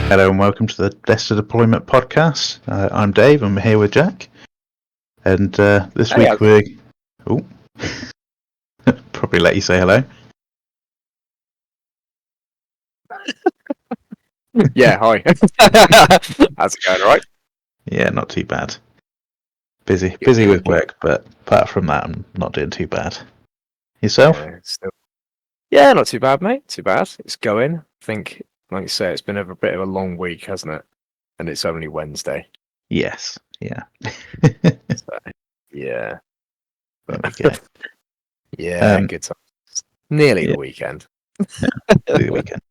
Hello and welcome to the Desktop Deployment podcast. I'm Dave. I'm here with Jack, and this week we're probably let you say hello. Yeah, hi. How's it going? All right? Yeah, not too bad. Busy with work, but apart from that, I'm not doing too bad. Yourself? Yeah, not too bad, mate. Too bad. It's going. I think, like you say, it's been a bit of a long week, hasn't it? And it's only Wednesday. Yes. Yeah. So, yeah. There we go. Yeah, good time. Nearly yeah. the weekend. The weekend.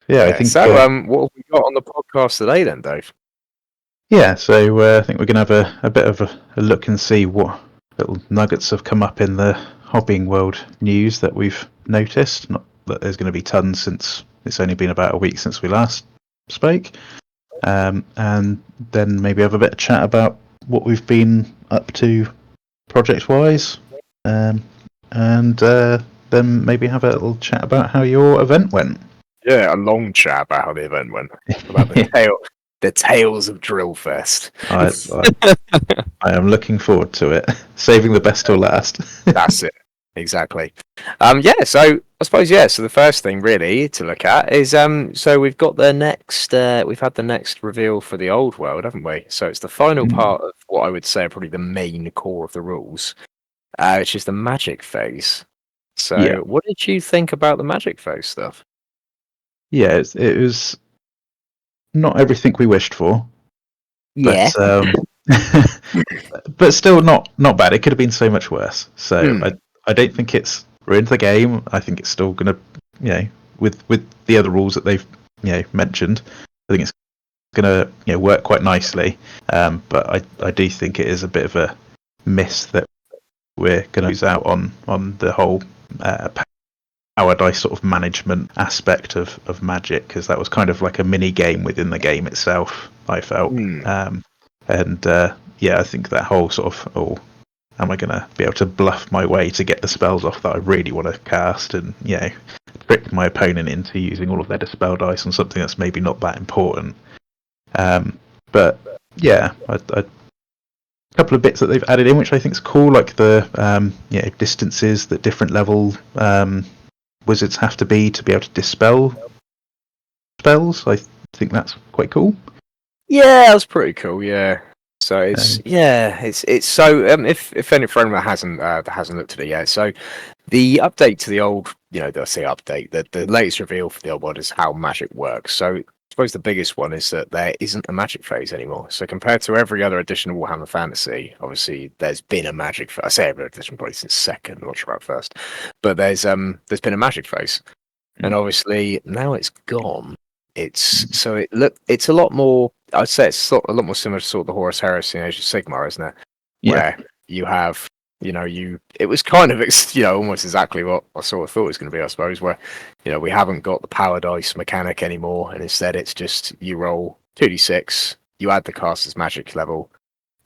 Yeah, I think. So, what have we got on the podcast today, then, Dave? Yeah, so I think we're going to have a bit of a look and see what little nuggets have come up in the hobbying world news that we've noticed. Not that there's going to be tons, since it's only been about a week since we last spoke. And then maybe have a bit of chat about what we've been up to project-wise. And then maybe have a little chat about how your event went. Yeah, a long chat about how the event went. About the tales of Drillfest. I am looking forward to it. Saving the best till last. That's it. Exactly. So I suppose so the first thing really to look at is so we've got the next we've had the next reveal for the old world, haven't we? So it's the final part of what I would say are probably the main core of the rules, which is the magic phase. So what did you think about the magic phase stuff? Yeah, it was not everything we wished for. Yeah. But still not bad. It could have been so much worse. So I don't think it's ruined the game. I think it's still going to, with the other rules that they've mentioned, I think it's going to work quite nicely. But I do think it is a bit of a miss that we're going to lose out on the whole power dice sort of management aspect of Magic, because that was kind of like a mini game within the game itself, I felt. I think that whole sort of, am I going to be able to bluff my way to get the spells off that I really want to cast, and trick my opponent into using all of their dispel dice on something that's maybe not that important. But yeah, a couple of bits that they've added in which I think is cool, like the distances that different level wizards have to be able to dispel spells. I think that's quite cool. Yeah, that's pretty cool. Yeah. So it's so if any friend that hasn't looked at it yet, so the update to the old, they'll say update, the latest reveal for the old world is how magic works. So I suppose the biggest one is that there isn't a magic phase anymore. So compared to every other edition of Warhammer Fantasy, obviously there's been a magic phase. I say every edition probably since second, I'm not sure about first, but there's been a magic phase, and obviously now it's gone. It's a lot more. I'd say it's a lot more similar to sort of the Horus Heresy and Age of Sigmar, isn't it? Where you have, it was kind of, almost exactly what I sort of thought it was going to be, I suppose, where, we haven't got the power dice mechanic anymore, and instead it's just you roll 2d6, you add the caster's magic level,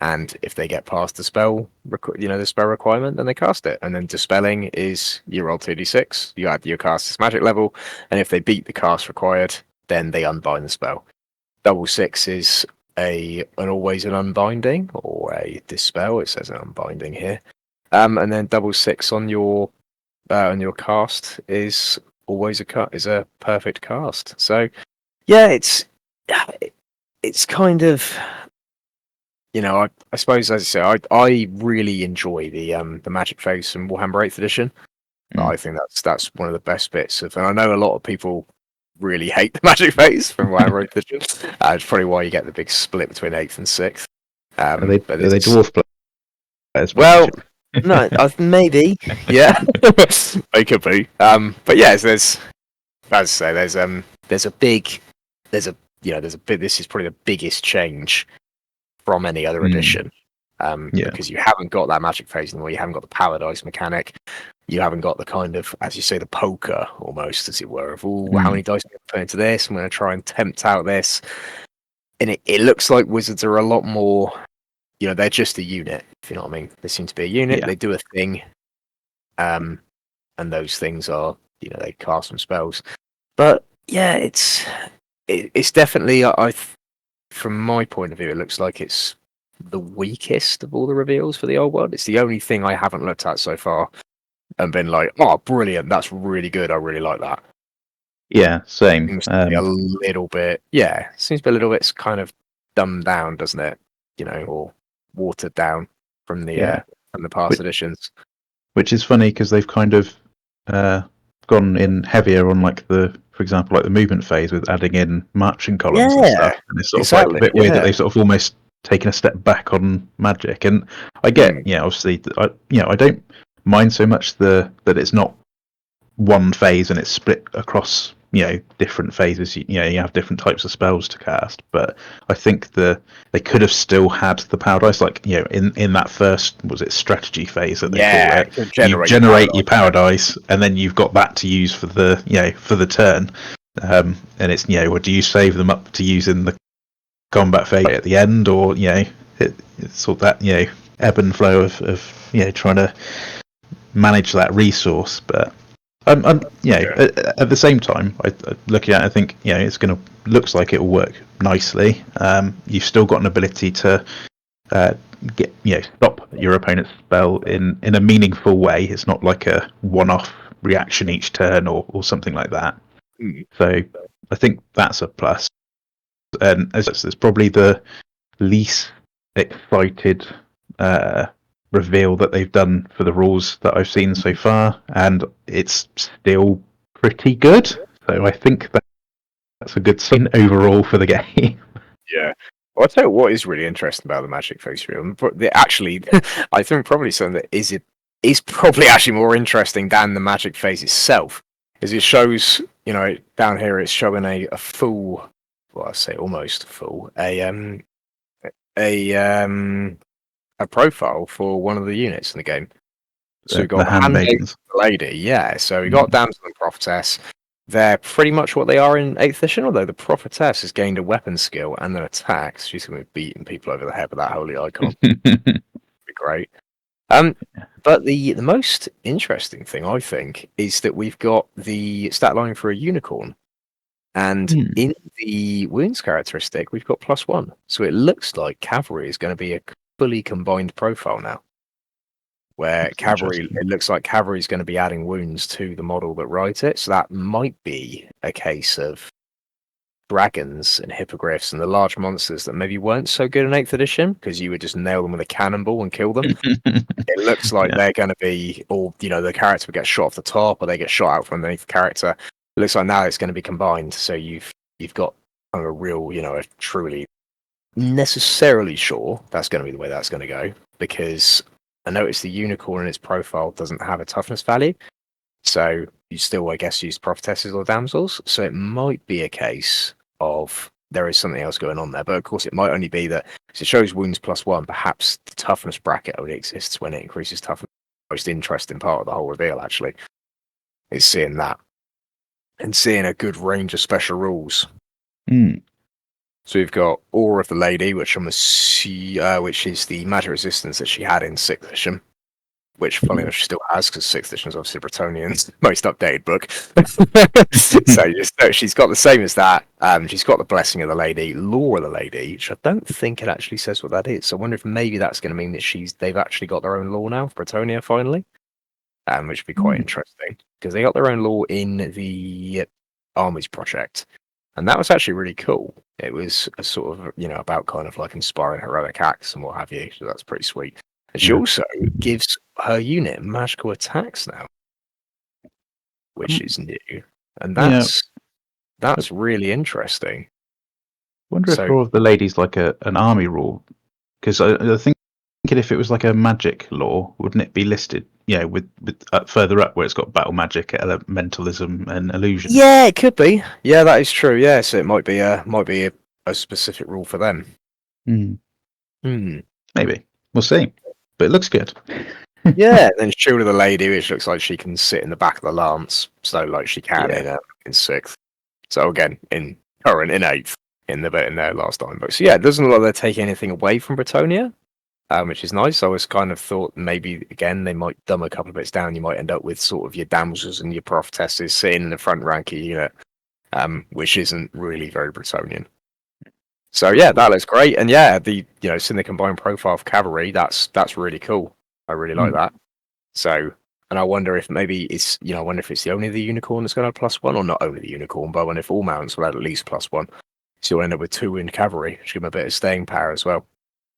and if they get past the spell, the spell requirement, then they cast it. And then dispelling is you roll 2d6, you add your caster's magic level, and if they beat the cast required, then they unbind the spell. Double six is an always an unbinding or a dispel. It says an unbinding here. And then double six on your cast is always a perfect cast. So yeah, it's kind of, I suppose, as I say, I really enjoy the magic phase from Warhammer 8th edition. I think that's one of the best bits of, and I know a lot of people really hate the magic phase from Warhammer 8th edition. It's probably why you get the big split between 8th and 6th. Are they dwarf players? Well, no, maybe, yeah, they could be. But yeah, there's, as I say, there's a big, this is probably the biggest change from any other edition. Because you haven't got that magic phase anymore, you haven't got the power dice mechanic, you haven't got the kind of, as you say, the poker almost, as it were, of how many dice am I going to put into this? I'm going to try and tempt out this. And it looks like wizards are a lot more, they're just a unit, if you know what I mean. They seem to be a unit, they do a thing, and those things are, they cast some spells. But yeah, it's it's definitely from my point of view, it looks like it's the weakest of all the reveals for the old one. It's the only thing I haven't looked at so far and been like, oh, brilliant, that's really good. I really like that. Yeah, same. Seems to be a little bit, seems to be a little bit kind of dumbed down, doesn't it? Or watered down from the past editions. Which is funny because they've kind of gone in heavier on for example, the movement phase with adding in marching columns and stuff. And it's sort of a bit weird that they've sort of almost taken a step back on magic. And I get, obviously, I don't mind so much that it's not one phase and it's split across different phases. You have different types of spells to cast, but I think they could have still had the power dice, in that first, was it strategy phase that they call it, you generate your power dice and then you've got that to use for the turn, and it's or do you save them up to use in the combat phase at the end, or it's sort of that ebb and flow of trying to manage that resource. But at the same time, looking at it, I think it's looks like it'll work nicely. You've still got an ability to stop your opponent's spell in a meaningful way. It's not like a one-off reaction each turn or something like that. So I think that's a plus. And it's probably the least excited reveal that they've done for the rules that I've seen so far, and it's still pretty good. So I think that's a good sign overall for the game. Yeah. Well, I'll tell you what is really interesting about the Magic Face reveal. Actually, I think probably something that is probably actually more interesting than the Magic Face itself, is it shows, down here it's showing a full, well, I say almost full, a profile for one of the units in the game. So we've got the handmaidens, lady, So we got Damsel and Prophetess. They're pretty much what they are in 8th edition, although the Prophetess has gained a weapon skill and an attack. So she's going to be beating people over the head with that holy icon. Be great. But the most interesting thing, I think, is that we've got the stat line for a unicorn. And in the wounds characteristic, we've got +1. So it looks like cavalry is going to be a fully combined profile now, where it looks like cavalry is going to be adding wounds to the model that rides it. So that might be a case of dragons and hippogriffs and the large monsters that maybe weren't so good in 8th edition because you would just nail them with a cannonball and kill them. It looks like they're going to be, or the character would get shot off the top or they get shot out from underneath the character. It looks like now it's going to be combined. So you've got kind of a real, a truly necessarily sure that's going to be the way that's going to go, because I noticed the unicorn in its profile doesn't have a toughness value, so you still, I guess, use prophetesses or damsels. So it might be a case of there is something else going on there, but of course it might only be that it shows wounds +1. Perhaps the toughness bracket only exists when it increases toughness. The most interesting part of the whole reveal actually is seeing that and seeing a good range of special rules. So we've got Aura of the Lady, which which is the magic resistance that she had in 6th edition, which funny enough she still has, because 6th edition is obviously Bretonian's most updated book. So she's got the same as that. She's got the Blessing of the Lady, Law of the Lady, which I don't think it actually says what that is. So I wonder if maybe that's going to mean that they've actually got their own law now for Bretonia finally, which would be quite interesting, because they got their own law in the Armies project. And that was actually really cool. It was a sort of, about kind of like inspiring heroic acts and what have you. So that's pretty sweet. And she also gives her unit magical attacks now, which is new. And that's really interesting. I wonder if Law of the Lady's like an army rule. Because I think if it was like a magic law, wouldn't it be listed? With further up where it's got battle magic, elementalism, and illusion. Yeah, it could be. Yeah, that is true. Yeah, so it might be a specific rule for them. Maybe we'll see, but it looks good. Yeah, and then Shield of the Lady, which looks like she can sit in the back of the lance, so like she can in 6th. So again, in 8th in their last time book. So yeah, it doesn't look like they're taking anything away from Bretonia. Which is nice. I was kind of thought maybe again they might dumb a couple of bits down. You might end up with sort of your damsels and your prophetesses sitting in the front rank of your unit, which isn't really very Bretonian. So yeah, that looks great, and yeah, seeing the combined profile of cavalry, that's really cool. I really like that. So, and I wonder if maybe it's I wonder if it's only the unicorn that's going to have +1, or not only the unicorn, but I wonder if all mounts will have at least +1. So you'll end up with 2 in cavalry, which give them a bit of staying power as well.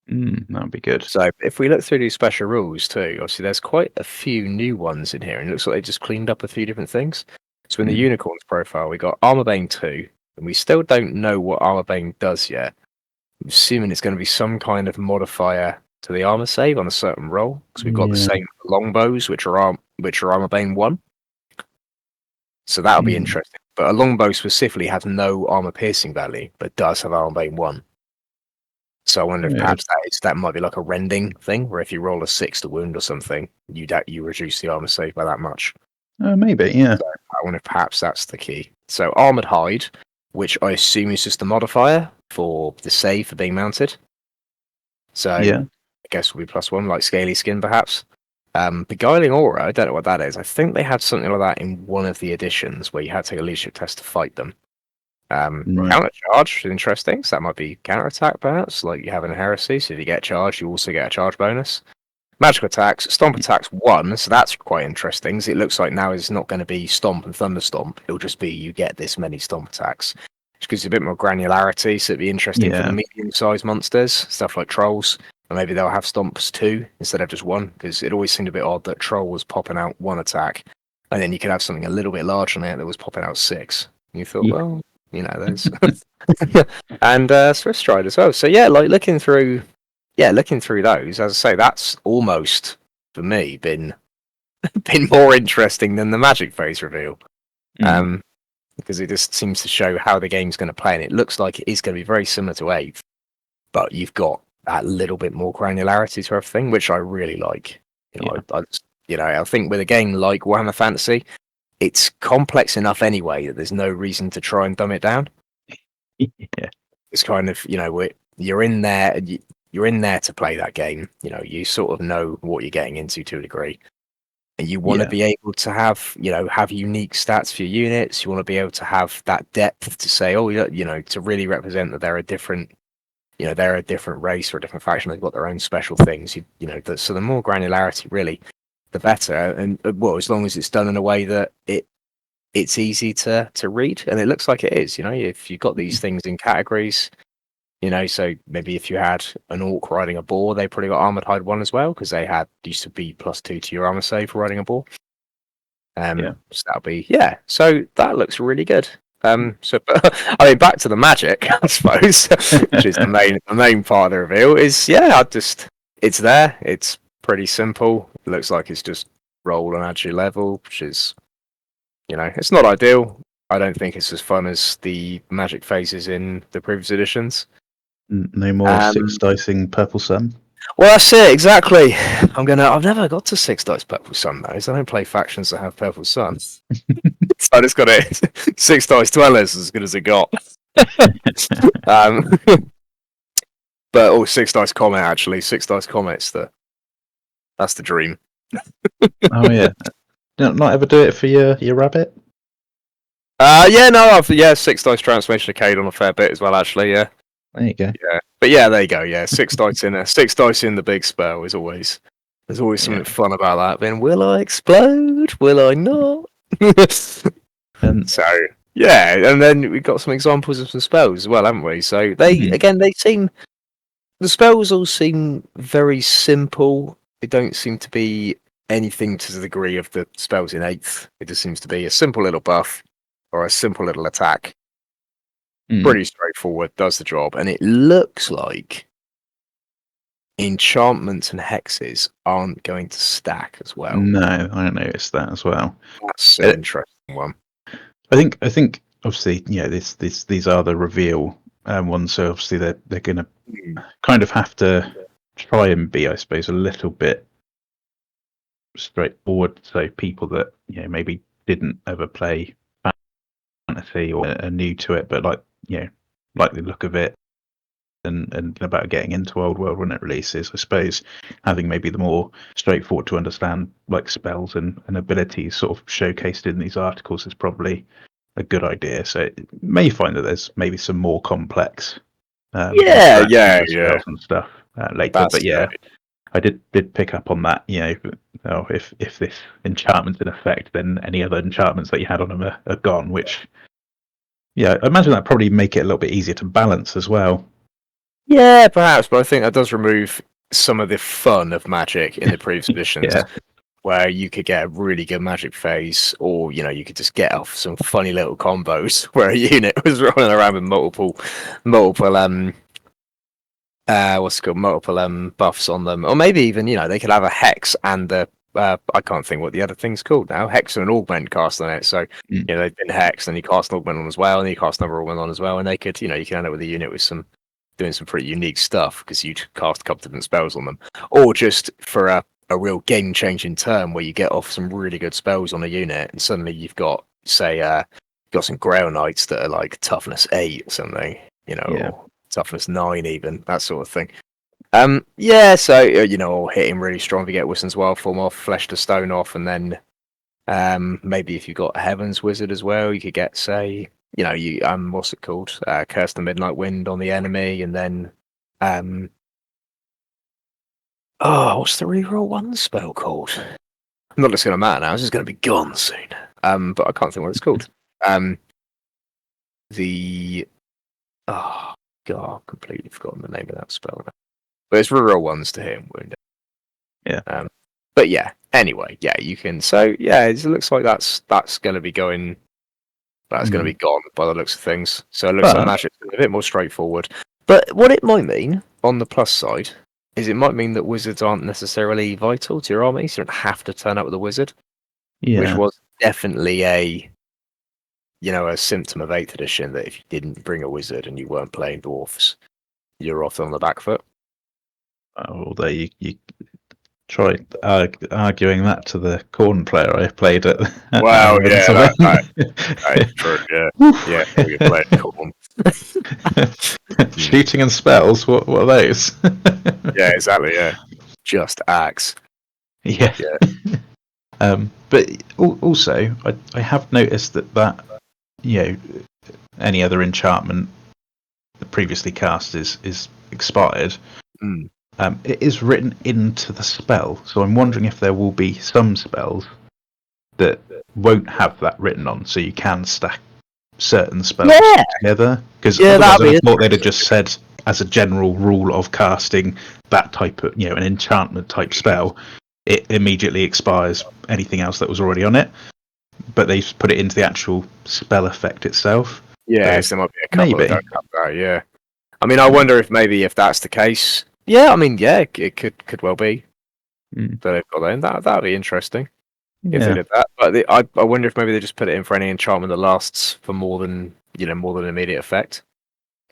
That'd be good. So if we look through these special rules too, obviously there's quite a few new ones in here, and it looks like they just cleaned up a few different things. So in the unicorns profile, we got Armorbane 2, and we still don't know what Armorbane does yet. I'm assuming it's going to be some kind of modifier to the armor save on a certain roll, because we've got the same longbows, which are Armorbane 1. So that'll be interesting. But a longbow specifically has no armor piercing value, but does have Armorbane 1. So I wonder if perhaps that might be like a rending thing, where if you roll a 6 to wound or something, you reduce the armor save by that much. Maybe, yeah. So I wonder if perhaps that's the key. So Armored Hide, which I assume is just the modifier for the save for being mounted. So I guess will be +1, like Scaly Skin perhaps. Beguiling Aura, I don't know what that is. I think they had something like that in one of the editions where you had to take a leadership test to fight them. Counter charge is interesting, so that might be counter attack perhaps, like you have in Heresy. So if you get charged, you also get a charge bonus. Magical attacks, stomp attacks 1, so that's quite interesting. So it looks like now it's not going to be stomp and thunder stomp. It'll just be you get this many stomp attacks, which gives you a bit more granularity. So it'd be interesting for the medium-sized monsters, stuff like trolls, and maybe they'll have stomps 2 instead of just 1, because it always seemed a bit odd that troll was popping out 1 attack, and then you could have something a little bit larger than it that was popping out 6. And you thought, well, there's and Swift Stride as well. So yeah, like looking through those, as I say, that's almost for me been more interesting than the Magic phase reveal, because it just seems to show how the game's going to play, and it looks like it is going to be very similar to 8th, but you've got that little bit more granularity to everything, which I really like. I think with a game like Warhammer Fantasy, it's complex enough anyway that there's no reason to try and dumb it down. It's kind of you're in there. You're in there to play that game. You sort of know what you're getting into to a degree, and you want to be able to have unique stats for your units. You want to be able to have that depth to say, to really represent that they're a different, they're a different race or a different faction. They've got their own special things. So the more granularity, really, the better. And as long as it's done in a way that it's easy to read, and it looks like it is. If you've got these things in categories. So maybe if you had an orc riding a boar, they probably got Armored Hide 1 as well, because they used to be +2 to your armor save for riding a boar. So that'll be So that looks really good. Back to the magic, I suppose, which is the main part of the reveal. Is it's there. It's pretty simple. It looks like it's just roll and add your level, which is it's not ideal. I don't think it's as fun as the magic phases in the previous editions. No more 6 dicing Purple Sun. Well, that's it exactly. I've never got to 6 dice Purple Sun though, so I don't play factions that have Purple Sun. So I just got it 6 dice Dwellers as good as it got. But 6 dice Comet actually. 6 dice Comet's that's the dream. Oh yeah. Not ever do it for your rabbit? 6 dice Transformation Arcade on a fair bit as well, actually. Yeah, there you go. Yeah, but there you go. Yeah, 6 dice in 6 dice in the big spell is always there's always something fun about that. Then will I explode? Will I not? And then we've got some examples of some spells as well, haven't we? So the spells all seem very simple. They don't seem to be anything to the degree of the spells in 8th. It just seems to be a simple little buff or a simple little attack. Pretty straightforward, does the job, and it looks like enchantments and hexes aren't going to stack as well. No, I noticed that as well. That's an interesting one. I think obviously, these are the reveal ones, so obviously they're going to kind of have to try and be, I suppose, a little bit straightforward, so people that maybe didn't ever play fantasy or are new to it, but like the look of it and about getting into Old World when it releases, I suppose having maybe the more straightforward to understand like spells and abilities sort of showcased in these articles is probably a good idea. So it may find that there's maybe some more complex Yeah, spells and stuff later. But yeah, I did pick up on that. If this enchantment's in effect, then any other enchantments that you had on them are gone. Which, I imagine that probably make it a little bit easier to balance as well. Yeah, perhaps, but I think that does remove some of the fun of Magic in the previous editions, where you could get a really good Magic phase, or you could just get off some funny little combos where a unit was rolling around with multiple multiple buffs on them, or maybe even they could have a hex and I can't think what the other thing's called now. Hex and an augment cast on it. So they've been hexed, and you cast an augment on as well, and you cast another augment on as well, and they could you can end up with a unit with doing some pretty unique stuff because you'd cast a couple different spells on them, or just for a real game changing turn where you get off some really good spells on a unit, and suddenly you've got some Grail Knights that are like toughness 8 or something, or toughness 9 even, that sort of thing. So or hitting really strong if you get Wisdom's Wild Form off, Flesh to Stone off, and then maybe if you've got a Heaven's Wizard as well, you could get what's it called? Curse the Midnight Wind on the enemy, and then what's the reroll one spell called? Not just gonna matter now, it's just gonna be gone soon. But I can't think what it's called. Completely forgotten the name of that spell now. But it's reroll ones to hit and wound. Yeah. But yeah, anyway, you can. So yeah, it looks like that's gonna be going. That's going to be gone by the looks of things. So it looks like Magic's a bit more straightforward. But what it might mean, on the plus side, is it might mean that wizards aren't necessarily vital to your army, so you don't have to turn up with a wizard. Yeah. Which was definitely a symptom of 8th edition, that if you didn't bring a wizard and you weren't playing dwarfs, you're off on the back foot. Although you tried arguing that to the corn player I played at. Wow, that's true. Yeah, you play corn. Shooting and spells. What are those? Yeah, exactly. Yeah, just axe. Yeah. But also, I have noticed that any other enchantment that previously cast is expired. It is written into the spell, so I'm wondering if there will be some spells that won't have that written on, so you can stack certain spells together. Because otherwise I thought they'd have just said, as a general rule of casting that type of, an enchantment type spell, it immediately expires anything else that was already on it. But they've put it into the actual spell effect itself. Yeah, so there might be a couple that don't have that, yeah. I mean, I wonder if that's the case. Yeah, I mean, it could well be that they've got that in. That'd be interesting if they did that. But I wonder if maybe they just put it in for any enchantment that lasts for more than immediate effect.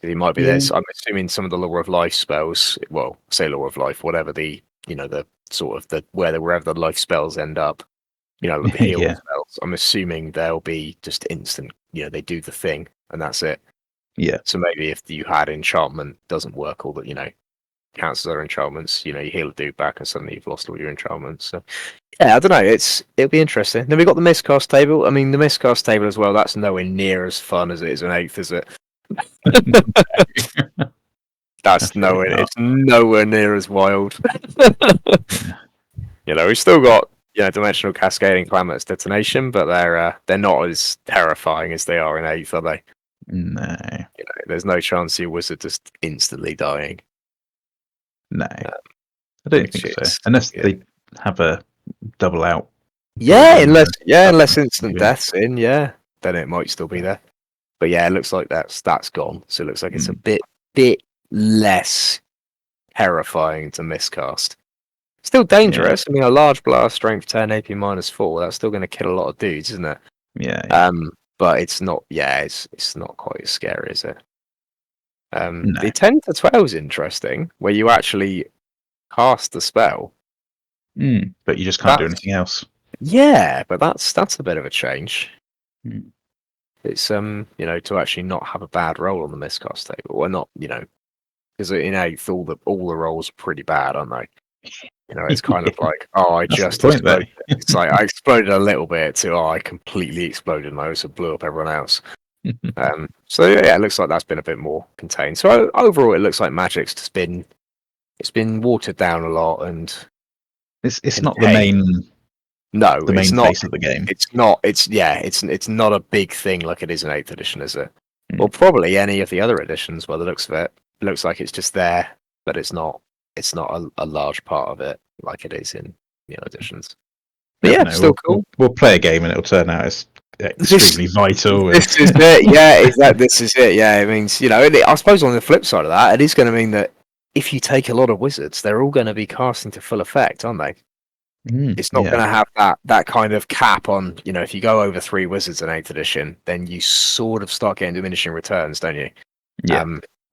It might be this. I'm assuming some of the Law of Life spells. Well, say Law of Life, whatever the the sort of wherever the life spells end up. The heal spells. I'm assuming they'll be just instant. They do the thing and that's it. Yeah. So maybe if you had enchantment doesn't work, all that cancels other enchantments. You heal a dude back, and suddenly you've lost all your enchantments. So, I don't know. It'll be interesting. Then we got the miscast table. I mean, the miscast table as well. That's nowhere near as fun as it is in 8th, is it? That's nowhere. It's nowhere near as wild. We've still got dimensional cascading calamitous detonation, but they're not as terrifying as they are in 8th, are they? No. There's no chance your wizard just instantly dying. No, I don't think so. Unless they have a double out. Unless instant death's in, then it might still be there. But it looks like that's gone. So it looks like it's a bit less terrifying to miscast. Still dangerous. I mean, a large blast, strength 10, AP -4. That's still going to kill a lot of dudes, isn't it? Yeah. But it's not. It's not quite as scary, is it? The 10 to 12 is interesting, where you actually cast the spell. But you just can't do anything else. Yeah, but that's a bit of a change. It's to actually not have a bad roll on the miscast table, or not, because in 8th all the rolls are pretty bad, aren't they? It's kind of like, oh, I That's the just point, though. exploded. It's like I exploded a little bit to, oh, I completely exploded and I also blew up everyone else. So yeah, it looks like that's been a bit more contained. So overall, it looks like Magic's just been watered down a lot and It's not the main No, it's not. face of the game. It's not. It's not a big thing like it is in 8th edition, is it? Mm. Or probably any of the other editions. By the looks of it, it looks like it's just there, but it's not. It's not a large part of it like it is in editions. But yeah, still cool. We'll play a game and it'll turn out as extremely vital. This is it. Yeah, this is it. Yeah, it means I suppose on the flip side of that, it is going to mean that if you take a lot of wizards, they're all going to be casting to full effect, aren't they? It's not going to have that kind of cap on, if you go over 3 wizards in 8th edition, then you sort of start getting diminishing returns, don't you? Yeah.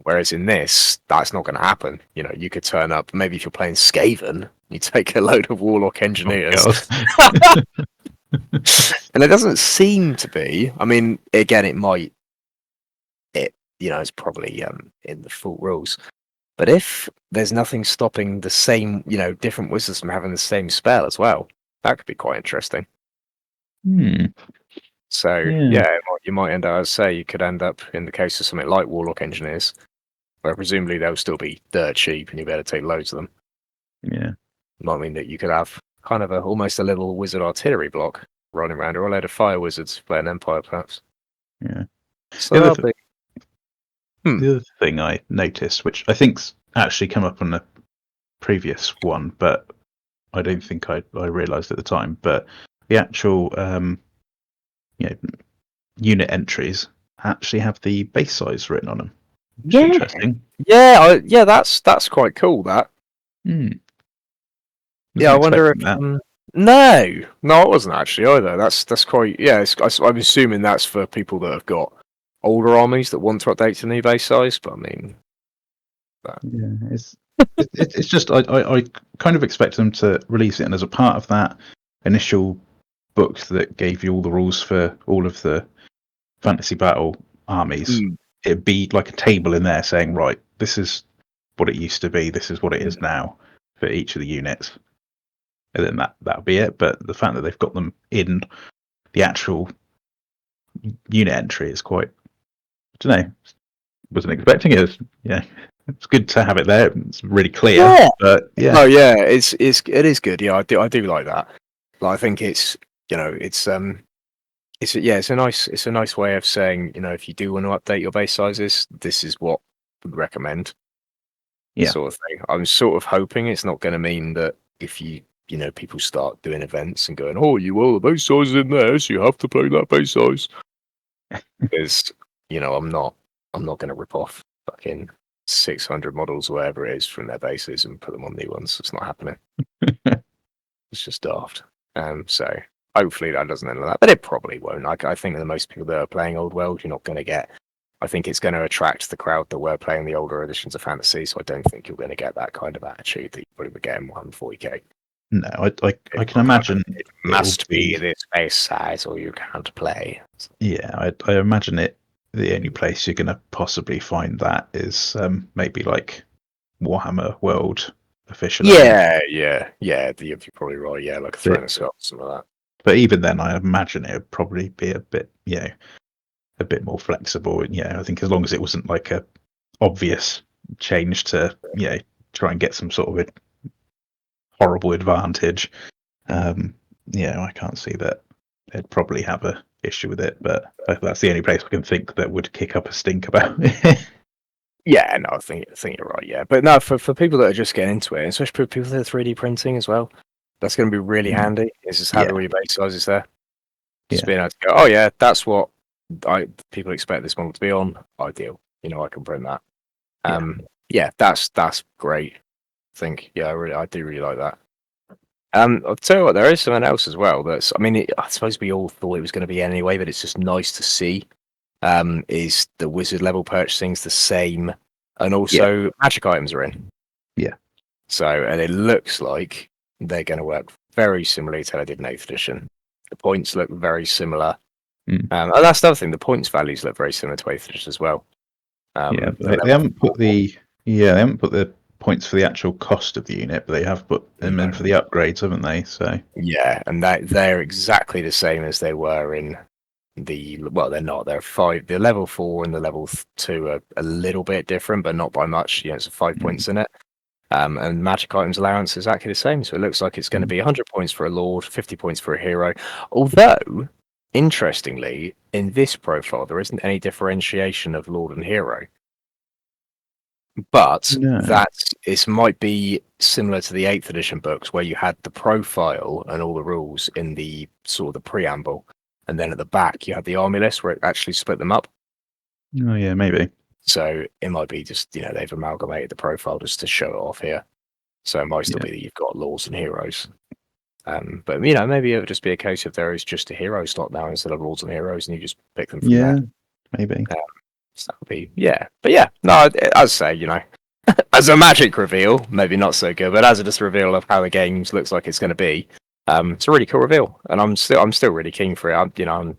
Whereas in this, that's not going to happen. You could turn up, maybe if you're playing Skaven, you take a load of Warlock Engineers. Oh, and it doesn't seem to be. I mean, again, it might. It's probably in the full rules. But if there's nothing stopping the same, different wizards from having the same spell as well, that could be quite interesting. So you might end up, as I say, you could end up in the case of something like Warlock Engineers, where presumably they'll still be dirt cheap and you'll be able to take loads of them. Yeah. Might mean that you could have kind of almost a little wizard artillery block running around, or a load of fire wizards playing Empire, perhaps. Yeah. So the other thing I noticed, which I think's actually come up on the previous one, but I don't think I realised at the time, but the actual unit entries actually have the base size written on them. Yeah. Interesting. Yeah, that's quite cool, that. I wonder if no, it wasn't actually either. That's quite I'm assuming that's for people that have got older armies that want to update to new base size. But I mean, it's just I kind of expect them to release it, and as a part of that initial book that gave you all the rules for all of the fantasy battle armies, it'd be like a table in there saying, right, this is what it used to be, this is what it is now for each of the units. And then that'll be it. But the fact that they've got them in the actual unit entry is quite, I don't know, wasn't expecting it. It's good to have it there. It's really clear. Yeah. But yeah. Oh yeah, it is good. Yeah, I do like that. Like, I think it's it's a nice way of saying, if you do want to update your base sizes, this is what we'd recommend. Yeah. Sort of thing. I'm sort of hoping it's not going to mean that if people start doing events and going, oh, the base size is in there, so you have to play that base size. Because I'm not going to rip off fucking 600 models or whatever it is from their bases and put them on new ones. It's not happening. It's just daft. So hopefully that doesn't end like that, but it probably won't. I think that most people that are playing Old World, you're not going to get. I think it's going to attract the crowd that were playing the older editions of Fantasy. So I don't think you're going to get that kind of attitude that you probably would get in 140k. No, I can imagine it must be this base size or you can't play. Yeah, I imagine the only place you're going to possibly find that is maybe like Warhammer World officially. Yeah, you're probably right. Yeah, like a Throne of Scots, something like that. But even then, I imagine it would probably be a bit more flexible. I think as long as it wasn't like a obvious change to try and get some sort of a horrible advantage. I can't see that they'd probably have a issue with it, but that's the only place I can think that would kick up a stink about it. Yeah, no, I think you're right. Yeah, but no, for people that are just getting into it, especially people that are 3D printing as well, that's going to be really handy. Is just having all your base sizes there. Just being able to go, oh yeah, that's what people expect this model to be on. Ideal. I can print that. That's great. I think I do really like that. I'll tell you what, there is something else as well. I suppose we all thought it was going to be anyway, but it's just nice to see. Is the wizard level purchasing's the same, and also magic items are in. Yeah. So, and it looks like they're going to work very similarly to how they did in 8th edition. The points look very similar. And that's the other thing. The points values look very similar to 8th edition as well. They haven't put the points for the actual cost of the unit, but they have put them in for the upgrades, haven't they? So yeah, and they're exactly the same as they were in they're not. They're 5. The level 4 and the level 2 are a little bit different, but not by much. It's 5 points in it. And magic items allowance is exactly the same. So it looks like it's going to be 100 points for a lord, 50 points for a hero. Although, interestingly, in this profile, there isn't any differentiation of lord and hero. But it might be similar to the 8th edition books, where you had the profile and all the rules in the sort of the preamble, and then at the back you had the army list where it actually split them up. Oh yeah, maybe. So it might be just they've amalgamated the profile just to show it off here. So it might still be that you've got lords and heroes. But maybe it would just be a case of there is just a hero slot now instead of lords and heroes, and you just pick them from there. Maybe. So that would be but no, as I say, as a magic reveal, maybe not so good, but as a just reveal of how the game looks like it's going to be, it's a really cool reveal, and I'm still really keen for it. I'm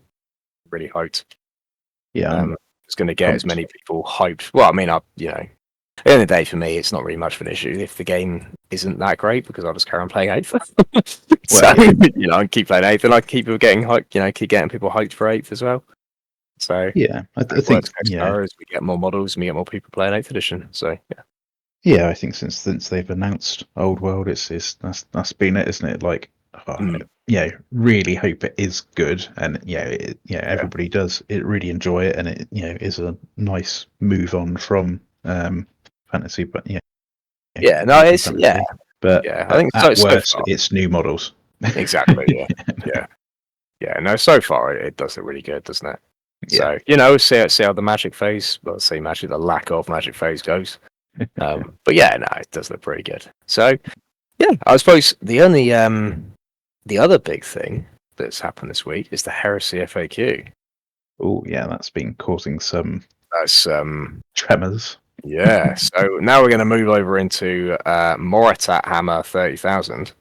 really hyped. Yeah, it's going to get as many people hyped. Well, I mean, at the end of the day, for me, it's not really much of an issue if the game isn't that great, because I'll just carry on playing 8th. So I keep playing 8th, and I keep getting hyped. Keep getting people hyped for 8th as well. So I think as we get more models and we get more people playing 8th edition. So yeah, I think since they've announced Old World, that's been it, isn't it? Like, really hope it is good, and everybody does. It really enjoy it, and it is a nice move on from fantasy, but but I think at worst, it's new models. Exactly. Yeah. No, so far it does it really good, doesn't it? So see how the magic phase, the lack of magic phase goes. But it does look pretty good. So I suppose the only the other big thing that's happened this week is the Heresy FAQ. Oh yeah, that's been causing some tremors. Yeah, so now we're going to move over into Moritat Hammer 30,000.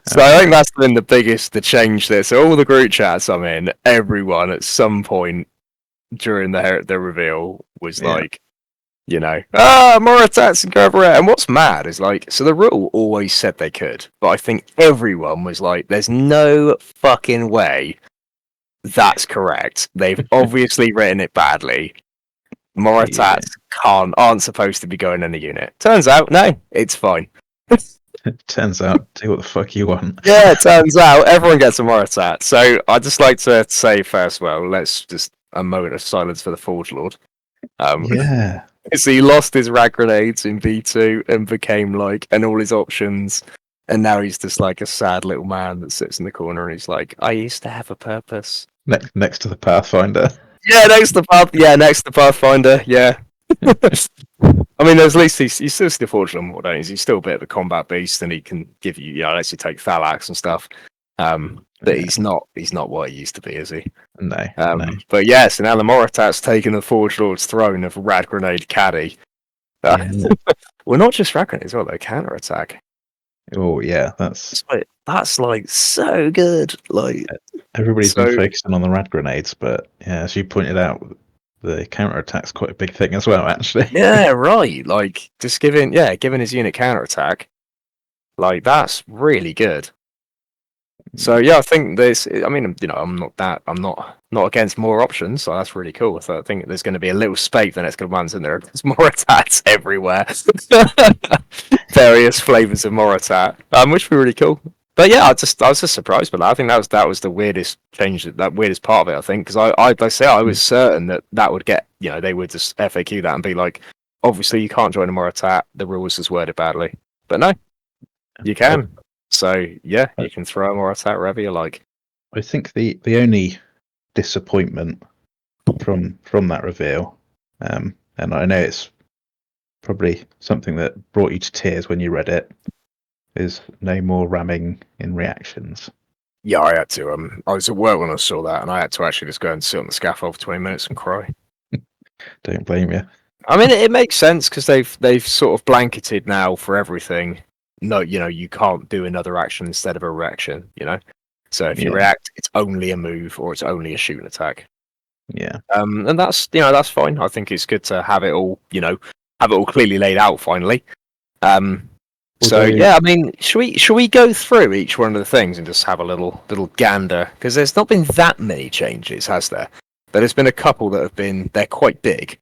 So I think that's been the change there. So all the group chats I'm in, everyone at some point during the reveal was like, Moritats and go over it. And what's mad is so the rule always said they could, but I think everyone was like, there's no fucking way that's correct. They've obviously written it badly. Moritats aren't supposed to be going in the unit. Turns out, no, it's fine. Turns out, do what the fuck you want. Yeah, it turns out everyone gets a Moritat. So I'd just like to say first, let's just a moment of silence for the Forge Lord. So he lost his rag grenades in V2 and became and all his options, and now he's just a sad little man that sits in the corner and he's like, I used to have a purpose. Next to the Pathfinder. Yeah, next to Pathfinder. Yeah. I mean, at least he's still the Forge Lord more, don't he? He's still a bit of a combat beast, and he can give you, lets you take Thalax and stuff. But he's not what he used to be, is he? No. But so now the Moritat's taken the Forge Lord's throne of Rad Grenade Caddy. Well, not just Rad Grenades, well, they counter attack. Oh yeah, that's so good. Everybody's been focusing on the Rad Grenades, but as you pointed out, the counter attack's quite a big thing as well, actually. Yeah, right. Just giving his unit counter attack, that's really good. So I think this. I mean, I'm not against more options, so that's really cool. So I think there's going to be a little spate the next couple of months, and there's more attacks everywhere. Various flavors of Moritat, which would be really cool. But I was just surprised by that. I think that was the weirdest change, that weirdest part of it. I think because I was certain that would get they would just FAQ that and be like, obviously you can't join a Moritat. The rules is worded badly, but no, you can. So you can throw a Moritat wherever you like. I think the only disappointment from that reveal, and I know it's probably something that brought you to tears when you read it, is no more ramming in reactions. Yeah, I had to. I was at work when I saw that, and I had to actually just go and sit on the scaffold for 20 minutes and cry. Don't blame you. I mean, it makes sense because they've sort of blanketed now for everything. No, you can't do another action instead of a reaction. So if you react, it's only a move or it's only a shoot and attack. Yeah. And that's fine. I think it's good to have it all have it all clearly laid out finally. So Although- yeah, I mean, should we go through each one of the things and just have a little gander? Because there's not been that many changes, has there? There's been a couple that they're quite big.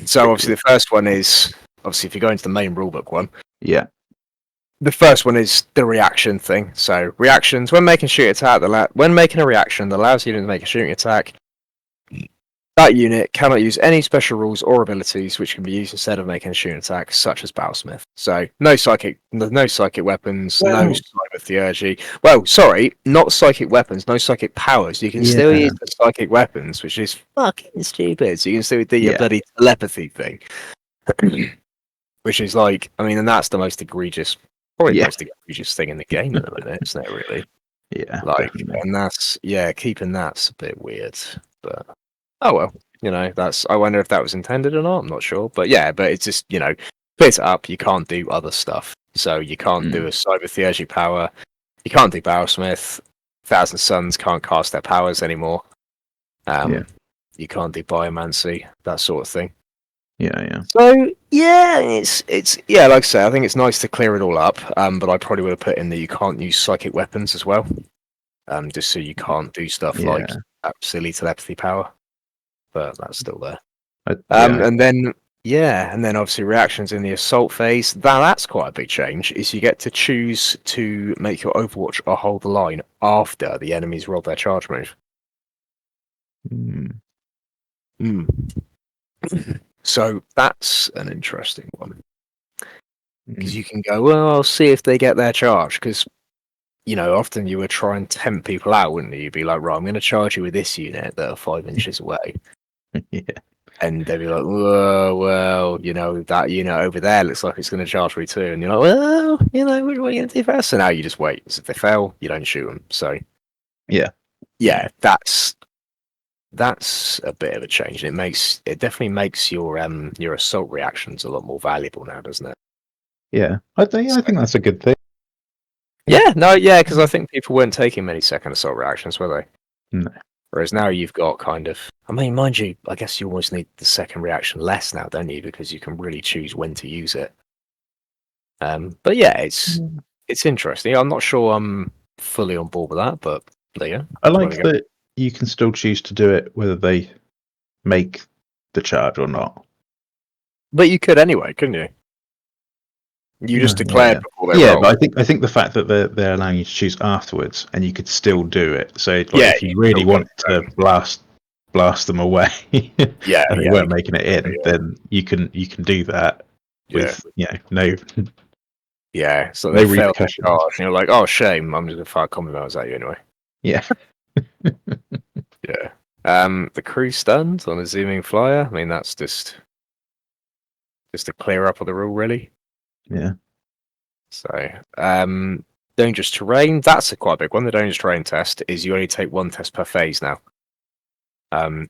So obviously the first one is obviously if you go into the main rulebook one. Yeah. The first one is the reaction thing. So reactions when making shoot attack, when making a reaction that allows you to make a shooting attack. That unit cannot use any special rules or abilities which can be used instead of making a shooting attack, such as Battlesmith. So no psychic weapons, no cyber theurgy. Well, sorry, not psychic weapons, no psychic powers. You can still use the psychic weapons, which is fucking stupid. So you can still do your bloody telepathy thing, which is like, I mean, and that's the most egregious, probably the most egregious thing in the game at the minute, isn't it? Really? Yeah. Like, definitely. and that's keeping that's a bit weird, but. Oh well, that's. I wonder if that was intended or not. I'm not sure, but it's just clears it up. You can't do other stuff, so you can't do a cyber theurgy power. You can't do Battlesmith. Thousand Suns can't cast their powers anymore. You can't do Biomancy, that sort of thing. Yeah. So it's like I say, I think it's nice to clear it all up. But I probably would have put in that you can't use psychic weapons as well. Just so you can't do stuff like that silly telepathy power. But that's still there. And then obviously reactions in the assault phase. That's quite a big change. Is you get to choose to make your Overwatch or hold the line after the enemies roll their charge move. So that's an interesting one because you can go, well, I'll see if they get their charge because. Often you would try and tempt people out, wouldn't you? You'd be like, right, I'm going to charge you with this unit that are 5 inches away. And they'd be like, whoa, well, that unit over there looks like it's going to charge me too. And you're like, well, what are you going to do first? So now you just wait. So if they fail, you don't shoot them. So, that's a bit of a change. It definitely makes your assault reactions a lot more valuable now, doesn't it? Yeah, I think that's a good thing. Because I think people weren't taking many second assault reactions, were they? No. Whereas now you've got kind of, I mean, mind you, I guess you almost need the second reaction less now, don't you? Because you can really choose when to use it. But it's interesting. I'm not sure I'm fully on board with that, but yeah. I like that you can still choose to do it whether they make the charge or not. But you could anyway, couldn't you? You just declared before they roll. But I think the fact that they're allowing you to choose afterwards, and you could still do it. So if you really wanted to blast them away, and they weren't making it in, then you can do that with no. Yeah, so they failed the charge, and you're like, oh shame, I'm just gonna fire combi miles at you anyway. Yeah. The crew stunned on a zooming flyer. I mean, that's just to clear up of the rule, really. Yeah. So, dangerous terrain. That's a quite big one. The dangerous terrain test is you only take one test per phase now.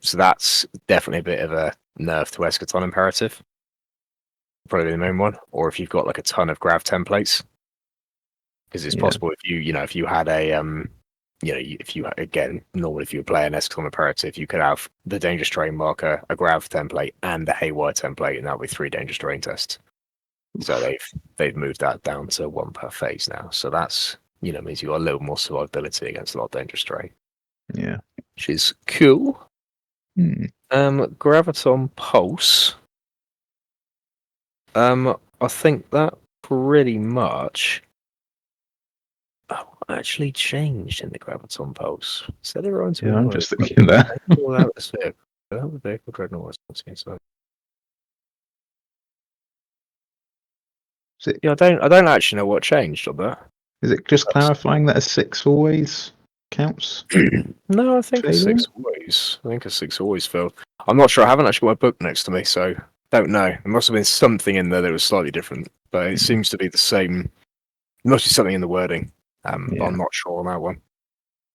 So that's definitely a bit of a nerf to Eschaton imperative. Probably the main one. Or if you've got like a ton of grav templates, because it's possible if you had a if you were playing Eschaton imperative, you could have the dangerous terrain marker, a grav template, and the haywire template, and that would be 3 dangerous terrain tests. So they've moved that down to 1 per phase now. So that's means you got a little more survivability against a lot of dangerous terrain. Yeah, which is cool. Graviton Pulse. I think that pretty much. Oh, what actually changed in the Graviton Pulse? So they were on to. Yeah, I'm just thinking that. Vehicle dreadnought. Yeah, I don't actually know what changed on that. Is it just clarifying that a 6 always counts? No, I think a 6 always. I think a 6 always filled. I'm not sure. I haven't actually got my book next to me, so don't know. There must have been something in there that was slightly different, but it seems to be the same. There must be something in the wording. But I'm not sure on that one.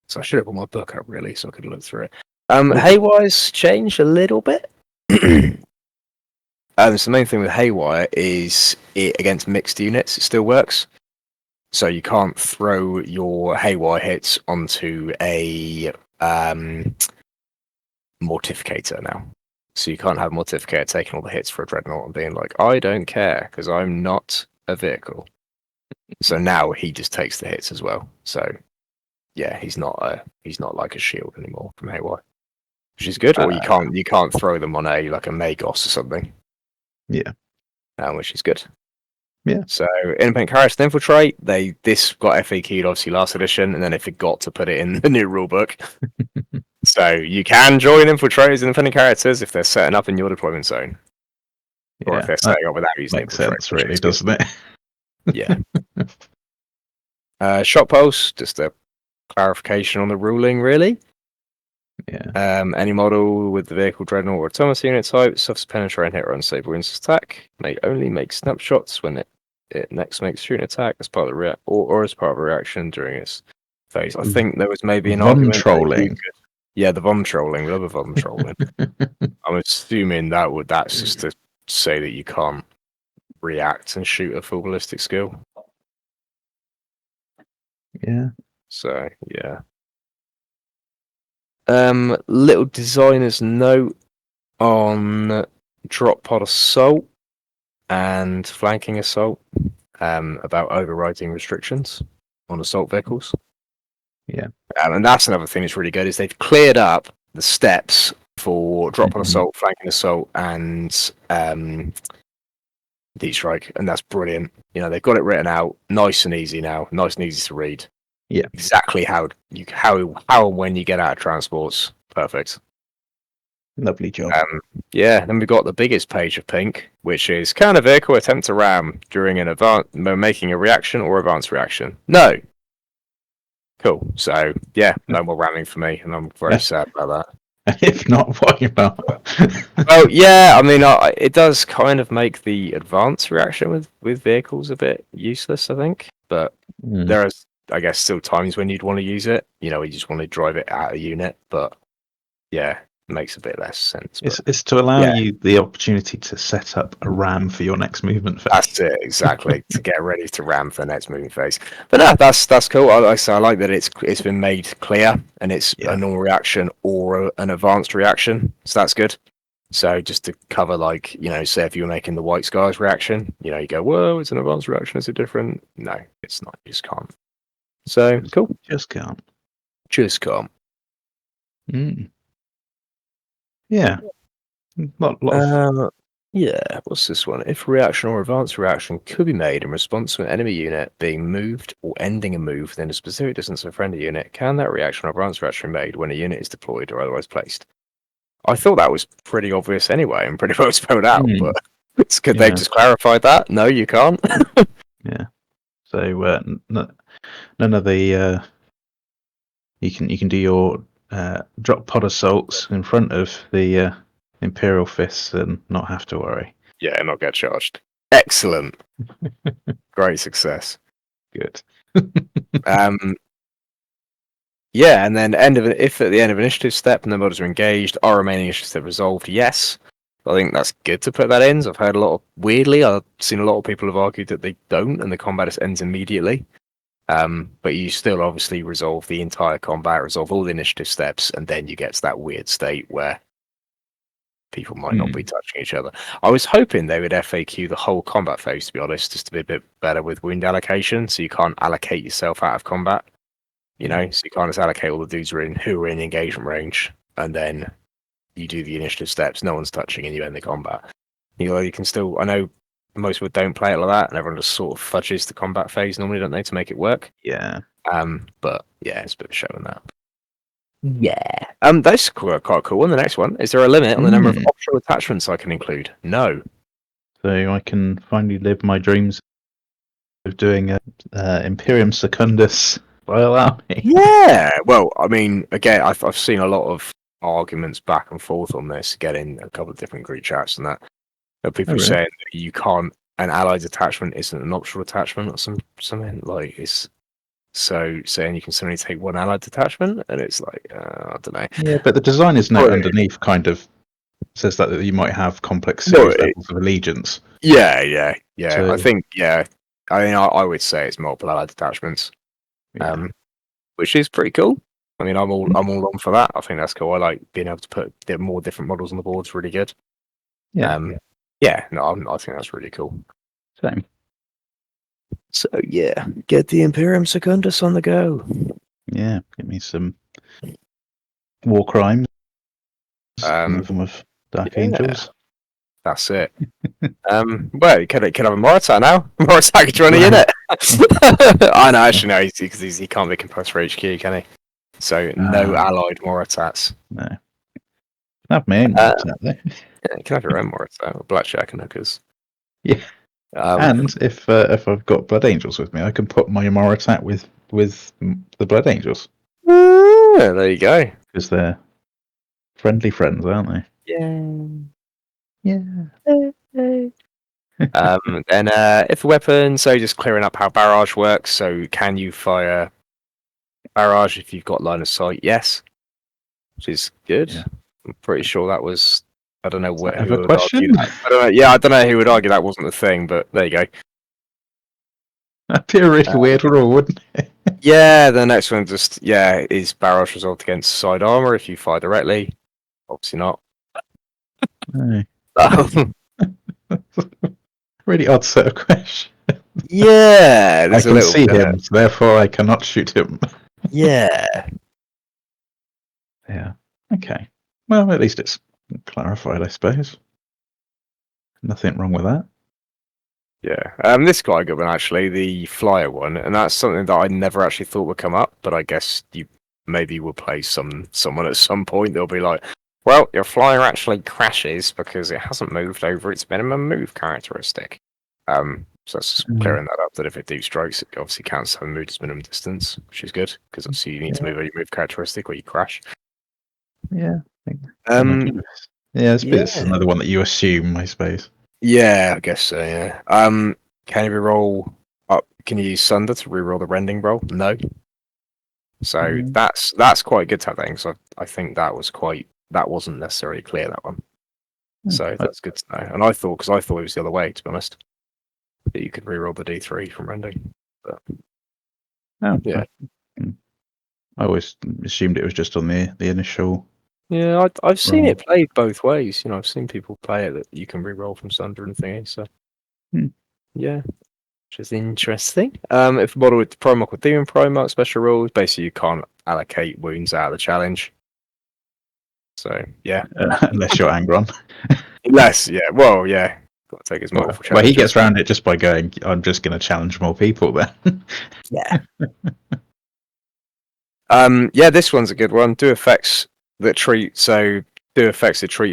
So I should have got my book up really, so I could look through it. Haywire's changed a little bit. So the main thing with Haywire is it against mixed units, it still works. So you can't throw your Haywire hits onto a Mortificator now. So you can't have Mortificator taking all the hits for a Dreadnought and being like, I don't care because I'm not a vehicle. So now he just takes the hits as well. So yeah, he's not like a shield anymore from Haywire, which is good. Or you can't throw them on a Magos or something. Yeah, which is good. Yeah. So Independent Characters Infiltrate, this got FAQ'd obviously last edition, and then they forgot to put it in the new rulebook. So you can join Infiltrators Independent Characters if they're setting up in your deployment zone. Or if they're setting up without using makes Infiltrate. sense, really, doesn't it? Yeah. Shock Pulse, just a clarification on the ruling, really. Yeah. Any model with the vehicle, dreadnought, or autonomous unit type suffers penetrating hit or unstable wounds attack. May only make snapshots when it next makes shooting attack as part of the or as part of a reaction during its phase. I think there was maybe an argument. Trolling. Yeah, the Vom trolling. We love a Vom trolling. I'm assuming that's just to say that you can't react and shoot a full ballistic skill. Yeah. So yeah. Little designer's note on drop pod assault and flanking assault. About overriding restrictions on assault vehicles. Yeah. And that's another thing that's really good is they've cleared up the steps for drop pod assault, flanking assault, and deep strike, and that's brilliant. They've got it written out, nice and easy now, nice and easy to read. Yeah, exactly how and when you get out of transports, perfect. Lovely job. Then we've got the biggest page of pink, which is can a vehicle attempt to ram during an making a reaction or advanced reaction? No. Cool. So no more ramming for me, and I'm very sad about that. If not, why not? Well, yeah, I mean, it does kind of make the advanced reaction with vehicles a bit useless, I think. But there are, I guess, still times when you'd want to use it. You just want to drive it out of unit. But yeah, it makes a bit less sense. It's to allow you the opportunity to set up a ram for your next movement phase. That's it, exactly. To get ready to ram for the next movement phase. But no, that's cool. I like that it's been made clear and it's a normal reaction or an advanced reaction. So that's good. So just to cover, say if you were making the White Scars reaction, you go, whoa, it's an advanced reaction. Is it different? No, it's not. You just can't. So cool. Just can't. Just can't. Yeah. Yeah, what's this one? If reaction or advanced reaction could be made in response to an enemy unit being moved or ending a move within a specific distance of a friendly unit, can that reaction or advanced reaction be made when a unit is deployed or otherwise placed? I thought that was pretty obvious anyway and pretty well spelled out, but it's good they've just clarified that. No, you can't. Yeah. So none of the you can do your drop pod assaults in front of the Imperial fists and not have to worry. Yeah, and not get charged. Excellent. Great success. Good. And then if at the end of initiative step and the models are engaged, are remaining initiatives resolved? Yes. I think that's good to put that in. So I've seen a lot of people have argued that they don't, and the combat just ends immediately. But you still obviously resolve the entire combat, resolve all the initiative steps, and then you get to that weird state where people might not be touching each other. I was hoping they would FAQ the whole combat phase, to be honest, just to be a bit better with wound allocation, so you can't allocate yourself out of combat. So you can't just allocate all the dudes who are in engagement range, and then you do the initiative steps, no one's touching, and you end the combat. You can still, I know most people don't play it like that, and everyone just sort of fudges the combat phase normally, don't they, to make it work? Yeah. But yeah, it's a bit of showing that. Yeah. That's quite cool. And the next one, is there a limit on the number of optional attachments I can include? No. So I can finally live my dreams of doing a Imperium Secundus style army. Yeah. Well, I mean, again, I've seen a lot of arguments back and forth on this, getting a couple of different group chats and that. People saying that you can't, an allied attachment isn't an optional attachment or something like it's. So saying you can suddenly take one allied detachment, and it's like, I don't know. Yeah, but the designer's note underneath kind of says that you might have complex series levels of allegiance. Yeah. So, I think, I mean, I would say it's multiple allied detachments, which is pretty cool. I mean, I'm all on for that. I think that's cool. I like being able to put more different models on the board. It's really good. Yeah. I think that's really cool. Same. So yeah, get the Imperium Secundus on the go. Yeah, give me some war crimes in the form of Dark Angels. That's it. Well, you could have a Moritat now. Moritat could join the unit. I know, actually, no, because he can't be composed for HQ, can he? So no allied Moritats. No. Have my own Moritat, though. Yeah, you can have your own Moritat, Blackjack and Hookers. Yeah. And if I've got Blood Angels with me, I can put my Moritat with the Blood Angels. There you go. Because they're friendly friends, aren't they? Yeah. Yeah. Then if a weapon, so just clearing up how barrage works. So can you fire barrage if you've got line of sight? Yes, which is good. Yeah. I'm pretty sure that was. I don't know who Have a would question? argue that. I don't know. Yeah, I don't know who would argue that wasn't the thing, but there you go. That'd be a really weird rule, wouldn't it? Yeah, the next one just is barrage result against side armor if you fire directly. Obviously not. No. Really odd set of questions. Yeah, I can see him, so therefore I cannot shoot him. Yeah. Yeah. Okay. Well, at least it's clarified, I suppose. Nothing wrong with that. Yeah. This is quite a good one actually, the flyer one, and that's something that I never actually thought would come up, but I guess you maybe will play someone at some point. They'll be like, well, your flyer actually crashes because it hasn't moved over its minimum move characteristic. So that's just clearing that up, that if it deep strikes, it obviously counts having moved its minimum distance, which is good, because obviously you need to move your move characteristic or you crash. Yeah. It's another one that you assume, I suppose. Yeah, I guess so, yeah. Can you reroll up? Can you use Sunder to reroll the Rending roll? No. So that's quite good to have that, because I think that wasn't necessarily clear, that one. So that's good to know. And I thought it was the other way, to be honest, that you could reroll the D3 from Rending. But yeah. I always assumed it was just on the initial. Yeah, I've seen it played both ways. You know, I've seen people play it that you can reroll from Sunder and thingy. So yeah, which is interesting. If a model with Primarch or Demon Primarch special rules, basically you can't allocate wounds out of the challenge. So yeah, unless you're Angron. Unless got to take his model for challenge. Well, he gets around it just by going, I'm just going to challenge more people then. Yeah. This one's a good one. Do effects that treat you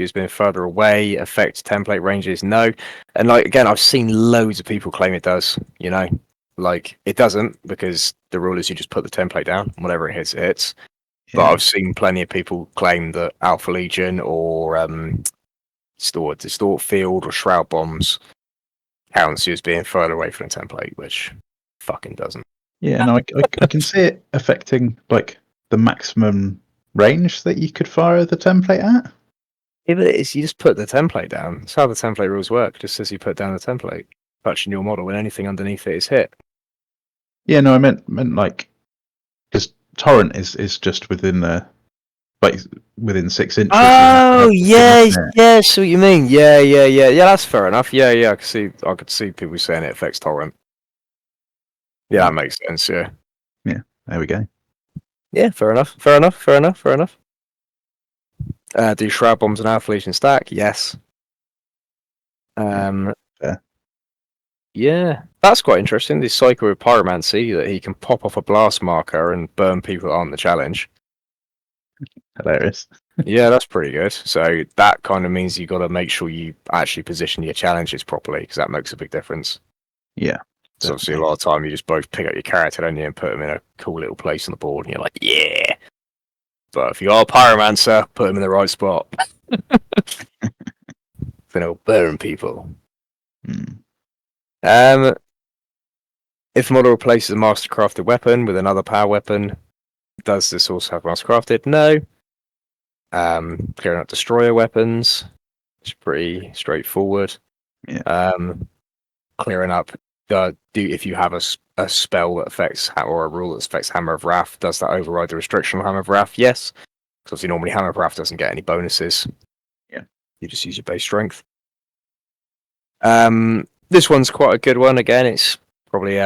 as being further away, affect template ranges? No. And like again, I've seen loads of people claim it does, you know. Like it doesn't, because the rule is you just put the template down, whatever it hits, it hits. Yeah. But I've seen plenty of people claim that Alpha Legion or Distort Field or Shroud Bombs counts you as being further away from the template, which fucking doesn't. Yeah, no, I can see it affecting like the maximum range that you could fire the template at. Yeah, but you just put the template down. That's how the template rules work. Just as you put down the template, touching your model, and anything underneath it is hit. Yeah, no, I meant like, because torrent is just within the within 6 inches. Oh yes, yes, what you mean. Yeah. That's fair enough. Yeah. I could see people saying it affects torrent. Yeah, that makes sense. Yeah. Yeah. There we go. Yeah, fair enough. Do Shroud Bombs and Alpha Legion stack? Yes. Yeah, that's quite interesting. This cycle with Pyromancy, that he can pop off a blast marker and burn people on the challenge. Hilarious. Yeah, that's pretty good. So that kind of means you got to make sure you actually position your challenges properly, because that makes a big difference. Yeah. So obviously a lot of time you just both pick up your character, don't you, and put them in a cool little place on the board, and you're like, yeah. But if you are a Pyromancer, put them in the right spot. Then it'll burn people. If a model replaces a mastercrafted weapon with another power weapon, does this also have mastercrafted? No. Clearing up destroyer weapons, it's pretty straightforward. Yeah. Clearing up if you have a spell that affects or a rule that affects Hammer of Wrath, does that override the restriction on Hammer of Wrath? Yes, because obviously normally Hammer of Wrath doesn't get any bonuses. Yeah, you just use your base strength. This one's quite a good one. Again, it's probably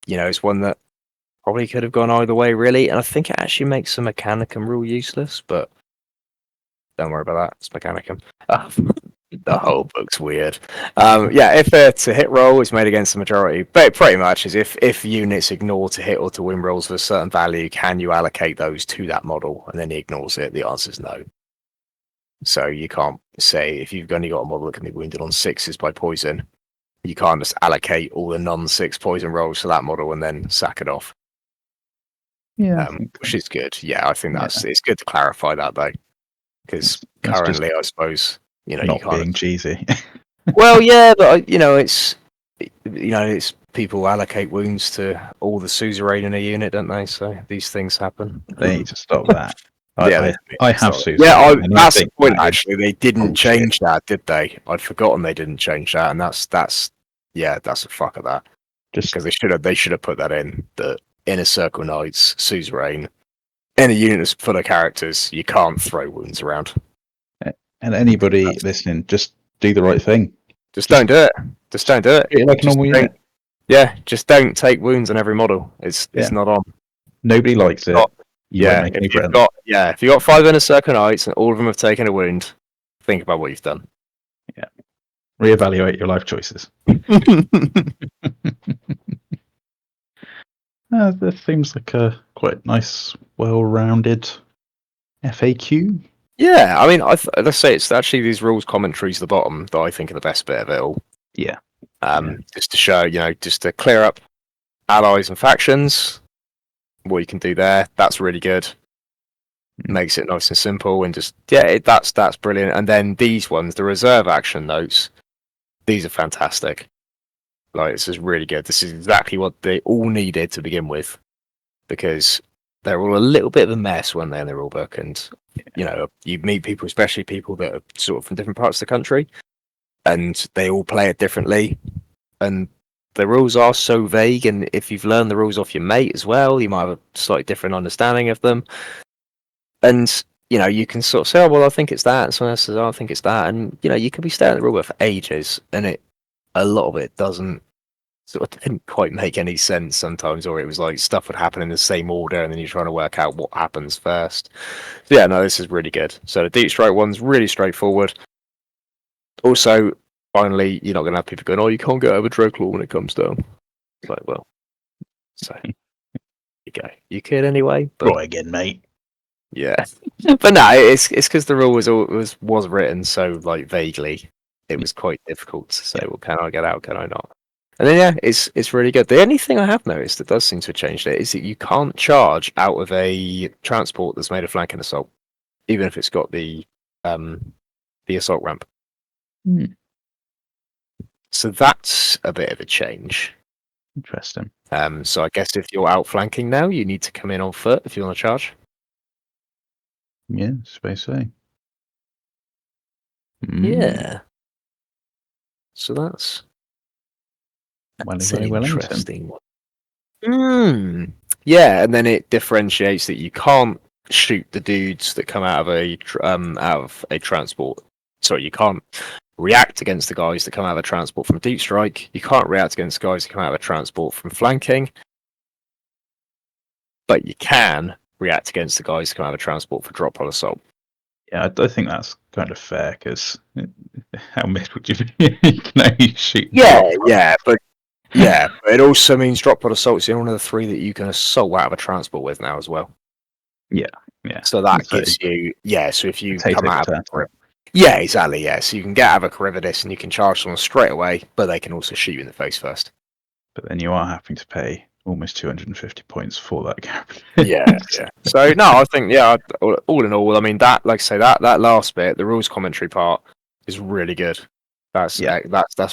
it's one that probably could have gone either way, really. And I think it actually makes the Mechanicum rule useless, but don't worry about that. It's Mechanicum. The whole book's weird. If a to hit roll is made against the majority, but pretty much is if units ignore to hit or to win rolls of a certain value, can you allocate those to that model? And then he ignores it. The answer is no. So you can't say if you've only got a model that can be wounded on 6s by poison, you can't just allocate all the non-6 poison rolls to that model and then sack it off. Yeah, which is good. Yeah, I think it's good to clarify that though, because currently I suppose not you can't being cheesy. Well, yeah, but it's people allocate wounds to all the suzerain in a unit, don't they? So these things happen. They need to stop that. I have suzerain. Yeah, that's the point. Actually, they didn't change that, did they? I'd forgotten they didn't change that, and that's a fuck of that. Just because they should have put that in the Inner Circle Knights suzerain. In a unit that's full of characters, you can't throw wounds around. And anybody listening, just do the right thing. Just don't do it. Just don't do it. Treat it like a normal unit. Yeah, just don't take wounds on every model. It's not on. Nobody likes it. If you've got 5 Inner Circle Knights and all of them have taken a wound, think about what you've done. Yeah. Reevaluate your life choices. That seems like a quite nice, well-rounded FAQ. Yeah, I mean, let's say it's actually these rules commentaries at the bottom that I think are the best bit of it all. Yeah. Just to show, just to clear up allies and factions, what you can do there. That's really good. Makes it nice and simple, and just that's brilliant. And then these ones, the reserve action notes, these are fantastic. Like, this is really good. This is exactly what they all needed to begin with, because they're all a little bit of a mess when they're in the rulebook, and you meet people, especially people that are sort of from different parts of the country, and they all play it differently, and the rules are so vague. And if you've learned the rules off your mate as well, you might have a slightly different understanding of them. And you can sort of say, "Oh, well, I think it's that," and someone else says, "Oh, I think it's that," and you could be staring at the rulebook for ages, and a lot of it didn't quite make any sense sometimes, or it was like stuff would happen in the same order, and then you're trying to work out what happens first. So this is really good. So the Deep Strike one's really straightforward. Also, finally, you're not going to have people going, "Oh, you can't get over Dreadclaw when it comes down." It's like, well, so you go. You could anyway. But, right again, mate. Yeah, but no, it's because the rule was written so like vaguely. It was quite difficult to say, well, can I get out? Can I not? And then it's really good. The only thing I have noticed that does seem to have changed it is that you can't charge out of a transport that's made of flanking assault, even if it's got the assault ramp. So that's a bit of a change. Interesting. So I guess if you're outflanking now, you need to come in on foot if you want to charge. Yeah, suppose so. Yeah. So that's an interesting one. Yeah, and then it differentiates that you can't shoot the dudes that come out of a transport. Sorry, you can't react against the guys that come out of a transport from deep strike. You can't react against guys that come out of a transport from flanking. But you can react against the guys that come out of a transport for drop pod assault. Yeah, I think that's kind of fair, because how mid would you be? You can only shoot. But it also means drop pod assault is one of the 3 that you can assault out of a transport with now as well. Yeah. So that gives you So if you come out of exactly. So you can get out of a Corrividus and you can charge someone straight away, but they can also shoot you in the face first. But then you are having to pay almost 250 points for that character. Yeah. So no, I think all in all, I mean that, like I say, that last bit, the rules commentary part, is really good. That's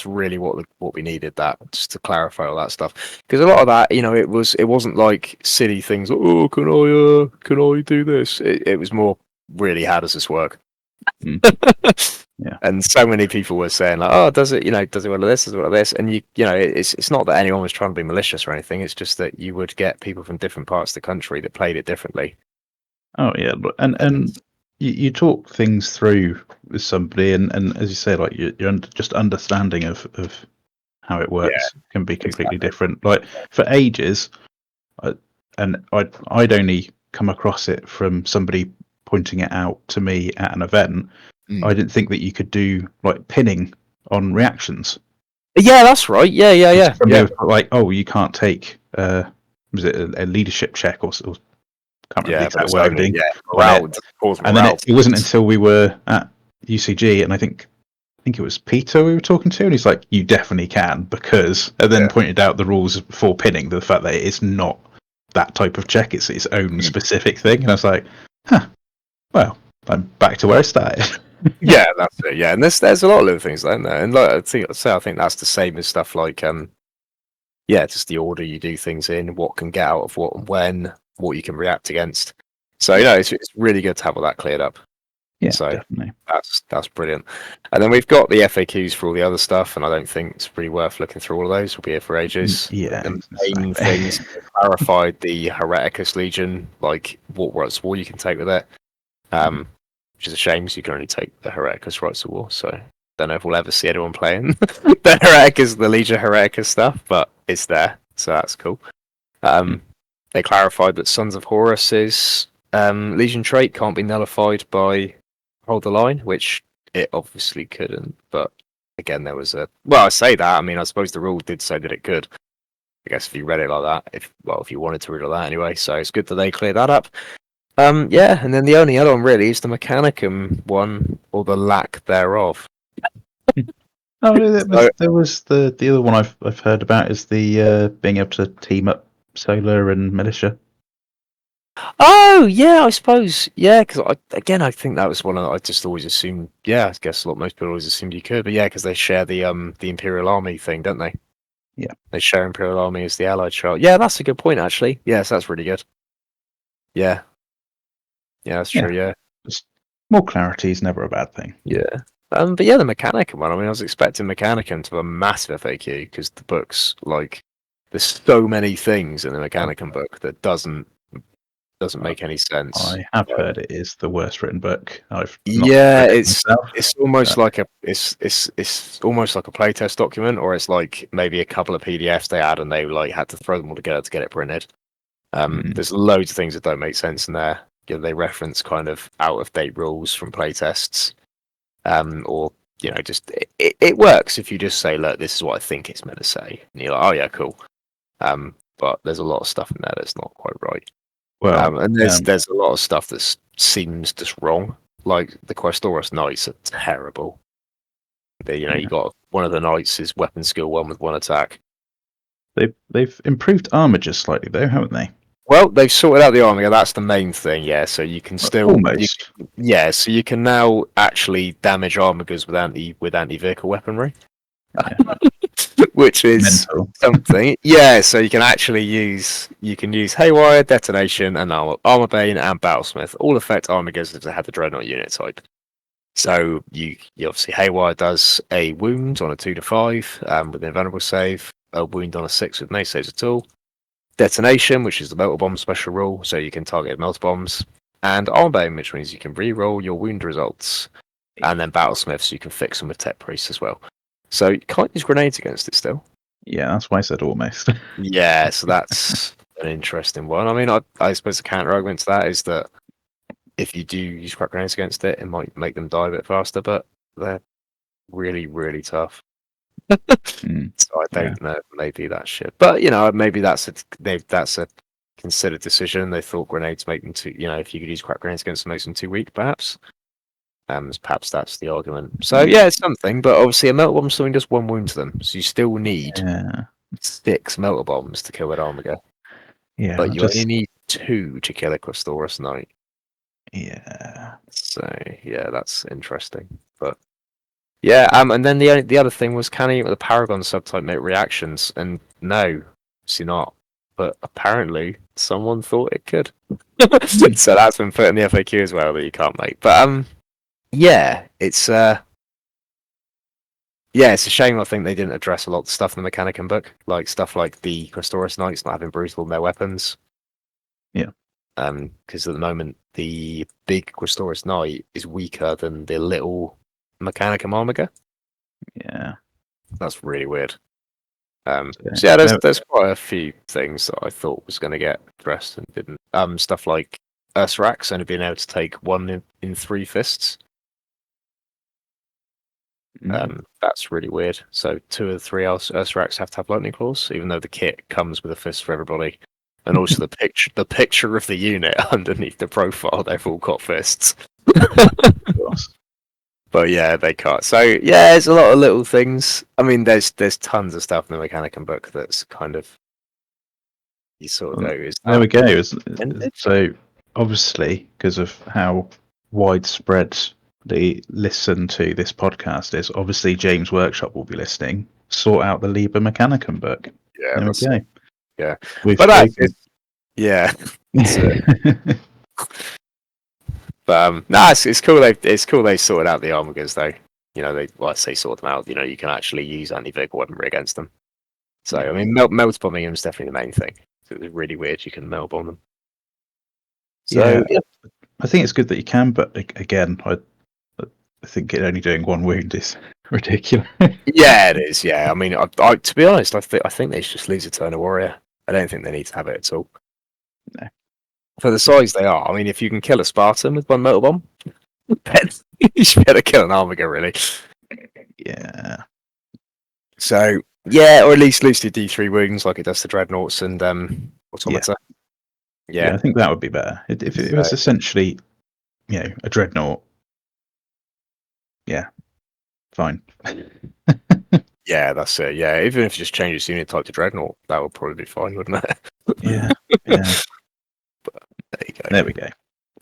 really what we needed, that just to clarify all that stuff, because a lot of that, it wasn't like silly things. Oh, can I do this? It was more really, how does this work? Yeah. And so many people were saying like, "Oh, does it? Does it one of this? Does it one of this?" And it's not that anyone was trying to be malicious or anything. It's just that you would get people from different parts of the country that played it differently. Oh yeah, and you talk things through with somebody, and as you say, like you're just understanding of how it works can be completely different. Like for ages, I'd only come across it from somebody pointing it out to me at an event. I didn't think that you could do like pinning on reactions. Yeah, that's right. Yeah. Like, oh, you can't take was it a leadership check or can't remember the exact wording. And then it wasn't until we were at UCG, and I think it was Peter we were talking to, and he's like, "You definitely can," because, and then pointed out the rules for pinning, the fact that it's not that type of check; it's its own specific thing. And I was like, "Huh, well, I'm back to where I started." Yeah, that's it. Yeah, and there's a lot of little things like that, and like I think that's the same as stuff like just the order you do things in, what can get out of what and when, what you can react against. So it's really good to have all that cleared up. Yeah, so definitely. That's brilliant. And then we've got the FAQs for all the other stuff, and I don't think it's pretty worth looking through all of those. We'll be here for ages. Yeah, the main things clarified the Hereticus Legion, like what rights of war you can take with it. Which is a shame, so you can only take the Hereticus rights of war. So don't know if we'll ever see anyone playing the Hereticus, the Legion Hereticus stuff, but it's there, so that's cool. They clarified that Sons of Horus's Legion trait can't be nullified by Hold the Line, which it obviously couldn't. But again, there was I say that. I mean, I suppose the rule did say that it could. I guess if you read it like that, if you wanted to read it like that anyway. So it's good that they cleared that up. And then the only other one really is the Mechanicum one, or the lack thereof. There was the other one I've heard about is the being able to team up Solar and Militia. Oh yeah, I suppose because I think that was one I just always assumed. Yeah, I guess most people always assumed you could, but because they share the Imperial Army thing, don't they? Yeah, they share Imperial Army as the Allied chart. Yeah, that's a good point actually. Yes, that's really good. Yeah, that's true. Yeah, just more clarity is never a bad thing. Yeah. But the Mechanicum one. I mean, I was expecting Mechanicum to have a massive FAQ because the book's like there's so many things in the Mechanicum book that doesn't make any sense. I have heard it is the worst written book. It's almost like it's almost like a playtest document, or it's like maybe a couple of PDFs they had and they like had to throw them all together to get it printed. There's loads of things that don't make sense in there. They reference kind of out of date rules from playtests, or just it works if you just say, look, this is what I think it's meant to say, and you're like, oh yeah, cool. But there's a lot of stuff in there that's not quite right. Well, and there's a lot of stuff that seems just wrong. Like the Questoris Knights are terrible. You got one of the knights is weapon skill 1 with 1 attack. They've improved armor just slightly though, haven't they? Well, they've sorted out the armor. That's the main thing. Yeah, so you can still so you can now actually damage armigers with anti-vehicle weaponry. Yeah. Which is something. Yeah, so you can actually use Haywire, Detonation, and Armor Bane and Battlesmith all affect armigers if they have the Dreadnought unit type. So you obviously Haywire does a wound on a 2 to 5 with an invulnerable save, a wound on a 6 with no saves at all. Detonation, which is the Melter Bomb special rule, so you can target Melter Bombs, and Armor Bane, which means you can re-roll your wound results, and then Battlesmith, so you can fix them with Tech Priest as well. So you can't use grenades against it still. Yeah, that's why I said almost. Yeah, so that's an interesting one. I mean, I suppose the counter argument to that is that if you do use crack grenades against it, it might make them die a bit faster, but they're really, really tough. So I don't know. Maybe that shit, but maybe that's a considered decision. They thought grenades make them too. If you could use crack grenades against them, makes them too weak, perhaps. Perhaps that's the argument. So it's something, but obviously a melter bomb something does 1 wound to them, so you still need 6 melter bombs to kill that armiger. Yeah, but you only need 2 to kill a Questoris Knight. Yeah. So that's interesting. But and then the other thing was, can the Paragon subtype make reactions? And no, obviously not. But apparently someone thought it could. So that's been put in the FAQ as well that you can't make. But it's Yeah, it's a shame. I think they didn't address a lot of the stuff in the Mechanicum book, like stuff like the Questoris Knights not having brutal in their weapons. Yeah. Because at the moment the big Questoris Knight is weaker than the little Mechanicum Armiger. Yeah. That's really weird. So yeah, there's quite a few things that I thought was going to get addressed and didn't. Stuff like Ursrax only being able to take one in 3 fists. That's really weird. So 2 of the 3 Ursrax have to have lightning claws, even though the kit comes with a fist for everybody. And also the picture of the unit underneath the profile, they've all got fists. But yeah, they can't. So yeah, there's a lot of little things. I mean, there's tons of stuff in the Mechanicum book that's kind of you sort of go. There we go. So obviously, because of how widespread the listen to this podcast is, obviously James Workshop will be listening. Sort out the Liber Mechanicum book. Yeah, there we go. Yeah, We've but yeah. But no, it's cool. It's cool they sorted out the Armigers though. You know, I say sort them out. You know, you can actually use anti-vehicle weaponry against them. So I mean, melt bombing them is definitely the main thing. So it's really weird you can melt bomb them. So yeah, I think it's good that you can, but again, I think it only doing 1 wound is ridiculous. Yeah, it is. Yeah, I mean, I to be honest, I think they should just lose Eternal Warrior. I don't think they need to have it at all. No. For the size they are, I mean, if you can kill a Spartan with 1 metal bomb, you should be able to kill an Armiger, really. Yeah. So yeah, or at least lose the D3 wounds like it does to Dreadnoughts and Automata. Yeah, I think that would be better. If it was essentially, a Dreadnought. Yeah, fine. Yeah, that's it. Yeah, even if you just change its unit type to Dreadnought, that would probably be fine, wouldn't it? Yeah. But there you go. There we go.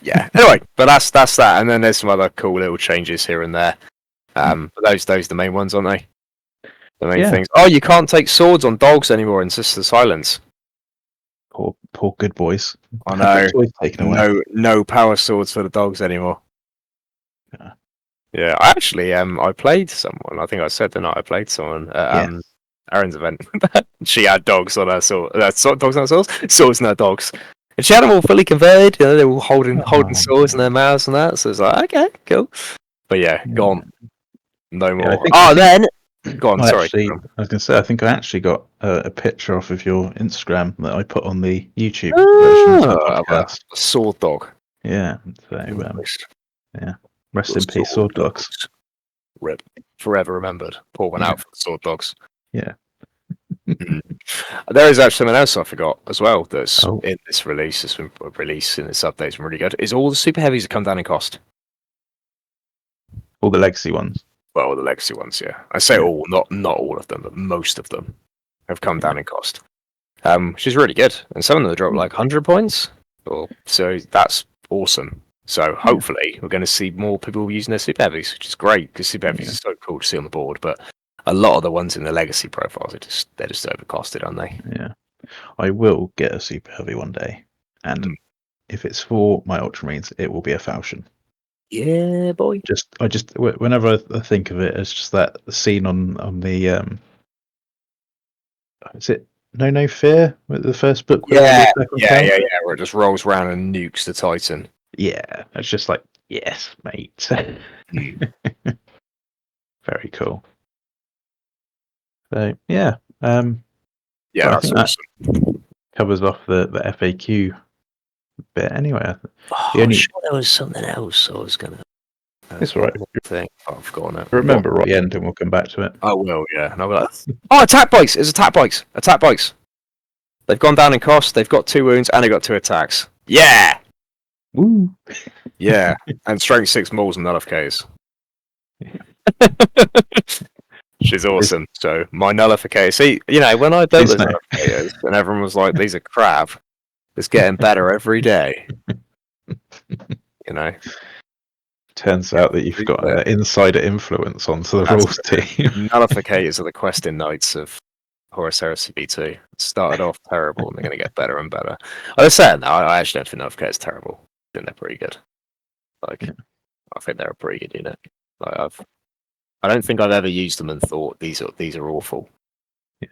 Yeah. Anyway, but that's that, and then there's some other cool little changes here and there. But those are the main ones, aren't they? The main things. Oh, you can't take swords on dogs anymore in Sister Silence. Poor good boys. I know. Taken away. No power swords for the dogs anymore. Yeah. Yeah, I actually I played someone. I think I said the night I played someone at Aaron's event. She had dogs on her sword. Dogs on her swords. Swords on her dogs. And she had them all fully converted. You know, they were all holding swords in their mouths and that. So it's like, okay, cool. But yeah, gone. No more. Go on. Sorry. I was going to say, I think I actually got a picture off of your Instagram that I put on the YouTube version of the podcast. A sword dog. Yeah. So, yeah. Rest in peace, sword dogs. Rip. Forever remembered. Pour one out for the sword dogs. Yeah. There is actually something else I forgot as well that's in this release. It's been released in this update. It's been really good. Is all the super heavies that come down in cost? All the legacy ones. Well, the legacy ones, yeah. I say all, not all of them, but most of them have come down in cost. Which is really good. And some of them drop like 100 points. So that's awesome. So hopefully we're going to see more people using their super heavies, which is great because super heavies are so cool to see on the board. But a lot of the ones in the legacy profiles they're just overcosted, aren't they? Yeah, I will get a super heavy one day, and if it's for my Ultramarines, it will be a Falchion. Yeah, boy. Whenever I think of it, it's just that scene on the is it No Fear, the first book? Yeah, where it just rolls around and nukes the Titan. Yeah, it's just like, yes, mate. Very cool. So yeah, that's awesome. That covers off the FAQ bit anyway. I'm sure there was something else I was gonna. It's all right. I've forgotten it. Remember right at the end, and we'll come back to it. I will, yeah. And I'll be like, attack bikes! It's attack bikes! Attack bikes! They've gone down in cost, they've got 2 wounds, and they've got 2 attacks. Yeah! Woo! Yeah, and strength 6 mauls and none of Ks. She's awesome. So, my nullificator. See, when I built those nullificators, and everyone was like, these are crap, it's getting better every day. Turns out that you've got an insider influence onto the rules team. Nullificators are the questing knights of Horus Heresy B2. It started off terrible, and they're going to get better and better. I said, I actually don't think Nullificators are terrible. I think they're pretty good. I think they're a pretty good unit. I don't think I've ever used them and thought these are awful. Yeah.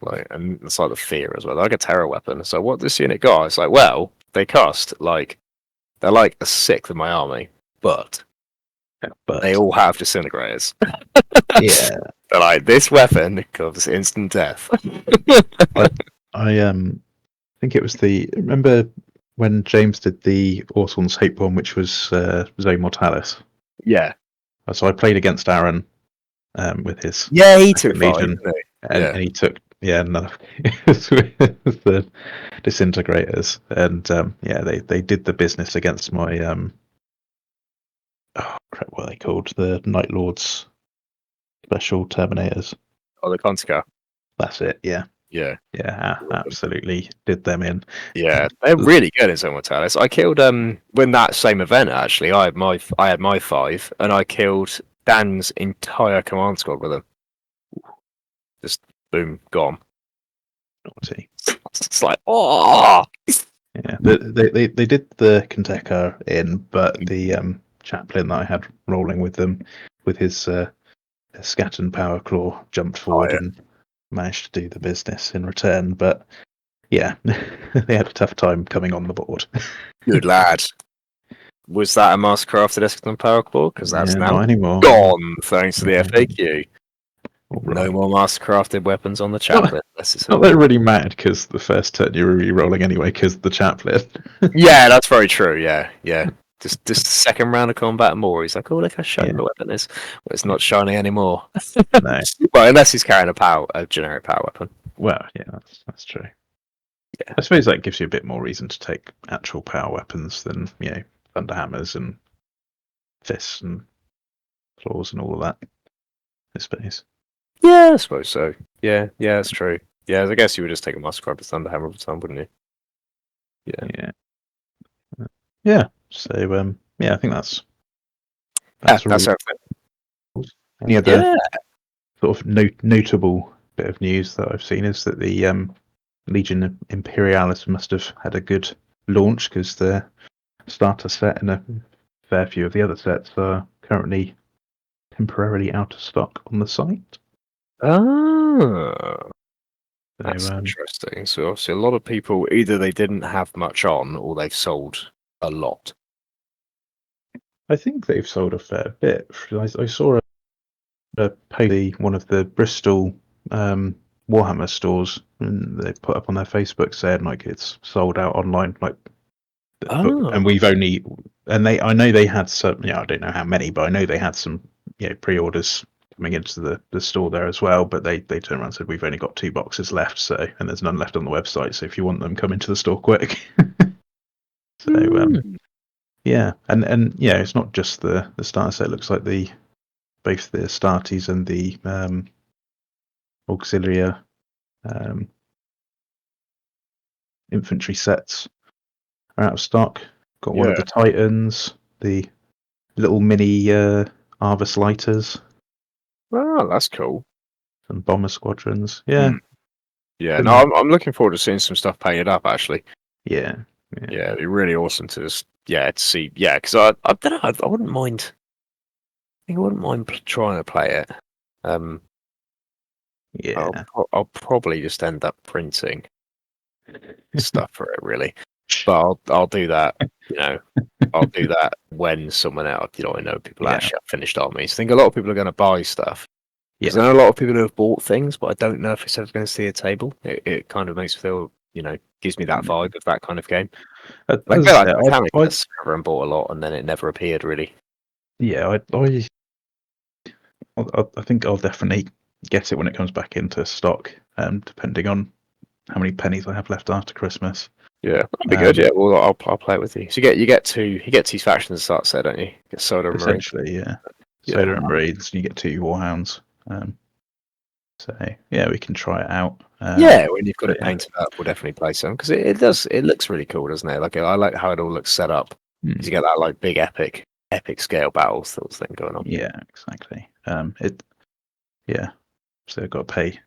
Like, and it's like the fear as well. They're like a terror weapon. So what this unit got? It's like, well, they cost like they're like a sixth of my army, but But they all have disintegrators. yeah, They're like, this weapon causes instant death. I think it was remember when James did the Orton's Hate Bomb, which was Zoe Mortalis. Yeah. So I played against Aaron with his Yeah, he took Legion, fine, didn't he? and he took none of the disintegrators, and they did the business against my oh crap, what are they called? The Night Lords Special Terminators. Oh, the Contica. That's it. Yeah, Yeah. absolutely did them in. Yeah, they're really good in Zone Mortalis. I killed when that same event actually. I had my 5, and I killed Dan's entire command squad with them. Just boom, gone. Naughty. It's like, oh, Yeah, they did the Kenteka in, but the chaplain that I had rolling with them, with his Scattered Power Claw, jumped forward and managed to do the business in return. But yeah, they had a tough time coming on the board. good lad. Was that a Mastercrafted Eskimon Power Claw? Because that's now not anymore. gone, thanks to the FAQ. Right. No more Mastercrafted weapons on the chaplain. Not that it really mattered because the first turn you were re-rolling anyway because the chaplain. Yeah, that's very true. Yeah. Just the second round of combat more. He's like, oh, look how shiny the weapon is. Well, it's not shiny anymore. No. Well, unless he's carrying a generic power weapon. Well, yeah, that's true. Yeah. I suppose that gives you a bit more reason to take actual power weapons than, thunderhammers and fists and claws and all of that. I suppose. Yeah, I suppose so. Yeah, that's true. Yeah, I guess you would just take a Mastercraft with Thunderhammer all the time, wouldn't you? Yeah. So I think that's everything. Any other sort of notable bit of news that I've seen is that the Legion Imperialis must have had a good launch because the starter set and a fair few of the other sets are currently temporarily out of stock on the site. Oh, that's interesting. So obviously, a lot of people either they didn't have much on, or they've sold a lot. I think they've sold a fair bit. I saw a post one of the Bristol Warhammer stores, and they put up on their Facebook saying like it's sold out online, and we've only I know they had some. I don't know how many, but I know they had some pre-orders coming into the store there as well. But they turned around and said we've only got 2 boxes left, and there's none left on the website. So if you want them, come into the store quick. So yeah, and it's not just the starter set. It looks like both the Astartes and the Auxilia infantry sets are out of stock. Got one of the Titans, the little mini Arvis lighters. Oh, that's cool. Some bomber squadrons. Yeah. Yeah, no, I'm looking forward to seeing some stuff painted up actually. Yeah, it'd be really awesome to just to see. Yeah, because I don't know, I wouldn't mind. I wouldn't mind trying to play it. I'll probably just end up printing stuff for it, really. But I'll do that. I'll do that when someone else. I know people actually have finished armies. I think a lot of people are going to buy stuff. Because I know a lot of people who have bought things, but I don't know if it's ever going to see a table. It kind of makes me feel, gives me that vibe of that kind of game. I everyone bought a lot and then it never appeared really. Yeah, I think I'll definitely get it when it comes back into stock, depending on how many pennies I have left after Christmas. Yeah, that'd be good. Yeah, well, I'll play it with you. So you get two factions to start set, don't you? Get Soda and Marines. Essentially, Soda and Marines, and you get 2 Warhounds. So we can try it out. When you've got it painted up, we'll definitely play some because it looks really cool, doesn't it? Like I like how it all looks set up. Because you get that like big epic scale battle sort of thing going on. Yeah, exactly. So I've got to pay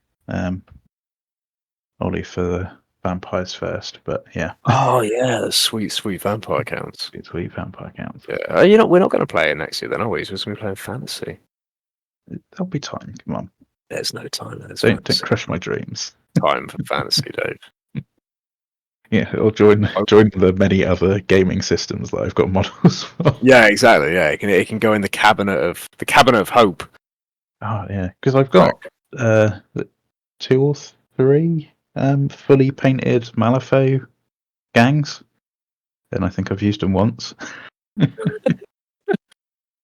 Ollie for the vampires first, but yeah. Oh yeah, the sweet vampire counts. Sweet vampire counts. Yeah, we're not going to play it next year then, are we? We're just going to be playing fantasy. There'll be time. Come on. There's no time. Don't crush my dreams. Time for fantasy, Dave. Yeah, I'll join the many other gaming systems that I've got models for. Yeah, exactly. Yeah, it can go in the cabinet of hope. Oh yeah, because I've got 2 or 3 fully painted Malifaux gangs, and I think I've used them once.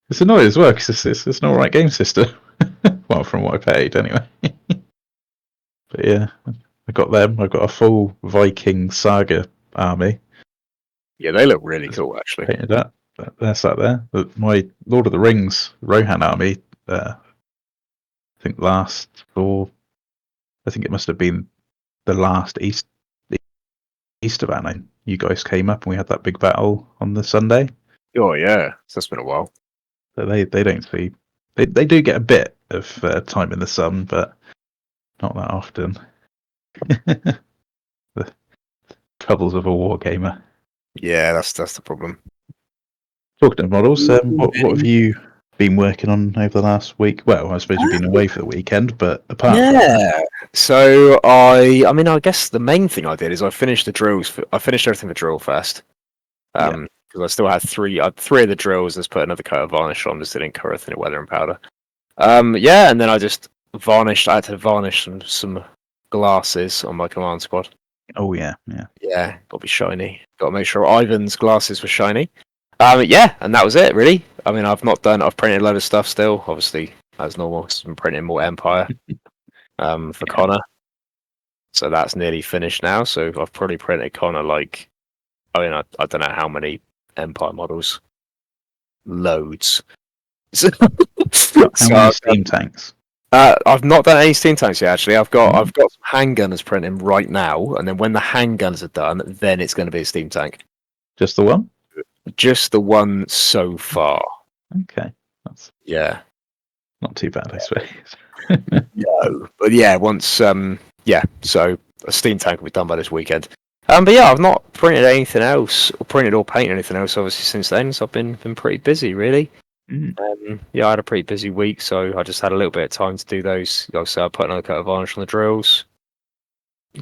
It's annoying as well because it's an alright game system. Well, from what I paid anyway. But yeah, I got them. I got a full Viking Saga army. Yeah, they look really cool, actually. Painted that. That's that there. But my Lord of the Rings Rohan army. I think I think it must have been the last Easter ban. You guys came up and we had that big battle on the Sunday. Oh yeah, so it's been a while. So they don't see. They do get a bit of time in the sun, but not that often. The troubles of a wargamer. Yeah, that's the problem. Talking of models, what have you been working on over the last week? Well, I suppose you've been away for the weekend, but apart from that, so I mean, I guess the main thing I did is I finished the drills. I finished everything for Drill Fest. Because I still had three of the drills. Just put another coat of varnish on. Just didn't cover it in weather and powder. Yeah, and then I just varnished. I had to varnish some glasses on my command squad. oh yeah, Yeah, got to be shiny. Got to make sure Ivan's glasses were shiny. Yeah, and that was it really. I mean, I've printed a load of stuff still, obviously as normal. I'm printing more Empire for Connor, so that's nearly finished now. So I've probably printed Connor like, I mean, I don't know how many Empire models, loads. How many steam tanks? I've not done any steam tanks yet. Actually, I've got some handgunners printing right now, and then when the handguns are done, then it's going to be a steam tank. Just the one? Just the one so far. Okay, that's not too bad, I suppose. No, but yeah, once so a steam tank will be done by this weekend. But yeah, I've not printed anything else, or printed or painted anything else, obviously since then. So I've been pretty busy, really. Yeah, I had a pretty busy week, so I just had a little bit of time to do those. Like I said, I put another coat of varnish on the drills,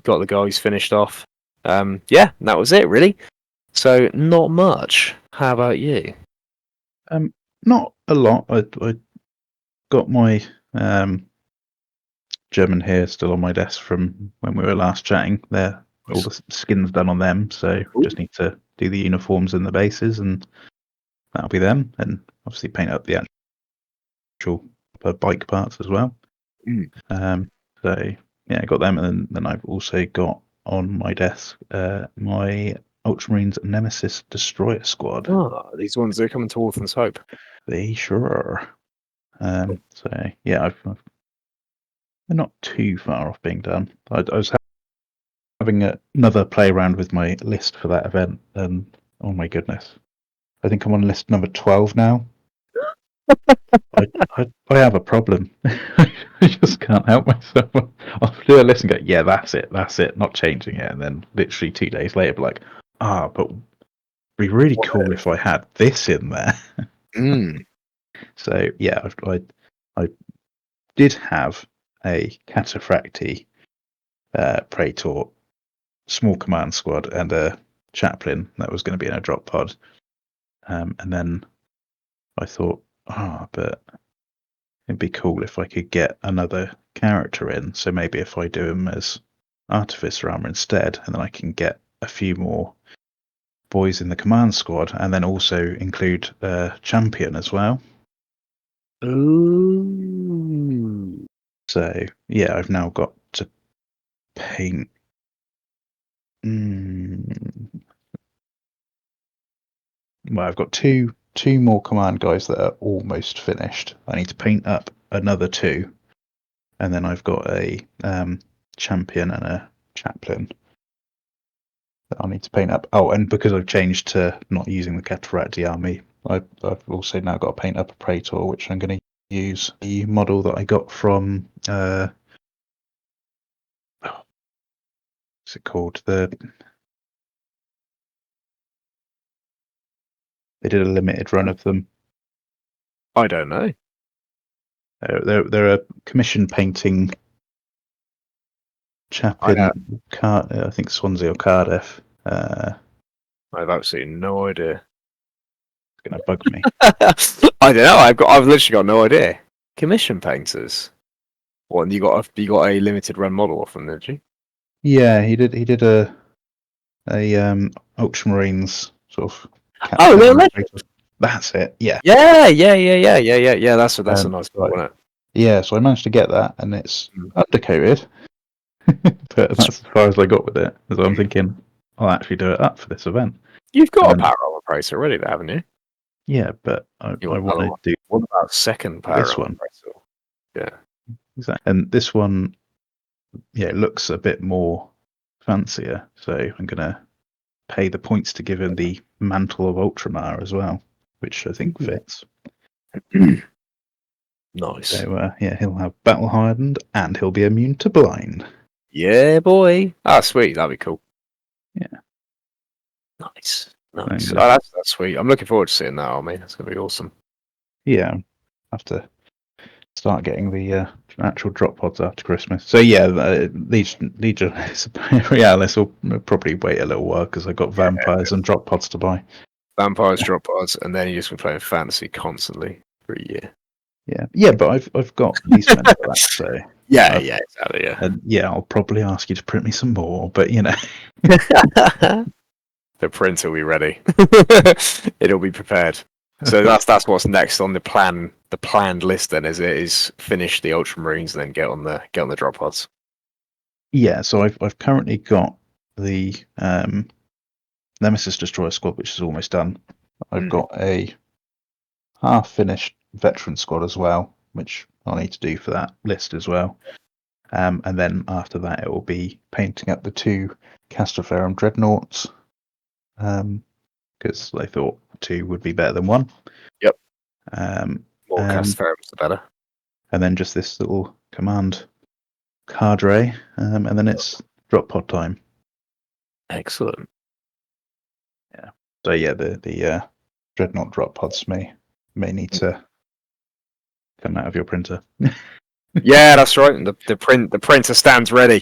got the guys finished off. Yeah, and that was it, really. So not much. How about you? Not a lot. I got my German hair still on my desk from when we were last chatting. There, all the skin's done on them, so just need to do the uniforms and the bases, and that'll be them. And obviously paint up the actual bike parts as well. So yeah, I got them, and then I've also got on my desk my Ultramarines Nemesis Destroyer Squad. Oh, these ones are coming to Orphan's Hope. They sure are. So yeah, they're not too far off being done. I was having another play around with my list for that event, and oh my goodness, I think I'm on list number 12 now. I have a problem. I just can't help myself. I'll do a list and go, yeah, that's it, not changing it, and then literally 2 days later, be like, but it'd be really cool if I had this in there. So yeah, I did have a Cataphracti Praetor small command squad and a chaplain that was going to be in a drop pod, and then I thought, but it'd be cool if I could get another character in. So maybe if I do him as Artificer armor instead, and then I can get a few more boys in the command squad, and then also include a champion as well. Ooh. So yeah, I've now got to paint. Well, I've got two more command guys that are almost finished. I need to paint up another 2, and then I've got a champion and a chaplain that I need to paint up. Oh, and because I've changed to not using the Cataphracti army, I've also now got to paint up a Praetor, which I'm going to use the model that I got from what's it called? They did a limited run of them. I don't know. They're a commission painting chap I know. in I think Swansea or Cardiff. I've absolutely no idea. It's gonna bug me. I don't know. I've literally got no idea. Commission painters. What? And you got a limited run model off them, did you? Yeah, he did a Ultramarines sort of. Oh, captain. Legend. That's it. Yeah. Yeah. That's a nice So one, isn't it? yeah, so I managed to get that, and it's undercoated, but that's as far as I got with it. So I'm thinking I'll actually do it up for this event. You've got a And then- power armor price already, there, haven't you? Yeah, but I want to do What about second power this armor one. price? Yeah. Exactly. And this one, yeah, it looks a bit more fancier. So I'm gonna pay the points to give him the mantle of Ultramar as well, which I think fits. Nice. So yeah, he'll have battle hardened and he'll be immune to blind. Yeah, boy. Ah, sweet. That'd be cool. Yeah. Nice. Oh, That's sweet. I'm looking forward to seeing that army. That's gonna be awesome. Yeah, I have to start getting the actual drop pods after Christmas. So yeah, Legion Realis will probably wait a little while because I've got vampires and drop pods to buy. Vampires, drop pods, and then you just been playing fantasy constantly for a year. Yeah, but I've got Beastmen for that. So yeah, exactly. Yeah, and yeah, I'll probably ask you to print me some more, but you know, the printer will be ready. It'll be prepared. So that's what's next on the planned list. Then is finish the Ultramarines and then get on the drop pods. Yeah, so I've currently got the Nemesis Destroyer squad, which is almost done. I've got a half finished veteran squad as well, which I'll need to do for that list as well. And then after that, it will be painting up the 2 Castoferum Dreadnoughts, because I thought 2 would be better than 1. Yep. More Castoferums, the better. And then just this little command cadre, and then it's drop pod time. Excellent. Yeah. So yeah, the Dreadnought drop pods may need to come out of your printer. Yeah, that's right. The printer stands ready.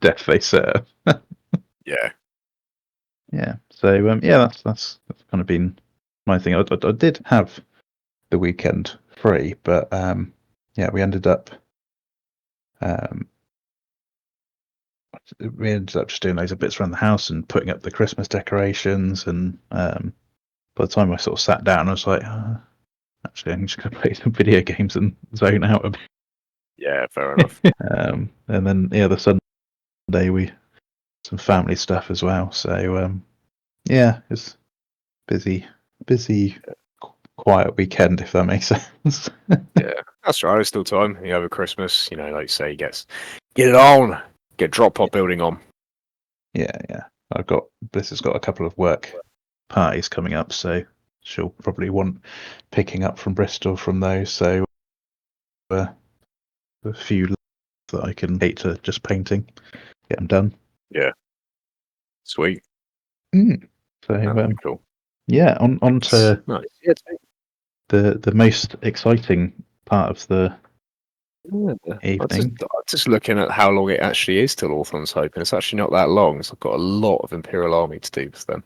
Death Face serve. Yeah. Yeah. So yeah, that's kind of been my thing. I did have the weekend free, but yeah, we ended up just doing loads of bits around the house and putting up the Christmas decorations. And by the time I sort of sat down, I was like, actually, I'm just going to play some video games and zone out a bit. Yeah, fair enough. And then the Sunday we some family stuff as well. So yeah, it's busy, quiet weekend, if that makes sense. Yeah, that's right. There's still time. Over Christmas, like you say, get it on, get drop pod building on. Yeah. Bliss has got a couple of work parties coming up, so she'll probably want picking up from Bristol from those. So a few that I can hate to just painting, get them done. Yeah, sweet. So cool. Yeah, on to nice. Yeah, the most exciting part of the evening. I'm just looking at how long it actually is till Hawthorne's Hope, and it's actually not that long. So I've got a lot of Imperial Army to do then.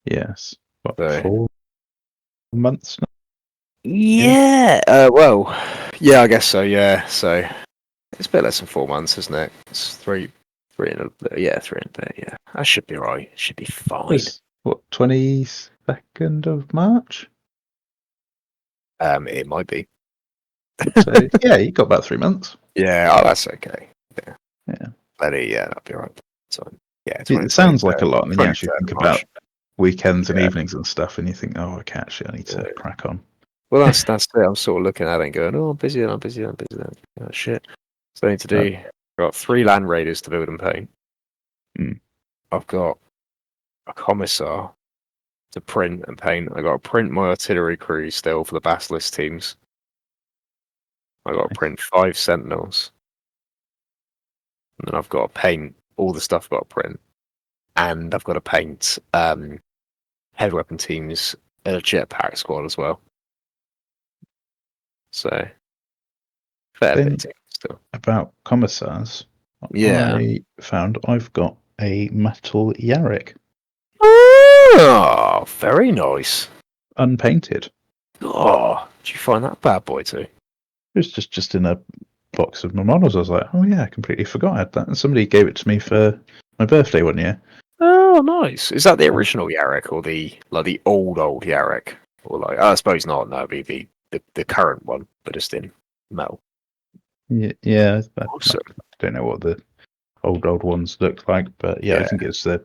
Yes, what, So, 4 months now? Yeah. Well, yeah, I guess so. Yeah. So it's a bit less than 4 months, isn't it? It's three and a bit. Yeah, 3 and a bit. Yeah, that should be right. It should be fine. What, 22nd of March? It might be. So yeah, you got about 3 months. Yeah. Oh, that's okay. Yeah. Yeah. That'll be right. So yeah, It sounds like a lot, and then you actually think about weekends and evenings and stuff, and you think, oh, okay, actually, I need to crack on. Well, that's it. I'm sort of looking at it and going, oh, I'm busy. Oh, shit. So I need to do. I've got 3 Land Raiders to build and paint. I've got a Commissar to print and paint. I got to print my artillery crew still for the Basilisk teams. I got to print 5 Sentinels, and then I've got to paint all the stuff I've got to print, and I've got to paint heavy weapon teams, a jetpack squad as well. So fair Then bit still. about commissars, Yeah. I've got a metal Yarrick, Oh, very nice. unpainted. Oh, did you find that bad boy too? It was just in a box of my models. I was like, oh yeah, I completely forgot I had that. And somebody gave it to me for my birthday one year. Oh, nice. Is that the original Yarrick or the old Yarrick? Or like, I suppose not. No, it'd be the current one, but just in metal. Yeah. Awesome. I don't know what the old ones look like, but yeah, I think it's the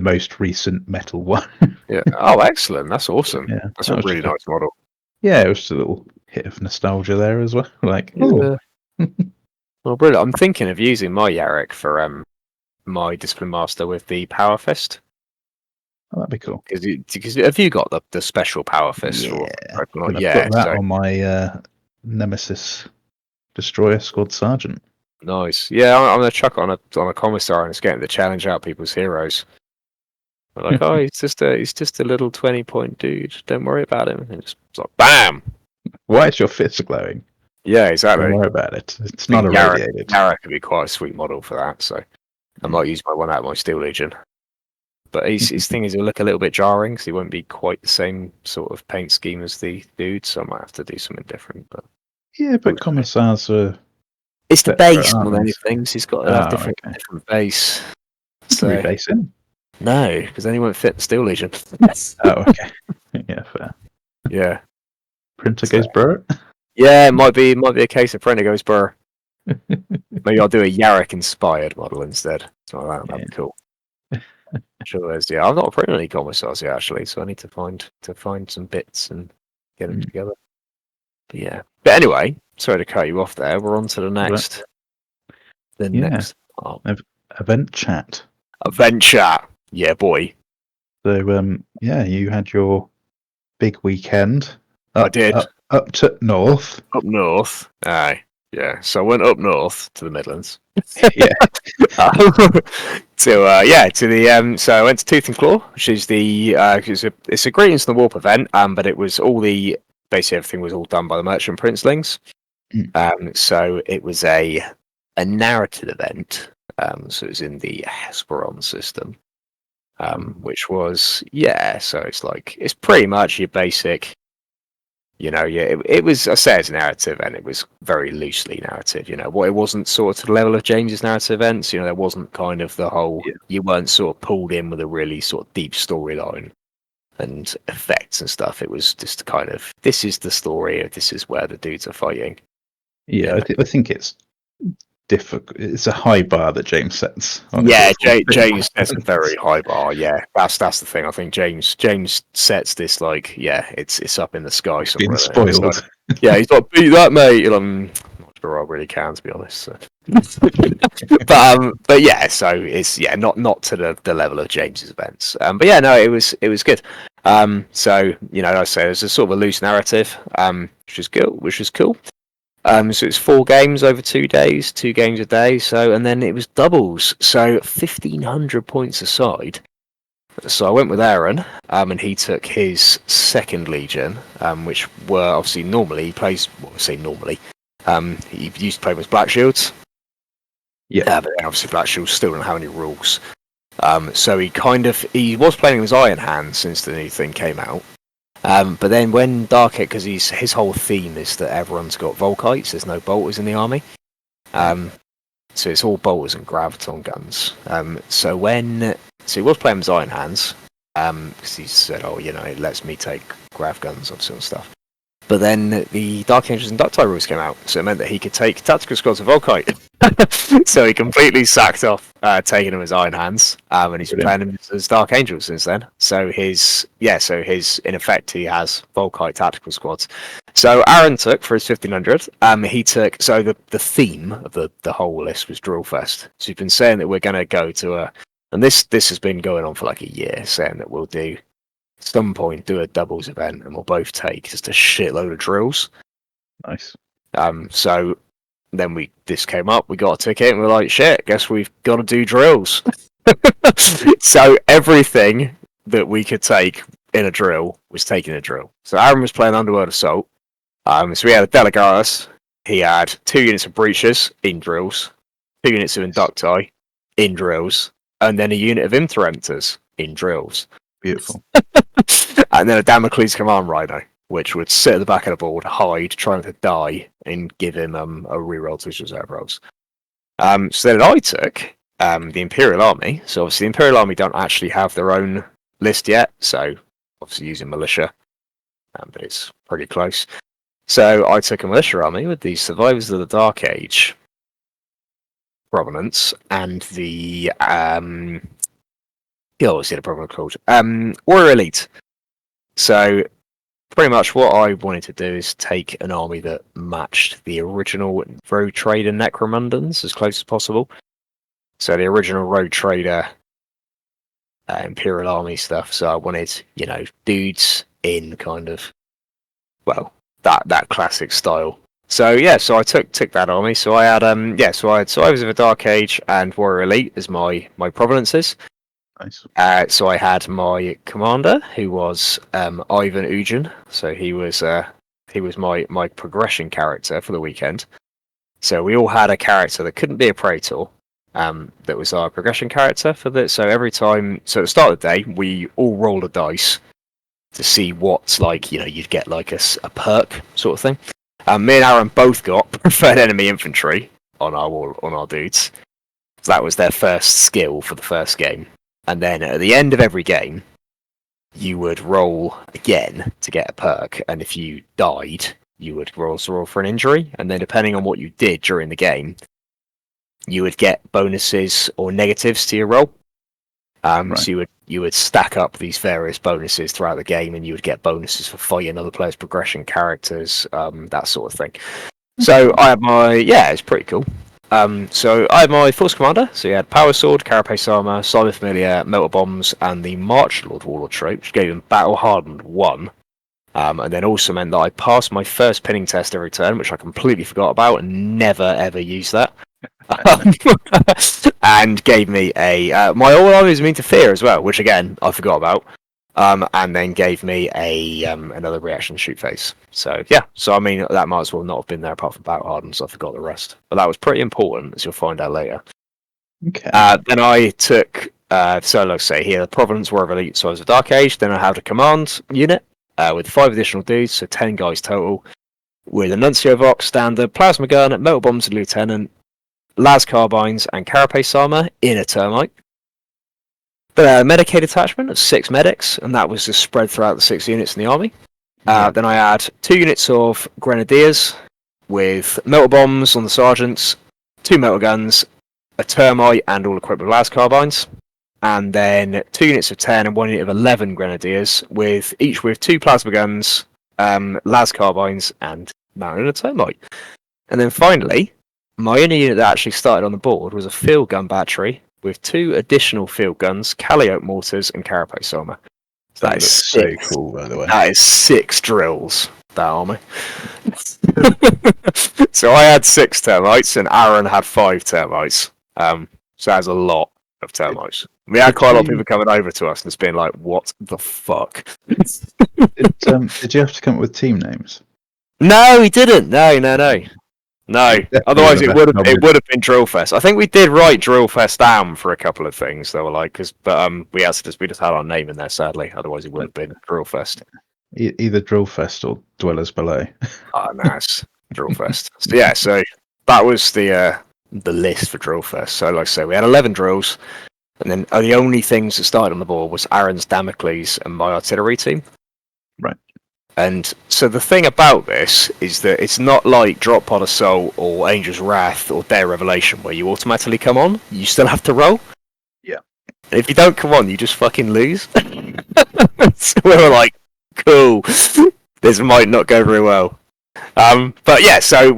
most recent metal one. Yeah. Oh, excellent. That's awesome. Yeah, That's that a was really nice model. yeah, it was just a little hit of nostalgia there as well. Like, Yeah. Well, brilliant. I'm thinking of using my Yarrick for my Discipline Master with the Power Fist. oh, that'd be cool. Because have you got the special Power Fist? Yeah, Or, and I've yeah. got that So on my Nemesis Destroyer Squad Sergeant. nice. Yeah, I'm gonna chuck it on a commissar and it's getting the challenge out people's heroes. They're like, oh, he's just a little 20-point dude. Don't worry about him. And it's like, bam. Why is your fist glowing? Yeah, exactly. Don't worry about it. It's I not think irradiated. Yarrick could be quite a sweet model for that. So I might use my one out of my Steel Legion. But his thing is, he'll look a little bit jarring because he won't be quite the same sort of paint scheme as the dude. So I might have to do something different. But Yeah, but commissars are. it's the better base at more than armies. anything. So he's got to have different base. So Rebase him. no, because then he won't fit the Steel Legion. Oh, okay. Yeah, fair. Yeah. Printer goes burr. Yeah, it might be a case of Printer goes burr. Maybe I'll do a Yarrick inspired model instead. Something like that. That'd be cool. Sure is. Yeah, I've not printed any commissars yet actually, so I need to find some bits and get them together. But yeah. But anyway, sorry to cut you off there. We're on to the next. Next Event chat. Event chat. Yeah, boy. So yeah, you had your big weekend. I did. Up to north. Up north. Aye. Yeah. So I went up north to the Midlands. Yeah. So I went to Tooth and Claw, which is it's a Greetings to the Warp event, but it was basically everything was all done by the Merchant Princelings. So it was a narrative event. So it was in the Hesperon system, which was so it's pretty much your basic. It was, I say it's a narrative, and it was very loosely narrative. It wasn't sort of to the level of James's narrative events. There wasn't kind of the whole, you weren't sort of pulled in with a really sort of deep storyline and effects and stuff. It was just kind of, this is the story, this is where the dudes are fighting. Yeah, I think it's difficult. It's a high bar that James sets. Yeah, James sets a very high bar. Yeah, that's the thing. I think James sets this it's up in the sky somewhere. Being spoiled. Yeah, he's like, beat that, mate. And I'm not sure I really can, to be honest. So. but yeah, so it's not to the level of James's events. But yeah, no, it was good. So like I say, there's a sort of a loose narrative, which is cool. So it's 4 games over 2 days, 2 games a day. So, and then it was doubles. So 1,500 points aside. So I went with Aaron, and he took his 2nd Legion, which were obviously normally he plays. Well, I say normally. He used to play with Black Shields. Yeah, but then obviously Black Shields still don't have any rules. So he was playing with his Iron Hand since the new thing came out. But then when Dark hit, because his whole theme is that everyone's got Volkites, there's no bolters in the army. So it's all bolters and graviton guns. So he was playing with his Iron Hands, because he said, it lets me take grav guns and sort of stuff. But then the Dark Angels and Ductile rules came out, so it meant that he could take tactical squads of Volkite. So he completely sacked off taking them as Iron Hands, and he's been playing them as Dark Angels since then. So in effect, he has Volkite tactical squads. So Aaron took for his 1,500. He took the theme of the whole list was Drillfest. So he's been saying that we're going to go to and this has been going on for like a year, saying that we'll do. Some point do a doubles event and we'll both take just a shitload of drills. Nice. So then this came up, we got a ticket and we're like, shit, guess we've got to do drills. So everything that we could take in a drill was taking a drill. So Aaron was playing Underworld Assault, So we had a Delegatus. He had 2 units of breaches in drills, 2 units of Inducti in drills, and then a unit of Interemptors in drills. Beautiful. And then a Damocles Command Rhino, which would sit at the back of the board, hide, trying to die, and give him a reroll to his reserve rolls. So then I took the Imperial Army. So obviously the Imperial Army don't actually have their own list yet, so obviously using militia, but it's pretty close. So I took a militia army with the Survivors of the Dark Age provenance and the what's the other provenance called? Warrior Elite. So pretty much what I wanted to do is take an army that matched the original Road Trader Necromundans as close as possible. So the original Road Trader Imperial Army stuff. So I wanted, dudes in kind of, well, that classic style. So yeah, so I took that army. So I had so I had Survivors of the Dark Age and Warrior Elite as my provenances. Nice. So I had my commander, who was Ivan Eugen. So he was my progression character for the weekend. So we all had a character that couldn't be a Praetor. That was our progression character for the. So every time, so at the start of the day, we all rolled a dice to see what's like. You'd get like a perk sort of thing. Me and Aaron both got preferred enemy infantry on our dudes. So that was their first skill for the first game. And then at the end of every game, you would roll again to get a perk. And if you died, you would roll for an injury. And then depending on what you did during the game, you would get bonuses or negatives to your roll. Right. So you would stack up these various bonuses throughout the game, and you would get bonuses for fighting other players' progression characters, that sort of thing. So I had it's pretty cool. So I had my Force Commander. So you had Power Sword, Carapace Armor, Cyber Familiar, Melter Bombs, and the March Lord Warlord trait, which gave him Battle Hardened 1. And then also meant that I passed my first pinning test every turn, which I completely forgot about and never ever used that. And gave me my All Armies of Interfere as well, which again I forgot about. And then gave me another reaction shoot phase. So yeah, I mean that might as well not have been there apart from Battle Hardened, so I forgot the rest. But that was pretty important, as you'll find out later. Okay. Then I took so let's say here the Providence War of Elite, so I was a Dark Age. Then I had a command unit with 5 additional dudes, so 10 guys total, with a Nuncio Vox, Standard, Plasma Gun, Metal Bombs, and Lieutenant, Las Carbines, and Carapace Armor in a Termite. Then a Medicaid attachment of 6 medics, and that was just spread throughout the 6 units in the army. Then I had 2 units of Grenadiers with Metal Bombs on the Sergeants, 2 Metal Guns, a Termite, and all equipped with Las Carbines. And then 2 units of 10 and 1 unit of 11 Grenadiers, each with 2 Plasma Guns, Las Carbines, and mounted a Termite. And then finally, my only unit that actually started on the board was a Field Gun Battery with 2 additional Field Guns, Calliope Mortars, and Carapace Armor. So that is so cool, by the way. That is 6 drills, that army. So I had 6 termites, and Aaron had 5 termites. So that's a lot of termites. We had quite a lot of people coming over to us and it's been like, what the fuck? Did you have to come up with team names? No, he didn't. No. Otherwise, it would have been Drillfest. I think we did write Drillfest down for a couple of things. They were like, we just had our name in there. Sadly, otherwise it would have been Drillfest. Either Drillfest or Dwellers Below. Oh, nice, Drillfest. So that was the list for Drillfest. So, like I say, we had 11 drills, and then the only things that started on the board was Aaron's Damocles and my artillery team. Right. And so the thing about this is that it's not like Drop Pod Assault or Angel's Wrath or Dare Revelation where you automatically come on. You still have to roll. Yeah. And if you don't come on, you just fucking lose. So we were like, cool. This might not go very well. But yeah, so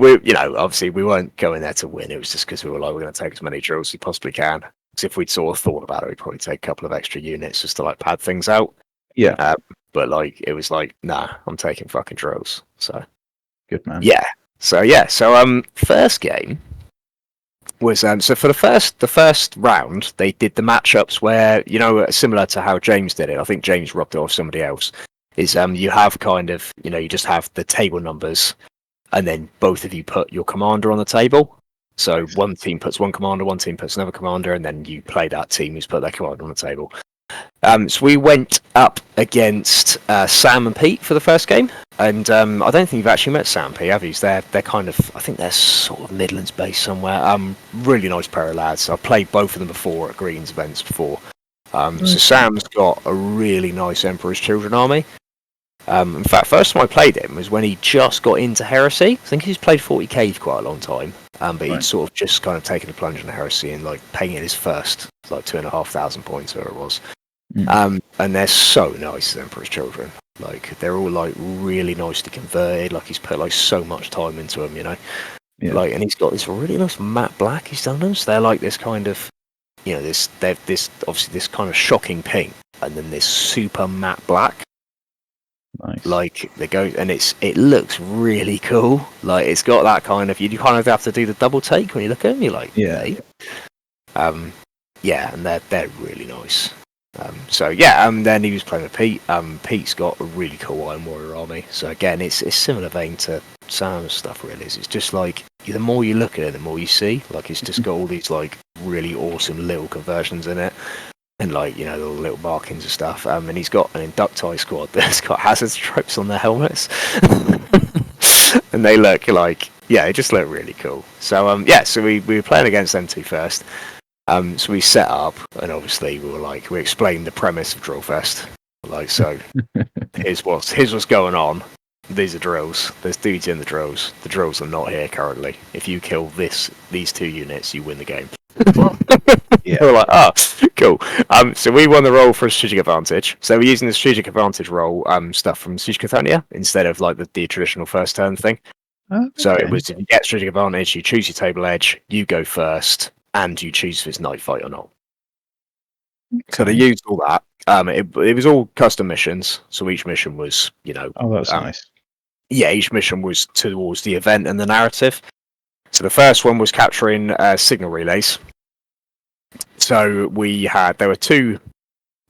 obviously we weren't going there to win. It was just because we were like, we're going to take as many drills as we possibly can. Because if we'd sort of thought about it, we'd probably take a couple of extra units just to like pad things out. Yeah. But like it was like, nah, I'm taking fucking drills. So good man. Yeah. So first game was so for the first round they did the matchups where similar to how James did it. I think James rubbed it off somebody else. is you have kind of, you just have the table numbers, and then both of you put your commander on the table. So one team puts one commander, one team puts another commander, and then you play that team who's put their commander on the table. So we went up against Sam and Pete for the first game, and I don't think you've actually met Sam and Pete, have you? They're kind of, I think they're sort of Midlands based somewhere. Really nice pair of lads. I've played both of them before at Greens events before. So Sam's got a really nice Emperor's Children army. In fact, first time I played him was when he just got into Heresy. I think he's played 40k for quite a long time, but he'd sort of just kind of taken a plunge into Heresy and like painted his first like 2,500 points, whatever it was. And they're so nice, Emperor's Children. Like they're all like really nicely converted. Like he's put like so much time into them, Yeah. Like, and he's got this really nice matte black he's done them. So they're like this kind of, this obviously this kind of shocking pink, and then this super matte black. Nice. Like they go, and it looks really cool. Like it's got that kind of, you kind of have to do the double take when you look at them. You're like, yeah, and they're really nice. And then he was playing with Pete. Pete's got a really cool Iron Warrior army. So again, it's similar vein to Sam's stuff. Really, it's just like the more you look at it, the more you see. Like it's just got all these like really awesome little conversions in it. And like, the little markings and stuff. And he's got an Inducti squad that's got hazard stripes on their helmets. And they look like, they just look really cool. So so we were playing against them two first. So we set up, and obviously we explained the premise of Drillfest. Like, so here's what's going on. These are drills. There's dudes in the drills. The drills are not here currently. If you kill these two units, you win the game. Yeah. We're like, cool. So we won the roll for a strategic advantage. So we're using the strategic advantage roll stuff from Siege Cathonia instead of like the traditional first turn thing. Okay. So it was, if you get strategic advantage, you choose your table edge, you go first, and you choose if it's night fight or not. Okay. So they used all that. It was all custom missions. So each mission was, Oh, that's nice. Yeah, each mission was towards the event and the narrative. So the first one was capturing signal relays. So there were two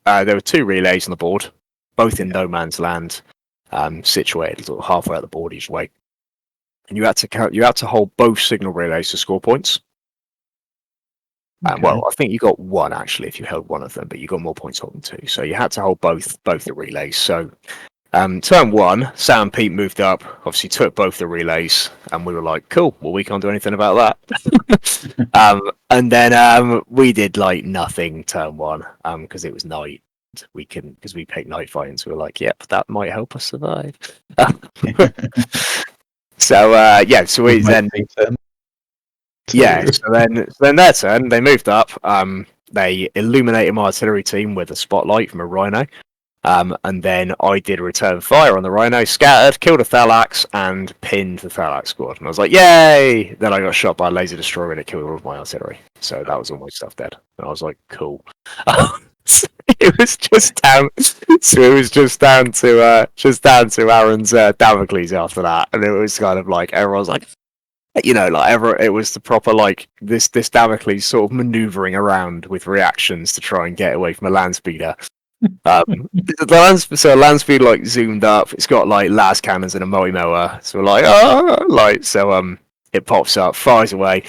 relays on the board, both in no man's land, situated sort of halfway up the board each way. And you had to hold both signal relays to score points. Okay. Well, I think you got one actually if you held one of them, but you got more points holding two. So you had to hold both the relays. So turn one, Sam and Pete moved up, obviously took both the relays, and we were like, cool, well, we can't do anything about that. And then we did like nothing turn one, because it was night. We couldn't, because we picked night fight, and so we were like, yep, that might help us survive. So we then... so then their turn, they moved up, they illuminated my artillery team with a spotlight from a rhino. And then I did return fire on the rhino, scattered, killed a Thalax, and pinned the Thalax squad. And I was like, yay! Then I got shot by a laser destroyer and it killed all of my artillery. So that was all my stuff dead. And I was like, cool. It was just down. So it was just down to Aaron's Damocles after that, and it was kind of like everyone was like, it was the proper like this Damocles sort of manoeuvring around with reactions to try and get away from a land speeder. So a land speeder like zoomed up. It's got like las cannons and a multi-mower. So we're like, it pops up, fires away.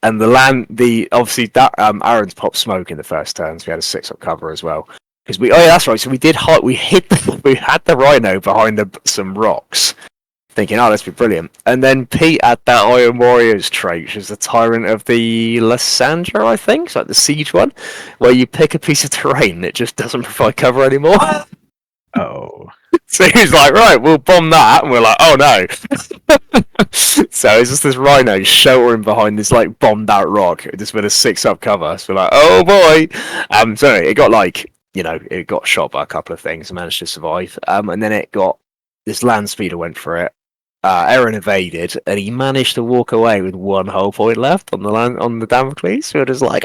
And obviously that Aaron's popped smoke in the first turn, so we had a 6-up cover as well. Because that's right. So we had the rhino behind some rocks, thinking, this would be brilliant. And then Pete had that Iron Warriors trait, which is the Tyrant of the Lysandra, I think, it's like the siege one, where you pick a piece of terrain that just doesn't provide cover anymore. Oh. So he's like, right, we'll bomb that, and we're like, oh no. So it's just this rhino sheltering behind this like bombed out rock, just with a 6-up cover. So we're like, oh boy. So it got it got shot by a couple of things and managed to survive. And then this land speeder went for it. Aaron evaded, and he managed to walk away with 1 whole point left on the Damocles. So we're just like,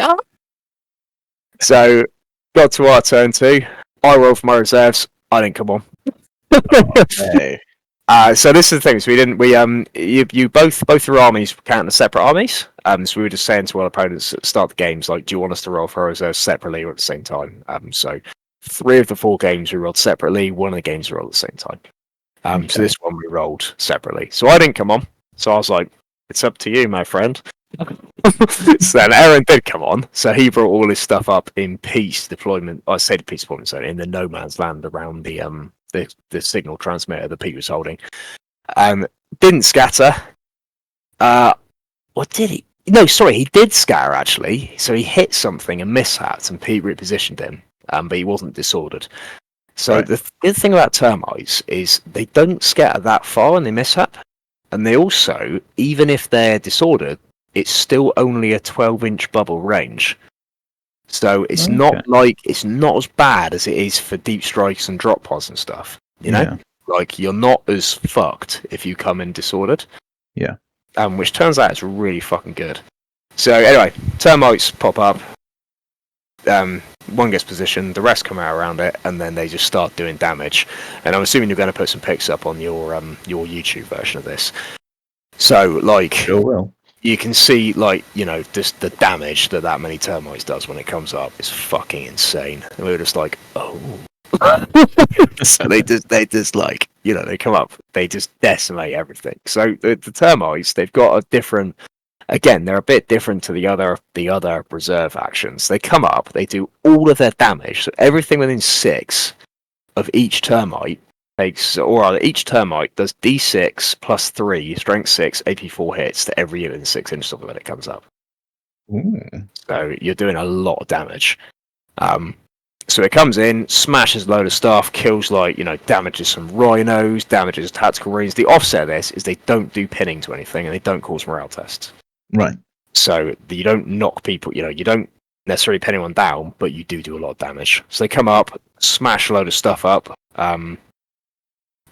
So got to our turn 2. I rolled for my reserves. I didn't come on. Okay. So this is the thing. So you both your armies count as separate armies. So we were just saying to our opponents at the start of the games, like, do you want us to roll for our reserves separately or at the same time? So 3 of the 4 games we rolled separately. 1 of the games we rolled at the same time. So this one we rolled separately. So I didn't come on. So I was like, it's up to you, my friend. So then Aaron did come on. So he brought all his stuff up in peace deployment. I said peace deployment zone in the no man's land around the signal transmitter that Pete was holding. Didn't scatter. What did he? No, sorry, he did scatter actually. So he hit something and mishapped, and Pete repositioned him. But he wasn't disordered. So the good thing about termites is they don't scatter that far when they mishap, and they also, even if they're disordered, it's still only a 12-inch bubble range. So it's not as bad as it is for deep strikes and drop pods and stuff. You know, like you're not as fucked if you come in disordered. Yeah. Which turns out it's really fucking good. So anyway, termites pop up. One gets positioned, the rest come out around it, and then they just start doing damage. And I'm assuming you're going to put some pics up on your YouTube version of this. So, like, sure will. You can see, like, you know, just the damage that many termites does when it comes up is fucking insane. And we were just like, oh. So they just like, you know, they come up, they just decimate everything. So the termites, they've got a different. Again, they're a bit different to the other reserve actions. They come up, they do all of their damage. So everything within 6 of each termite each termite does D6 plus 3, strength 6, AP 4 hits to every unit in 6 inches of it when it comes up. Ooh. So you're doing a lot of damage. So it comes in, smashes a load of stuff, kills, like, you know, damages some rhinos, damages tactical marines. The offset of this is they don't do pinning to anything, and they don't cause morale tests. Right. So you don't knock people, you know, you don't necessarily pin anyone down, but you do a lot of damage. So they come up, smash a load of stuff up.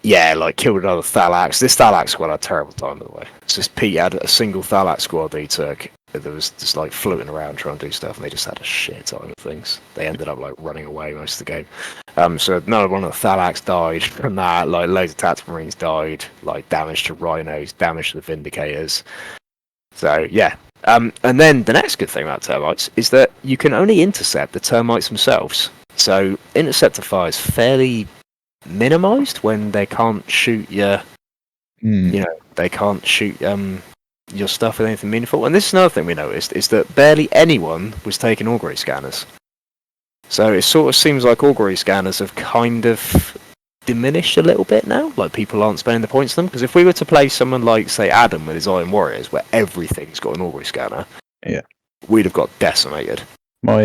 Like killed another Thalax. This Thalax squad had a terrible time, by the way. It's just Pete had a single Thalax squad that he took that was just like floating around trying to do stuff, and they just had a shit time of things. They ended up like running away most of the game. So another one of the Thalax died from that. Like loads of tactical marines died. Like damage to rhinos, damage to the Vindicators. So yeah. And then the next good thing about termites is that you can only intercept the termites themselves. So interceptor fire is fairly minimized when they can't shoot your, you know, they can't shoot your stuff with anything meaningful. And this is another thing we noticed, is that barely anyone was taking augury scanners. So it sort of seems like augury scanners have kind of diminished a little bit now. Like people aren't spending the points on them. Because if we were to play someone like, say, Adam with his Iron Warriors, where everything's got an augury scanner, we'd have got decimated. My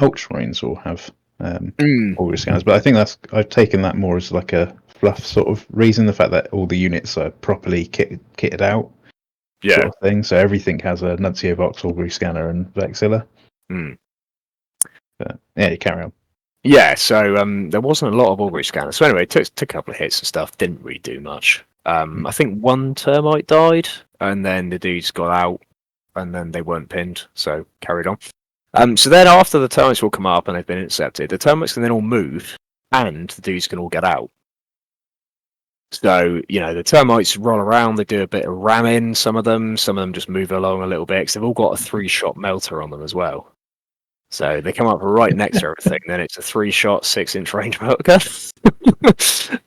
Ultramarines will have augury scanners, but I think I've taken that more as like a fluff sort of reason. The fact that all the units are properly kitted out, sort of thing. So everything has a Nuncio Vox augury scanner and Vexilla. But, yeah, you carry on. Yeah, so there wasn't a lot of augury scanners. So anyway, took a couple of hits and stuff. Didn't really do much. I think one termite died, and then the dudes got out, and then they weren't pinned, so carried on. So then after the termites will come up and they've been intercepted, the termites can then all move, and the dudes can all get out. So, you know, the termites roll around, they do a bit of ramming, some of them just move along a little bit, because they've all got a 3-shot melter on them as well. So they come up right next to everything, then it's a 3-shot, 6-inch range melter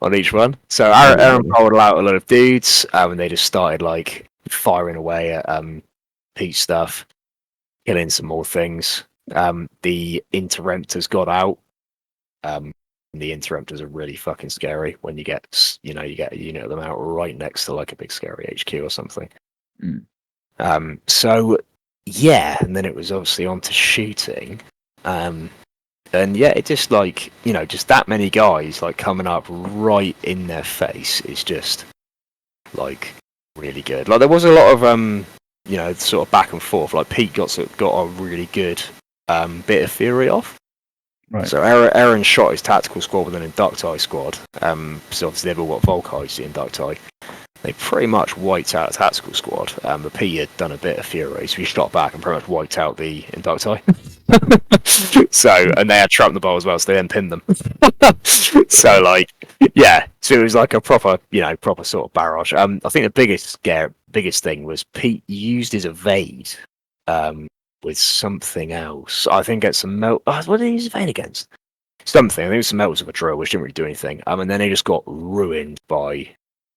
on each one. So Aaron rolled out a lot of dudes, and they just started, like, firing away at Pete's stuff, killing some more things. The Interruptors got out. The Interrupters are really fucking scary when you get a unit of them out right next to like a big scary HQ or something. So yeah, and then it was obviously on to shooting. And yeah, it just like, you know, just that many guys like coming up right in their face is just like really good. Like there was a lot of you know, sort of back and forth. Like Pete got a really good bit of fury off. Right. So Aaron shot his tactical squad with an Inducti squad. So obviously they've all got Volkite, the Inducti. They pretty much wiped out a tactical squad. But Pete had done a bit of fury, so he shot back and pretty much wiped out the Inducti. And they had trap the ball as well, so they then pinned them. So like, yeah. So it was like a proper sort of barrage. I think the biggest thing was Pete used his evade. With something else. I think it's some what did he use evade against? something. I think it was some metals of a drill, which didn't really do anything. And then they just got ruined by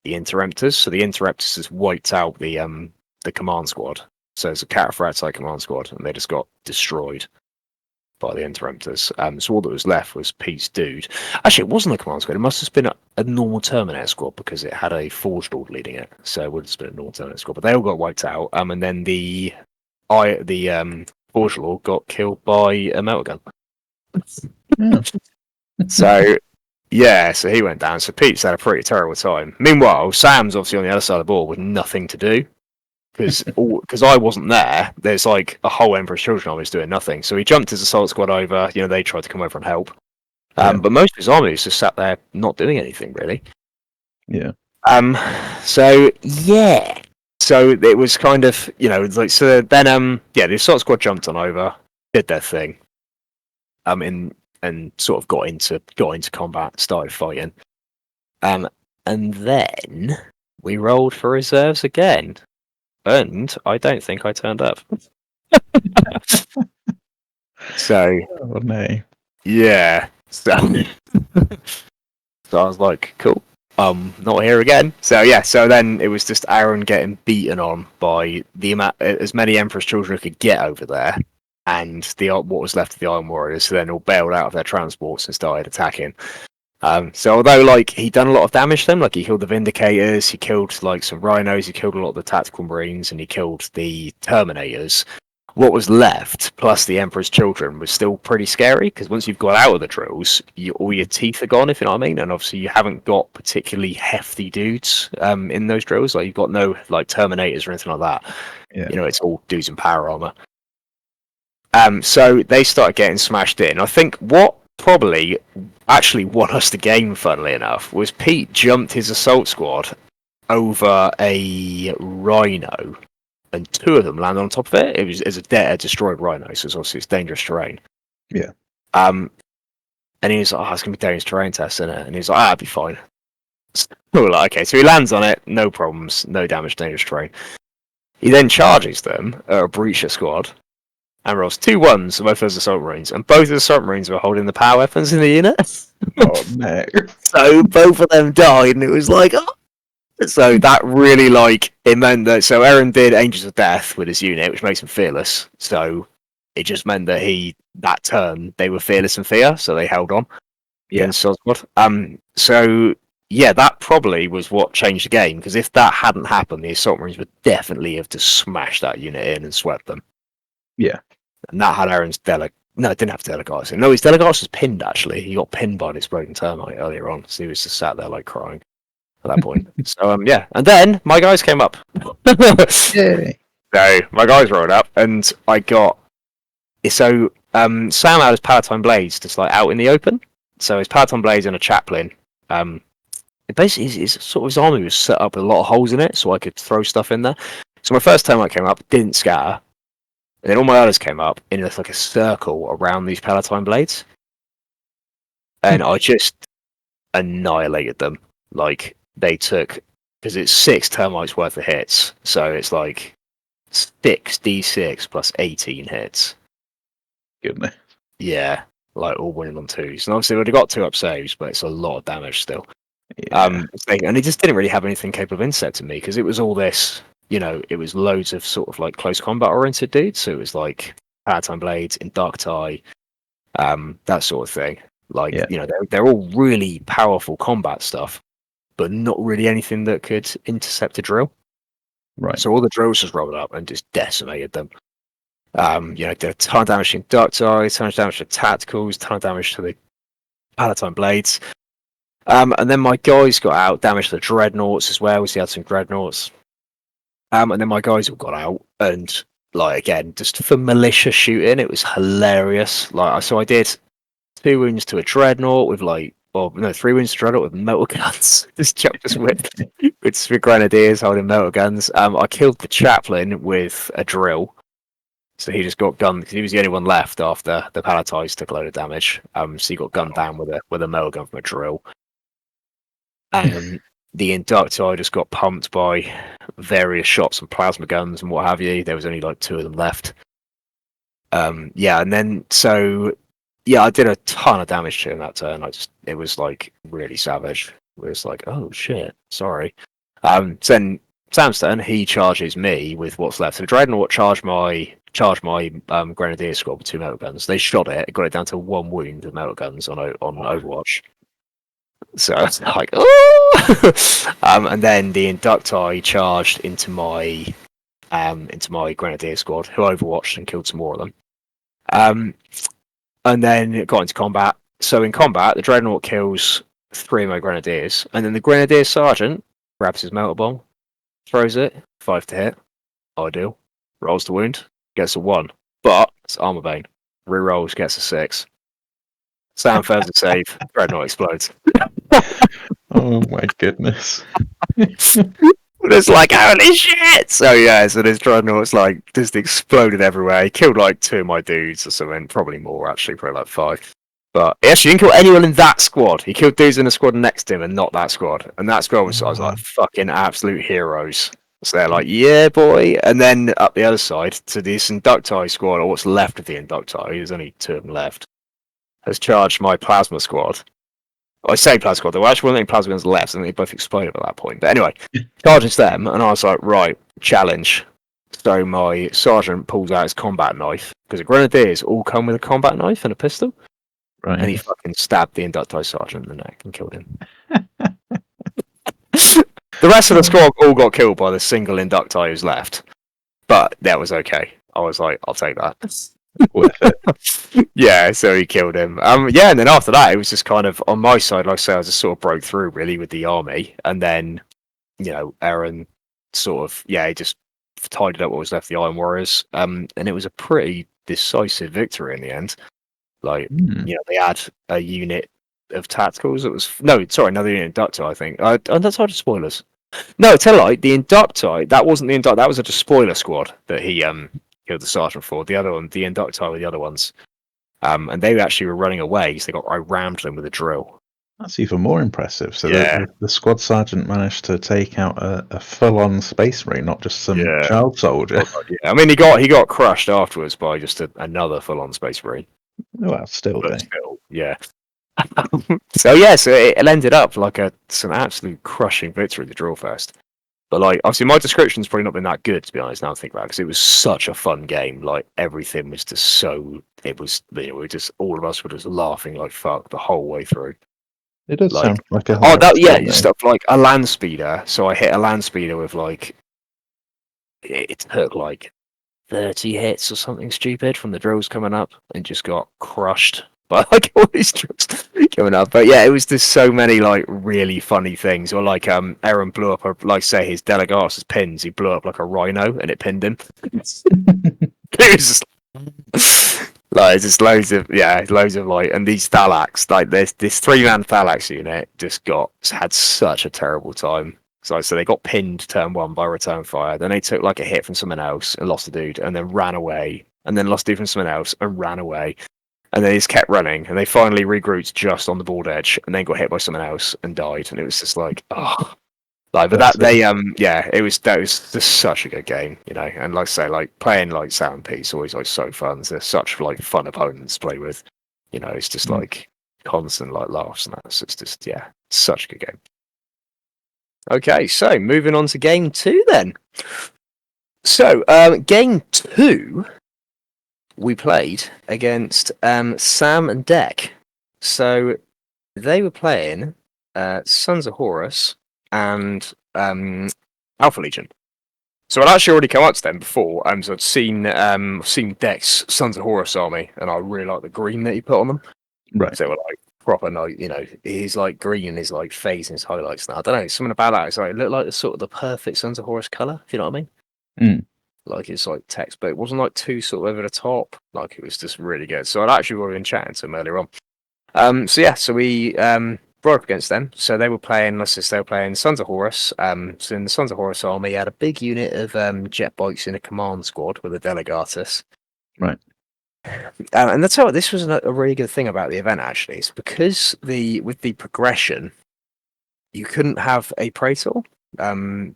the Interrupters. So the Interrupters just wiped out the command squad. So it's a Cataphracts type command squad, and they just got destroyed by the Interrupters. So all that was left was Pete's dude. Actually, it wasn't a command squad. It must have been a normal Terminator squad because it had a Forged Lord leading it. So it would have been a normal Terminator squad. But they all got wiped out. And then the Forged Lord got killed by a melter gun. So so he went down. So Pete's had a pretty terrible time. Meanwhile, Sam's obviously on the other side of the board with nothing to do. Because I wasn't there, there's like a whole Emperor's Children army doing nothing. So he jumped his assault squad over. They tried to come over and help. But most of his army was just sat there not doing anything really. Yeah. So yeah. So it was kind of like so then the assault squad jumped on over, did their thing. And sort of got into combat, started fighting. And then we rolled for reserves again. And I don't think I turned up. So, oh no. Yeah. So I was like, cool. Not here again. So yeah. So then it was just Aaron getting beaten on by as many Emperor's Children could get over there, and what was left of the Iron Warriors. So then all bailed out of their transports and started attacking. So although he'd done a lot of damage to them, he killed the Vindicators, he killed some Rhinos, he killed a lot of the Tactical Marines, and he killed the Terminators. What was left, plus the Emperor's Children, was still pretty scary, because once you've got out of the drills, all your teeth are gone, if you know what I mean, and obviously you haven't got particularly hefty dudes in those drills. You've got no Terminators or anything like that. Yeah. It's all dudes in power armor. So they started getting smashed in. I think what probably actually won us the game, funnily enough, was Pete jumped his assault squad over a Rhino, and two of them landed on top of it. It was a destroyed Rhino, so obviously it's dangerous terrain. Yeah. And he was like, it's going to be dangerous terrain test, isn't it? And he was like, it'll be fine. So we're like, okay, so he lands on it, no problems, no damage, dangerous terrain. He then charges them, a Breacher squad, and rolls 2 1s for both those assault marines, and both of the assault marines were holding the power weapons in the unit. Oh no! So both of them died, and it was like, oh. So that really it meant that Aaron did Angels of Death with his unit, which makes him fearless. So it just meant that that turn they were fearless and fear, so they held on. Yeah. So yeah, that probably was what changed the game, because if that hadn't happened, the assault marines would definitely have just smashed that unit in and swept them. Yeah. And that had Aaron's No, it didn't have Delegatus. No, his Delegatus was pinned, actually. He got pinned by an exploding termite earlier on, so he was just sat there, crying at that point. So, yeah. And then my guys came up. Yay. So, my guys rolled up, and I got... So, Sam had his Palatine Blades just, out in the open. So, his Palatine Blades and a Chaplain. It basically, his army was set up with a lot of holes in it, so I could throw stuff in there. So, my first termite came up, didn't scatter. And then all my others came up in a circle around these Palatine Blades. And I just annihilated them. They took... Because it's 6 termites worth of hits. So it's 6d6 plus 18 hits. Goodness. Yeah. All winning on 2s. And obviously, we've got 2 up saves, but it's a lot of damage still. Yeah. And it just didn't really have anything capable of intercepting me, because it was all this... it was loads of sort of close combat oriented dudes. So it was Palatine Blades, Inducti, that sort of thing. They're all really powerful combat stuff, but not really anything that could intercept a drill. Right. So all the drills just rolled up and just decimated them. Did a ton of damage to Inducti, a ton of damage to Tacticals, a ton of damage to the Palatine Blades. And then my guys got out, damage to the Dreadnoughts as well. So he had some Dreadnoughts. And then my guys all got out, and again, just for malicious shooting, it was hilarious. So I did 2 wounds to a Dreadnought with 3 wounds to Dreadnought with melter guns. Just jumped us with grenadiers holding melter guns. I killed the Chaplain with a drill, so he just got gunned because he was the only one left after the Palatites took a load of damage. So he got gunned down with a melter gun from a drill. The Inducti just got pumped by various shots and plasma guns and what have you. There was only 2 of them left. And then so yeah, I did a ton of damage to him that turn. It was like really savage. It was like, oh shit, sorry. So then Sam's turn, he charges me with what's left. So the Dreadnought charged my Grenadier squad with 2 metal guns. They shot it, got it down to 1 wound with metal guns on Overwatch. So I was like, oh! And then the Inducti charged into my Grenadier squad, who overwatched and killed some more of them. And then it got into combat. So in combat, the Dreadnought kills 3 of my Grenadiers, and then the Grenadier Sergeant grabs his melter bomb, throws it, 5 to hit, ideal, rolls the wound, gets a 1, but it's armor bane, rerolls, gets a 6. Sam fails a save, Dreadnought explodes. Oh my goodness. It's like, holy shit! So yeah, so this Dreadnought's like just exploded everywhere. He killed like 2 of my dudes or something, probably more actually, probably like 5. But he actually didn't kill anyone in that squad. He killed dudes in the squad next to him and not that squad. And that squad was, I was like, fucking absolute heroes. So they're like, yeah, boy. And then up the other side to this Inducti squad, or what's left of the Inducti, there's only 2 of them left, has charged my Plasma squad. I say Plasma squad, there actually weren't any Plasma guns left, and they both exploded at that point. But anyway, charges them, and I was like, right, challenge. So my sergeant pulls out his combat knife, because the Grenadiers all come with a combat knife and a pistol. Right. And he fucking stabbed the Inducti sergeant in the neck and killed him. The rest of the squad all got killed by the single Inducti who's left. But that was okay. I was like, I'll take that. Worth it. Yeah, so he killed him. Yeah, and then after that, it was just kind of on my side, like I say, I just sort of broke through really with the army, and then Aaron sort of he just tidied up what was left of the Iron Warriors, and it was a pretty decisive victory in the end. Like they had a unit of tacticals. It was another unit of Inducti, I think. That's hard to spoilers. No, tell a lie. The Inducti, that wasn't the Inducti. That was a spoiler squad that he killed the sergeant for. The other one, the Inducti were the other ones. And they actually were running away, so I rammed them with a drill. That's even more impressive. So the squad sergeant managed to take out a full-on space marine, not just some child soldier. Yeah, I mean he got crushed afterwards by just another full-on space marine. Well, still, yeah. So it ended up like some absolute crushing victory at the drill fest. But like, obviously, my description's probably not been that good, to be honest. Now I think about it, because it was such a fun game. Like everything was just so. It was. All of us were just laughing like fuck the whole way through. It does sound like a. Stuff like a land speeder. So I hit a land speeder with like. It took like 30 hits or something stupid from the drills coming up, and just got crushed by like all these drills coming up. But yeah, it was just so many like really funny things. Or like Aaron blew up say his Delegatus pins, he blew up like a rhino and it pinned him. It was just like just loads of like, and these Thalax, like this 3-man Thalax unit just had such a terrible time. So they got pinned turn 1 by return fire. Then they took like a hit from someone else and lost a dude, and then ran away, and then lost a dude from someone else and ran away. And they just kept running, and they finally regrouped just on the board edge, and then got hit by someone else and died. And it was just like, oh, like, but that was just such a good game, And like I say, like playing like Sound Peace always like so fun. They're such like fun opponents to play with, It's just like constant like laughs and that. So it's just such a good game. Okay, so moving on to game 2 then. So game 2. We played against Sam and Deck. So they were playing Sons of Horus and Alpha Legion. So I'd actually already come up to them before, so I'd seen Deck's Sons of Horus army, and I really like the green that he put on them. Right. So they were like proper, like he's like green in his like face and his highlights. Now I don't know, something about that. It's like it looked like the sort of the perfect Sons of Horus color, if you know what I mean. Like it's like text, but it wasn't like too sort of over the top. Like it was just really good. So I'd actually already been chatting to him earlier on. So we brought up against them. So they were playing. They were playing Sons of Horus. So in the Sons of Horus army, you had a big unit of jet bikes in a command squad with a Delegatus. Right. And that's how this was a really good thing about the event. Actually, it's because with the progression, you couldn't have a Praetor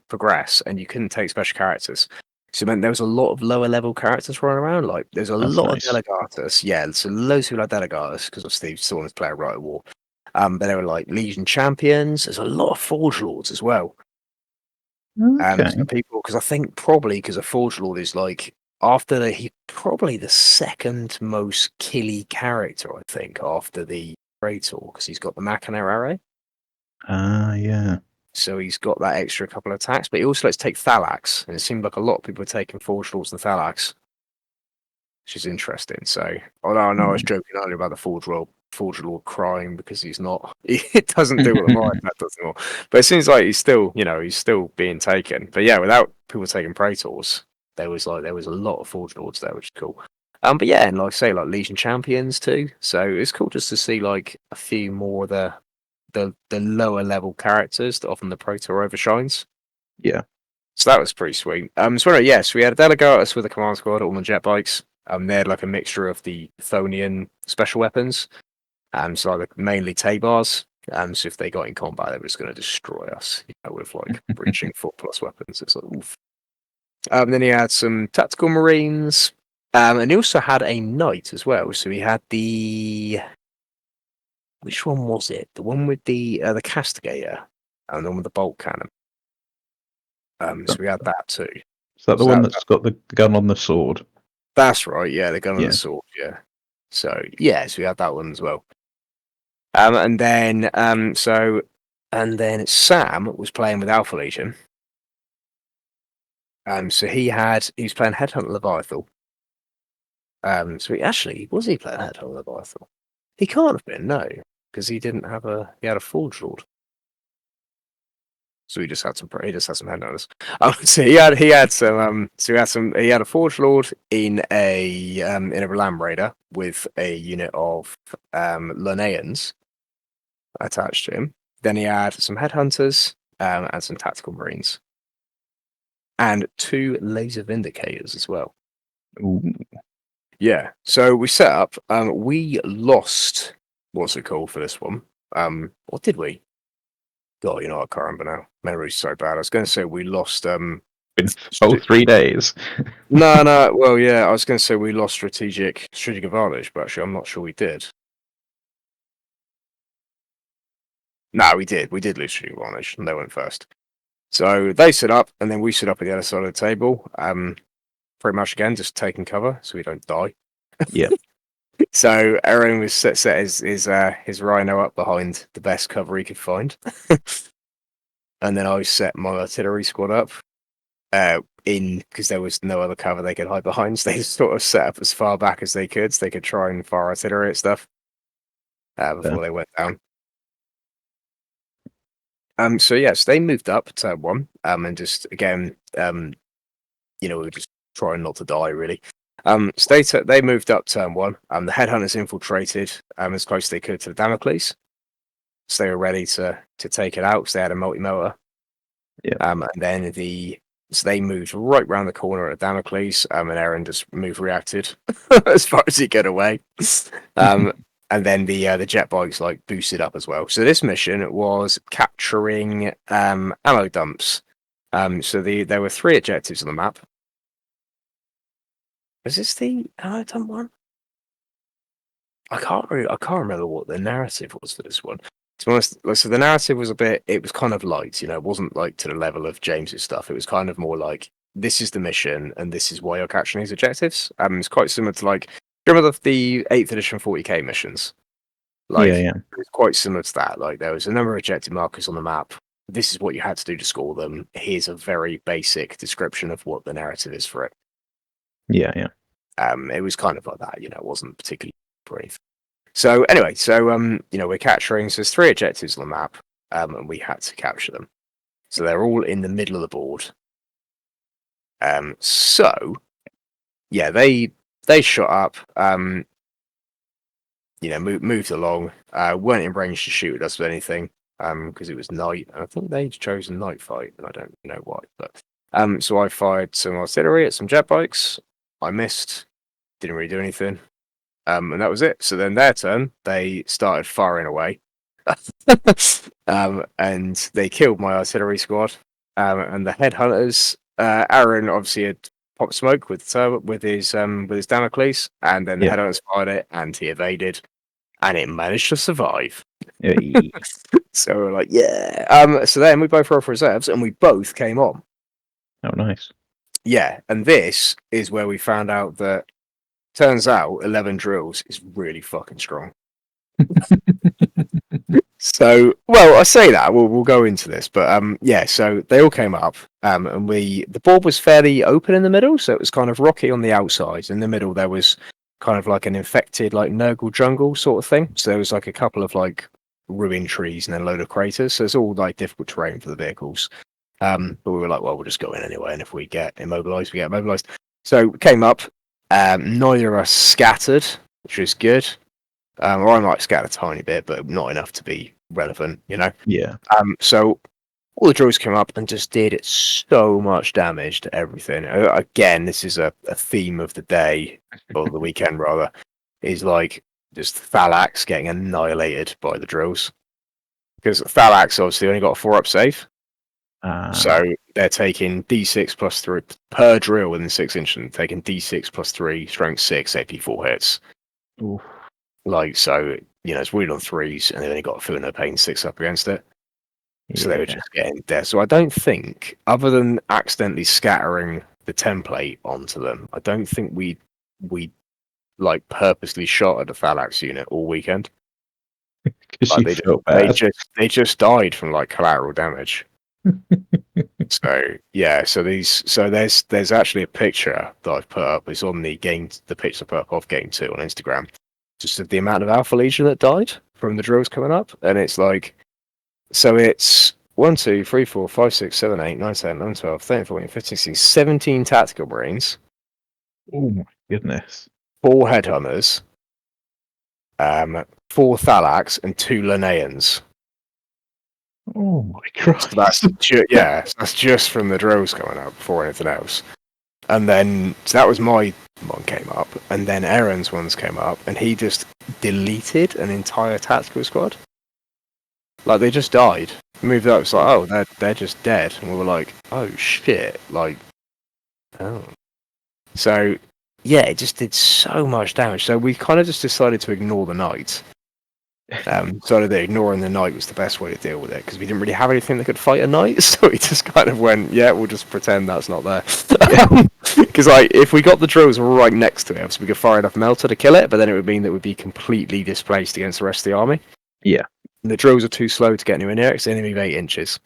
progress, and you couldn't take special characters. So it meant there was a lot of lower level characters running around. Like there's a That's lot nice. of Delegatus. Yeah, so loads of people like Delegatus because of Steve Saunders player Right at War. But there were like Legion champions. There's a lot of Forge Lords as well. Okay. So people, because I think probably because a Forge Lord is like he probably the second most killy character, I think, after the Praetor, because he's got the Machina array. Yeah. So he's got that extra couple of attacks, but he also lets take Thalax, and it seemed like a lot of people were taking Forge Lords and Thalax, which is interesting. So, although I know I was joking earlier about the Forge Lord crying because he's not, it doesn't do what the Morris that does anymore. But it seems like he's still being taken. But yeah, without people taking Praetors, there was a lot of Forge Lords there, which is cool. But yeah, and like I say, like Legion champions too. So it's cool just to see like a few more of the lower level characters that often the Praetor overshines. Yeah. So that was pretty sweet. So yes, we had a Delegatus with a command squad all on jet bikes. They had like a mixture of the Chthonian special weapons. So like mainly Tabars. So if they got in combat, they were just going to destroy us, with like breaching 4+ weapons. It's like oof. Then he had some tactical marines, and he also had a knight as well. So he had which one was it? The one with the castigator, and the one with the bolt cannon. So we had that too. Is that the one that's got the gun on the sword? That's right, yeah, the gun on Yeah. the sword, yeah. So we had that one as well. And then Sam was playing with Alpha Legion. So he was playing Headhunter Leviathan. So was he playing Headhunter Leviathan? He can't have been, no, because he had a Forge Lord. So he just had some headhunters. So he had a Forge Lord in a Ram Raider with a unit of Linnaeans attached to him. Then he had some headhunters and some tactical marines, and 2 laser vindicators as well. Ooh. Yeah. So we set up. We lost. What's it called for this one? What did we? God, I can't remember now. Memory's so bad. I was going to say we lost. Been 3 days. No. Well, yeah, I was going to say we lost strategic advantage, but actually, I'm not sure we did. No, we did. We did lose strategic advantage, and they went first. So they set up, and then we set up at the other side of the table. Pretty much again, just taking cover so we don't die. Yeah. So Aaron was set his rhino up behind the best cover he could find, and then I set my artillery squad up because there was no other cover they could hide behind. So they sort of set up as far back as they could, so they could try and fire artillery at stuff before they went down. So yes, they moved up turn 1, and just again, we were just trying not to die really. So they moved up turn 1. The headhunters infiltrated as close as they could to the Damocles, so they were ready to take it out because they had a multi-melter. Yeah. And then they moved right round the corner at Damocles, and Aaron just reacted as far as he could away. And then the jet bikes like boosted up as well. So this mission was capturing ammo dumps. So there were 3 objectives on the map. Was this the ammo dump one? I can't remember what the narrative was for this one. To be honest, so the narrative was it was kind of light, it wasn't like to the level of James's stuff. It was kind of more like, this is the mission and this is why you're capturing these objectives. It's quite similar to like, do you remember the 8th edition 40k missions? Like, yeah. It was quite similar to that. Like, there was a number of objective markers on the map. This is what you had to do to score them. Here's a very basic description of what the narrative is for it. Yeah. It was kind of like that, it wasn't particularly brief. So anyway, we're capturing, so there's 3 objectives on the map, and we had to capture them. So they're all in the middle of the board. They shot up, moved along, weren't in range to shoot at us with anything, because it was night, and I think they'd chosen night fight, and I don't know why, but so I fired some artillery at some jet bikes. I missed, didn't really do anything. And that was it. So then their turn, they started firing away. And they killed my artillery squad. And the headhunters, Aaron obviously had pop smoke with his Damocles, and then the Yeah. headhunters fired it, and he evaded, and it managed to survive. Hey. So we're like, yeah. So then we both rolled for reserves, and we both came on. Oh, nice. Yeah, and this is where we found out that turns out 11 drills is really fucking strong. So, well, I say that we'll go into this, but yeah. So they all came up, and the board was fairly open in the middle, so it was kind of rocky on the outside. In the middle, there was kind of like an infected, like Nurgle jungle sort of thing. So there was like a couple of like ruined trees and then a load of craters. So it's all like difficult terrain for the vehicles. But we were like, well, we'll just go in anyway, and if we get immobilized, we get immobilized. So we came up. Neither of us scattered, which was good. Or I might scatter a tiny bit, but not enough to be relevant, you know? Yeah. So all the drills came up and just did so much damage to everything. Again, this is a theme of the day, or the weekend rather, is like just Thalax getting annihilated by the drills. Because Thalax obviously only got a 4-up save. So they're taking D6 plus 3 per drill within 6 inches, taking D6 plus 3, strength 6, AP 4 hits. Oof. Like, so, you know, it's weird on 3s, and they've only got a Feel No Pain 6 up against it. So they were just getting dead. So I don't think, other than accidentally scattering the template onto them, I don't think we like purposely shot at the Thalax unit all weekend. Because Like, you felt bad. they just died from like collateral damage. So yeah, so there's actually a picture that I've put up. It's on the picture I put up of Game 2 on Instagram. Just of the amount of Alpha Legion that died from the drills coming up, and it's like, so it's 1, 2, 3, 4, 5, 6, 7, 8, 9, 10, 11, 12, 13, 14, 15, 16, 17 tactical marines, Oh my goodness. 4 headhunters, 4 Thalax, and 2 Linneans. Oh my Christ. So that's just from the drills coming up before anything else. And then so that was my one came up, and then Aaron's ones came up, and he just deleted an entire tactical squad. Like, they just died. Moved up, it's like, oh, they're just dead. And we were like, oh shit, like, oh. So yeah, it just did so much damage. So we kind of just decided to ignore the knight. So that ignoring the knight was the best way to deal with it, because we didn't really have anything that could fight a knight. So we just kind of went, yeah, we'll just pretend that's not there. Because like, if we got the drills right next to it, so we could fire enough melter to kill it, but then it would mean that we'd be completely displaced against the rest of the army. Yeah. And the drills are too slow to get anywhere near it, because they only move 8 inches.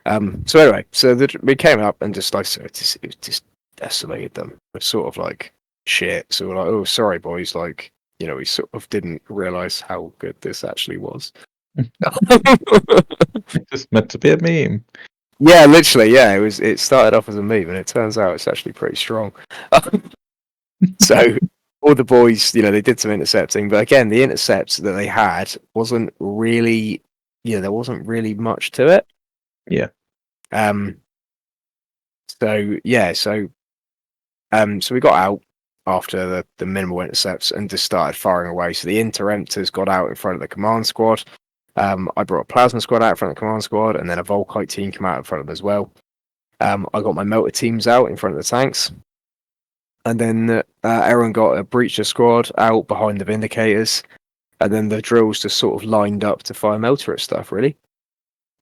So anyway, so we came up and just like, so it just decimated them. We're sort of like, shit. So we're like, oh, sorry boys, like, you know, we sort of didn't realize how good this actually was. It's just meant to be a meme. Yeah, literally, yeah. It started off as a meme, and it turns out it's actually pretty strong. So all the boys, you know, they did some intercepting, but again, the intercepts that they had wasn't really, there wasn't really much to it. Yeah. So yeah, so we got out after the minimal intercepts and just started firing away. So the interemptors got out in front of the command squad. I brought a plasma squad out in front of the command squad, and then a Volkite team came out in front of them as well. I got my melter teams out in front of the tanks. And then Aaron got a breacher squad out behind the Vindicators. And then the drills just sort of lined up to fire melter at stuff, really.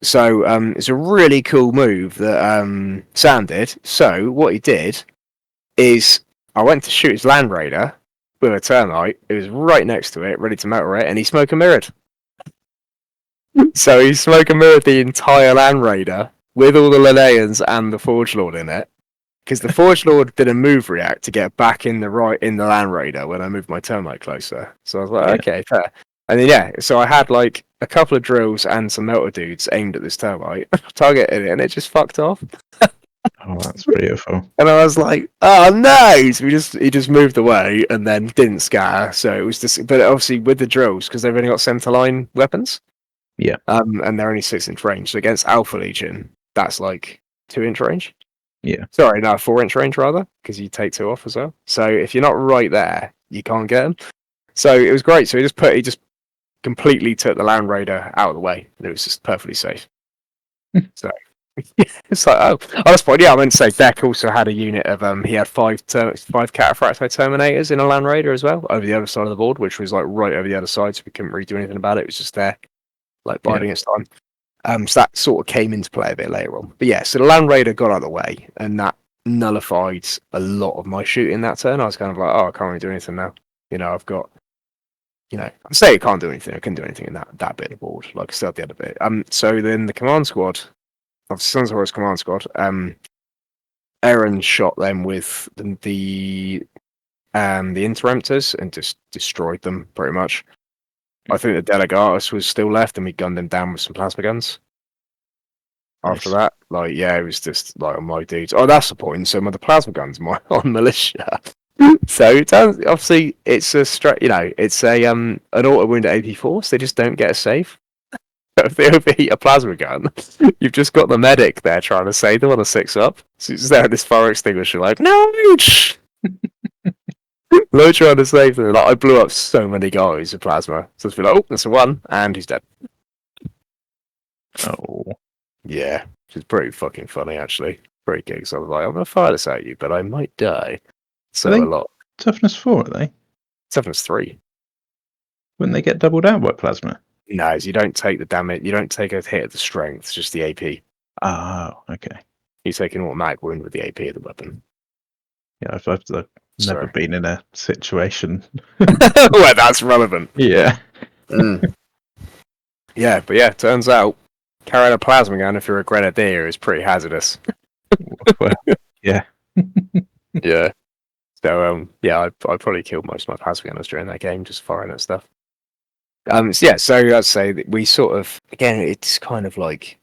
So it's a really cool move that Sam did. So what he did is, I went to shoot his Land Raider with a termite. It was right next to it, ready to melter it, and he smoke and mirrored. So he smoke and mirrored the entire Land Raider with all the Linneans and the Forge Lord in it. Because the Forge Lord did a move react to get back in the Land Raider when I moved my termite closer. So I was like, okay, fair. And then so I had like a couple of drills and some melter dudes aimed at this termite, targeted it, and it just fucked off. Oh, that's beautiful. And I was like, oh no! So he just moved away and then didn't scatter. So it was just, but obviously with the drills, because they've only got centerline weapons. Yeah. And they're only 6-inch range. So against Alpha Legion, that's like 2-inch range. Yeah. Sorry, no, 4-inch range rather, because you take 2 off as well. So if you're not right there, you can't get them. So it was great. So he just completely took the Land Raider out of the way, and it was just perfectly safe. So It's like, oh, that's fine. Yeah, I meant to say Deck also had a unit of he had five Cataphracti Terminators in a Land Raider as well over the other side of the board, which was like right over the other side, so we couldn't really do anything about it. It was just there, like biding its time. So that sort of came into play a bit later on. But yeah, so the Land Raider got out of the way, and that nullified a lot of my shooting that turn. I was kind of like, oh, I can't really do anything now. I've got, I say I can't do anything. I couldn't do anything in that bit of the board. Like I still had the other bit. So then the command squad of Sons of Horus command squad, Aaron shot them with the Interemptors and just destroyed them pretty much. I think the Delegatus was still left, and we gunned him down with some plasma guns. After that, it was just like on my dudes. Oh, that's the point. So the plasma guns on militia. So it turns, obviously it's it's an auto wound at AP force. They just don't get a save. If they overheat a plasma gun, you've just got the medic there trying to save them on a 6-up. So it's there this fire extinguisher, like, no! Low trying to save them. Like, I blew up so many guys with plasma. So it's like, oh, that's a 1, and he's dead. Oh. Yeah, which is pretty fucking funny, actually. Pretty good. So I was like, I'm going to fire this at you, but I might die. So a lot. Toughness 4, are they? Toughness 3. Wouldn't they get doubled out by plasma? No, you don't take the damage. You don't take a hit of the strength, just the AP. Oh, okay. You take an automatic wound with the AP of the weapon. Yeah, I've never been in a situation where that's relevant. Yeah. Yeah, but yeah, turns out carrying a plasma gun if you're a grenadier is pretty hazardous. Well, yeah. Yeah. So I probably killed most of my plasma gunners during that game, just firing at stuff. So I'd say that we sort of, again, it's kind of like,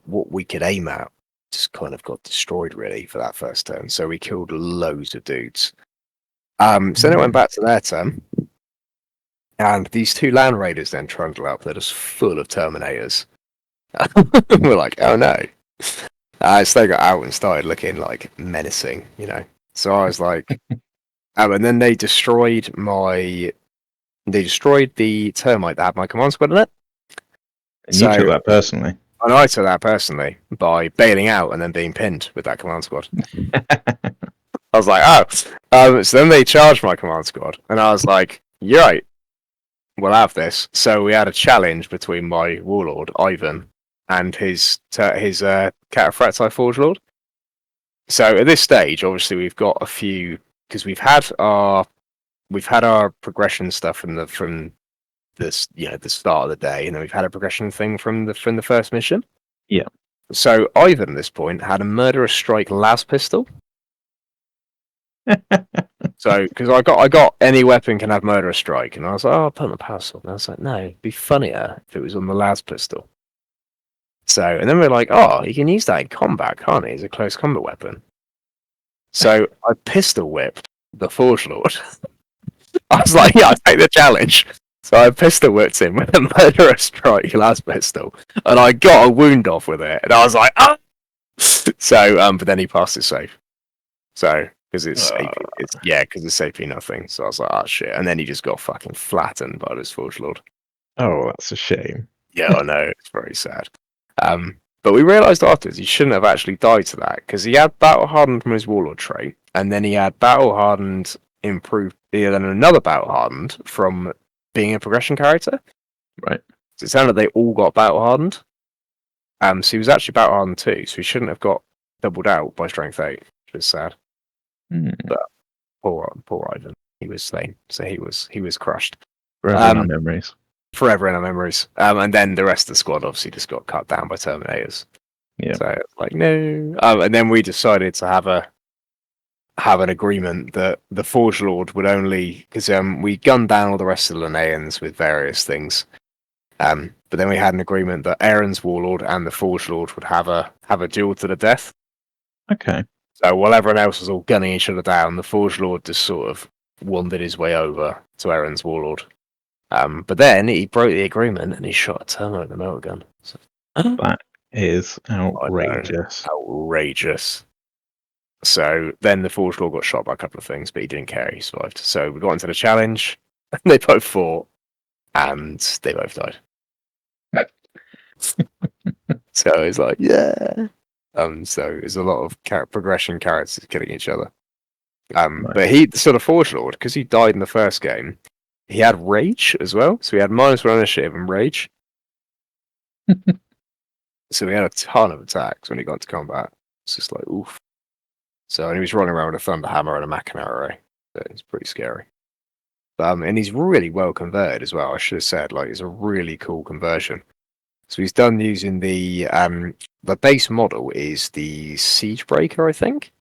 what we could aim at just kind of got destroyed really for that first turn. So we killed loads of dudes. So then it went back to their turn. And these 2 Land Raiders then trundle up. They're just full of Terminators. We're like, oh no. So they got out and started looking like menacing, So I was like, and then they destroyed the termite that had my command squad in it. And you took that personally? And I took that personally by bailing out and then being pinned with that command squad. I was like, oh. So then they charged my command squad, and I was like, you're right, we'll have this. So we had a challenge between my warlord, Ivan, and his Cataphracti Forge Lord. So at this stage, obviously, we've got a few, because we've had our progression stuff from the start of the day, and then we've had a progression thing from the first mission. Yeah. So Ivan at this point had a Murderous Strike las pistol. So because I got any weapon can have Murderous Strike, and I was like, oh, I'll put on the power sword. And I was like, no, it'd be funnier if it was on the las pistol. So and then we're like, oh, you can use that in combat, can't he? As a close combat weapon. So I pistol whipped the Forge Lord. I was like, yeah, I'll take the challenge. So I pistol whipped him with a Murderous Strike las pistol, and I got a wound off with it, and I was like, ah! So, but then he passed his save. So, because it's AP nothing. So I was like, oh shit. And then he just got fucking flattened by this Forge Lord. Oh, that's a shame. Yeah, I know. It's very sad. But we realised afterwards he shouldn't have actually died to that, because he had Battle Hardened from his Warlord trait, and then he had Battle Hardened improved, then another Battle Hardened from being a progression character. Right. So it sounded like they all got Battle Hardened. So he was actually Battle Hardened too, so he shouldn't have got doubled out by Strength 8, which is sad. But poor Ivan. He was slain, so he was crushed. Forever in our memories. Forever in our memories. And then the rest of the squad obviously just got cut down by Terminators. Yeah. So it's like, no. And then we decided to have an agreement that the Forge Lord would only, because we gunned down all the rest of the Linnaeans with various things. But then we had an agreement that Aaron's Warlord and the Forge Lord would have a duel to the death. Okay. So while everyone else was all gunning each other down, the Forge Lord just sort of wandered his way over to Aaron's Warlord. But then he broke the agreement and he shot a terminal with a melter gun. So, that is outrageous. Outrageous. So then the Forge Lord got shot by a couple of things, but he didn't care. He survived. So we got into the challenge. And they both fought, and they both died. So it's like, yeah. So there's a lot of progression characters killing each other. Nice. But so the Forge Lord, because he died in the first game, he had Rage as well. So he had -1 initiative and Rage. So he had a ton of attacks when he got into combat. It's just like, oof. So, and he was running around with a Thunder Hammer and a Machina array. So it's pretty scary. And he's really well converted as well. I should have said, like, it's a really cool conversion. So he's done using the base model is the Siegebreaker, I think,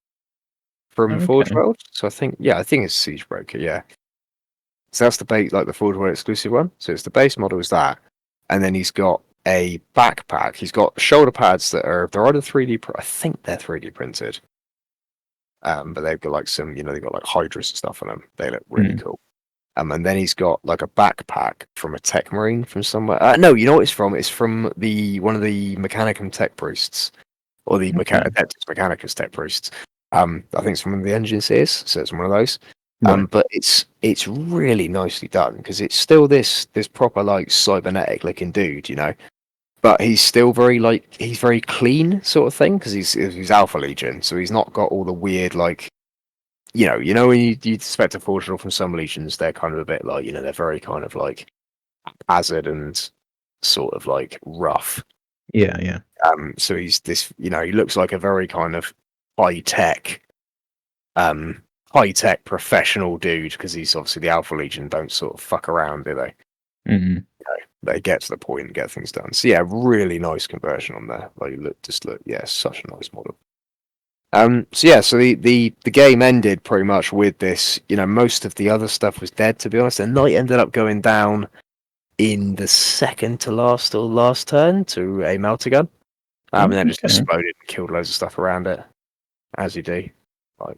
from Forge World. So I think it's Siegebreaker, yeah. So that's the base, like the Forge World exclusive one. So it's the base model is that, and then he's got a backpack. He's got shoulder pads they're either 3D. I think they're 3D printed. But they've got like some, they've got like Hydras and stuff on them. They look really cool. And then he's got like a backpack from a Tech Marine from somewhere. No, you know what it's from? It's from one of the Mechanicum Tech Priests, or the Adeptus Mechanicus Tech Priests. I think it's from one of the Engine Seers, so it's one of those. Right. But it's really nicely done because it's still this proper like cybernetic looking dude, But he's still he's very clean sort of thing because he's Alpha Legion, so he's not got all the weird like. When you expect a Forge Lord from some legions, they're kind of a bit like, they're very kind of like haphazard and sort of like rough. Yeah. So he's this, he looks like a very kind of high tech professional dude because he's obviously the Alpha Legion don't sort of fuck around, do they? Mm-hmm. They get to the point and get things done. So yeah, really nice conversion on there. Like such a nice model. So the game ended pretty much with this. Most of the other stuff was dead, to be honest. And Knight ended up going down in the second to last or last turn to a melter gun. And then just exploded and killed loads of stuff around it, as you do. Like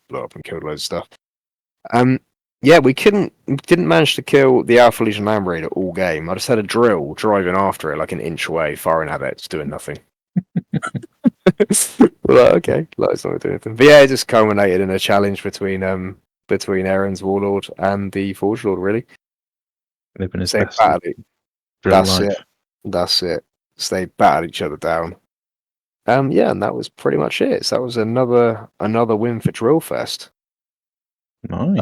blew up and killed loads of stuff. We didn't manage to kill the Alpha Legion Land Raider all game. I just had a drill driving after it like an inch away, firing at it, just doing nothing. Well, okay, it's not doing anything. But yeah, it just culminated in a challenge between Aaron's Warlord and the Forge Lord. Really, living his best. That's it. So they battered each other down. And that was pretty much it. So that was another win for Drillfest. Nice.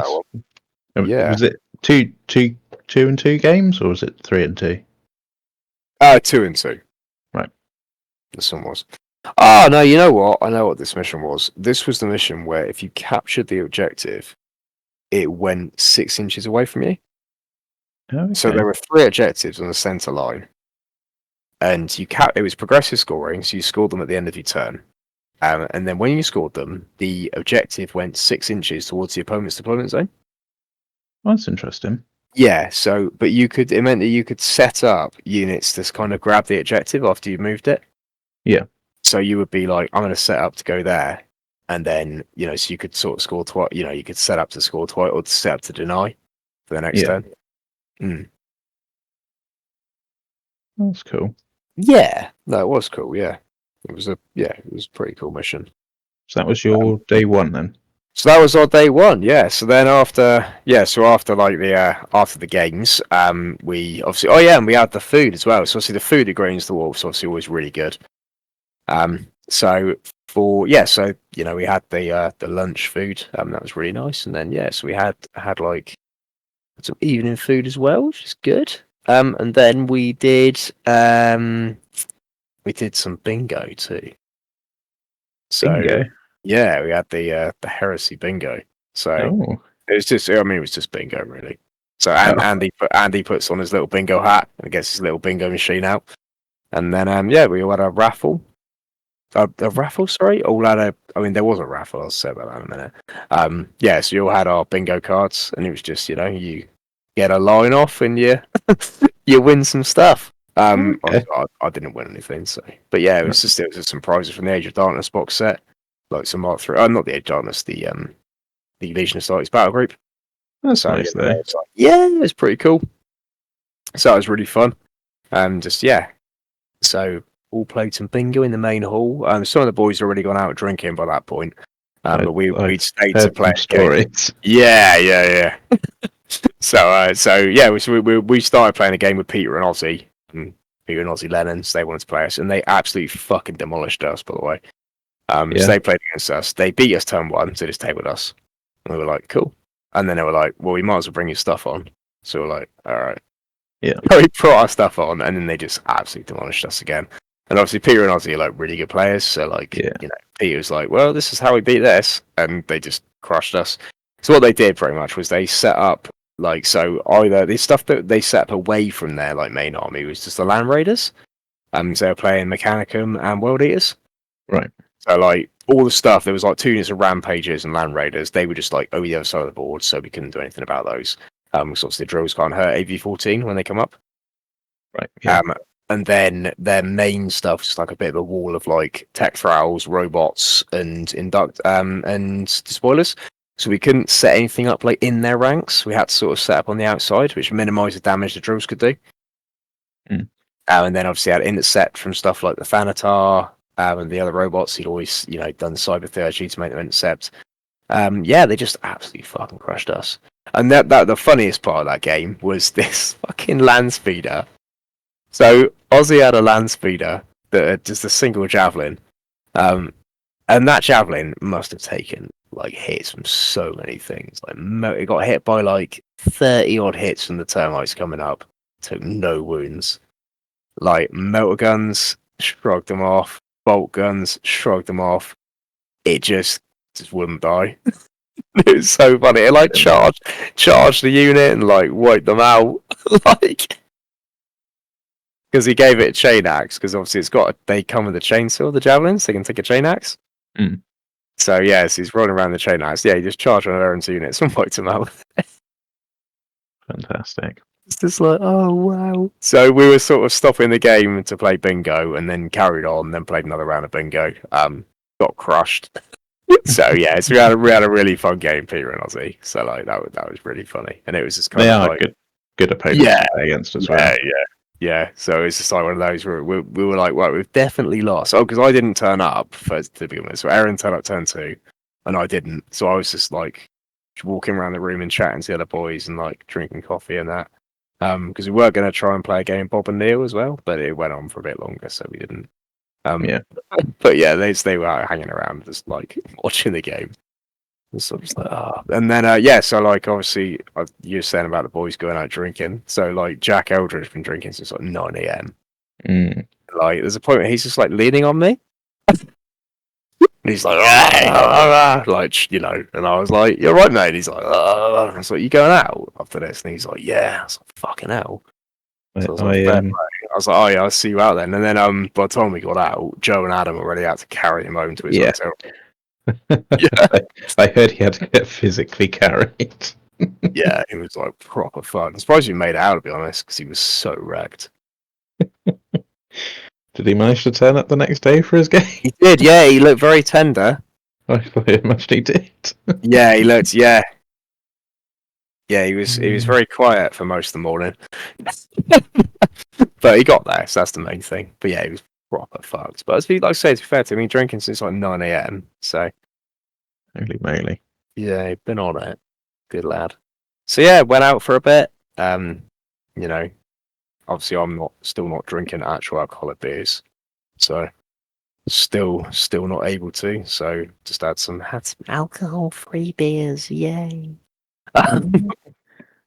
Yeah. Was it 2-2 games, or was it 3-2? 2-2. Right. This one was. Oh, no, you know what? I know what this mission was. This was the mission where if you captured the objective, it went 6 inches away from you. Okay. So there were 3 objectives on the center line. And it was progressive scoring, so you scored them at the end of your turn. And then when you scored them, the objective went 6 inches towards the opponent's deployment zone. That's interesting. Yeah, but it meant that you could set up units to kind of grab the objective after you moved it. Yeah. So you would be like, I'm going to set up to go there. And then, so you could sort of score twice, you could set up to score twice or set up to deny for the next turn. That's cool. Yeah, no, it was cool. Yeah, it was a pretty cool mission. So that was your day one then. So that was our day one. Yeah. So then after the games, we obviously and we had the food as well. So obviously the food at Greens the Wolves obviously always really good. We had the lunch food. That was really nice, and then so we had like some evening food as well, which is good. And then we did some bingo too. So bingo? Yeah, we had the Heresy bingo. So it was just bingo really. So Andy puts on his little bingo hat and gets his little bingo machine out, and then we all had a raffle. A raffle, sorry. There was a raffle. I'll say about that in a minute. So we all had our bingo cards, and it was just you get a line off and you win some stuff. I didn't win anything, but it was just some prizes from the Age of Darkness box set, like some Mark III. Not the Age of Darkness, the Legion of Starks battle group. That's nice though. It was pretty cool. So it was really fun, so all played some bingo in the main hall. Some of the boys had already gone out drinking by that point, but we'd stayed to play stories. Yeah. So we started playing a game with Peter and Ozzy, and Peter and Aussie Lennons. They wanted to play us, and they absolutely fucking demolished us. By the way, Yeah. so they played against us. They beat us turn 1, so they just tabled us. And we were like, cool. And then they were like, well, we might as well bring your stuff on. So we're like, all right. Yeah. So we brought our stuff on, and then they just absolutely demolished us again. And obviously, Peter and Ozzy are like really good players. So like, Yeah. you know, Peter was like, well, this is how we beat this, and they just crushed us. So what they did pretty much was they set up like, so either the stuff that they set up away from their like main army was just the Land Raiders. So they were playing Mechanicum and World Eaters. Right. So like all the stuff, there was like 2 units of Rampages and Land Raiders. They were just like over the other side of the board, so we couldn't do anything about those. So obviously the drills can't hurt AV-14 when they come up. Right. Yeah. And then their main stuff is like a bit of a wall of like tech thralls, robots, and and spoilers. So we couldn't set anything up like in their ranks. We had to sort of set up on the outside, which minimised the damage the drills could do. And then obviously had intercept from stuff like the Thanatar and the other robots. He'd always, you know, done cyber theurgy to make them intercept. Yeah, they just absolutely fucking crushed us. And that the funniest part of that game was this fucking land speeder. So Ozzy had a land speeder that had just a single javelin, and that javelin must have taken like hits from so many things. Like it got hit by like 30 odd hits from the termites coming up, took no wounds. Like motor guns, shrugged them off. Bolt guns, shrugged them off. It just wouldn't die. It was so funny. It like charged the unit and like wiped them out. Like. Because he gave it a chain axe, because obviously they come with a chainsaw, the javelins, they can take a chain axe. So yes, he's rolling around the chain axe. Yeah, he just charged on Aaron's units and wiped them out. Fantastic. It's just like, oh wow. So we were sort of stopping the game to play bingo, and then carried on, then played another round of bingo. Got crushed. So yeah, we had a really fun game, Peter and Ozzy. So like that was really funny, and it was just kind of like good opponents to play against as well. Yeah, so it's just like one of those where we were like, well, we've definitely lost. Oh, because I didn't turn up to begin with. So Aaron turned up turn 2, and I didn't. So I was just like walking around the room and chatting to the other boys and like drinking coffee and that. Because we were going to try and play a game Bob and Neil as well, but it went on for a bit longer, so we didn't. But yeah, they were out hanging around, just like watching the game. So I was like, oh. And then so like obviously you were saying about the boys going out drinking. So like Jack Eldridge been drinking since like 9 a.m. Like there's a point where he's just like leaning on me. And he's like, like, you know, and I was like, you're right, mate. And he's like, I was like, you going out after this? And he's like, yeah. I was like, fucking hell. So I was like, oh yeah, I'll see you out then. And then by the time we got out, Joe and Adam were already out to carry him home to his hotel. Yeah, I heard he had to get physically carried. Yeah, it was like proper fun. I'm surprised he made it out, to be honest, because he was so wrecked. Did he manage to turn up the next day for his game? He did, yeah. He looked very tender. I imagine he did. Yeah, he looked, yeah. Yeah, he was very quiet for most of the morning. But he got there, so that's the main thing. But yeah, he was proper fucked. But like I say, to be fair to me, drinking since like 9 a.m. So Holy moly. Yeah, he'd been on it. Good lad. So yeah, went out for a bit. You know, obviously I'm still not drinking actual alcoholic beers. So still not able to. So just had some alcohol-free beers, yay.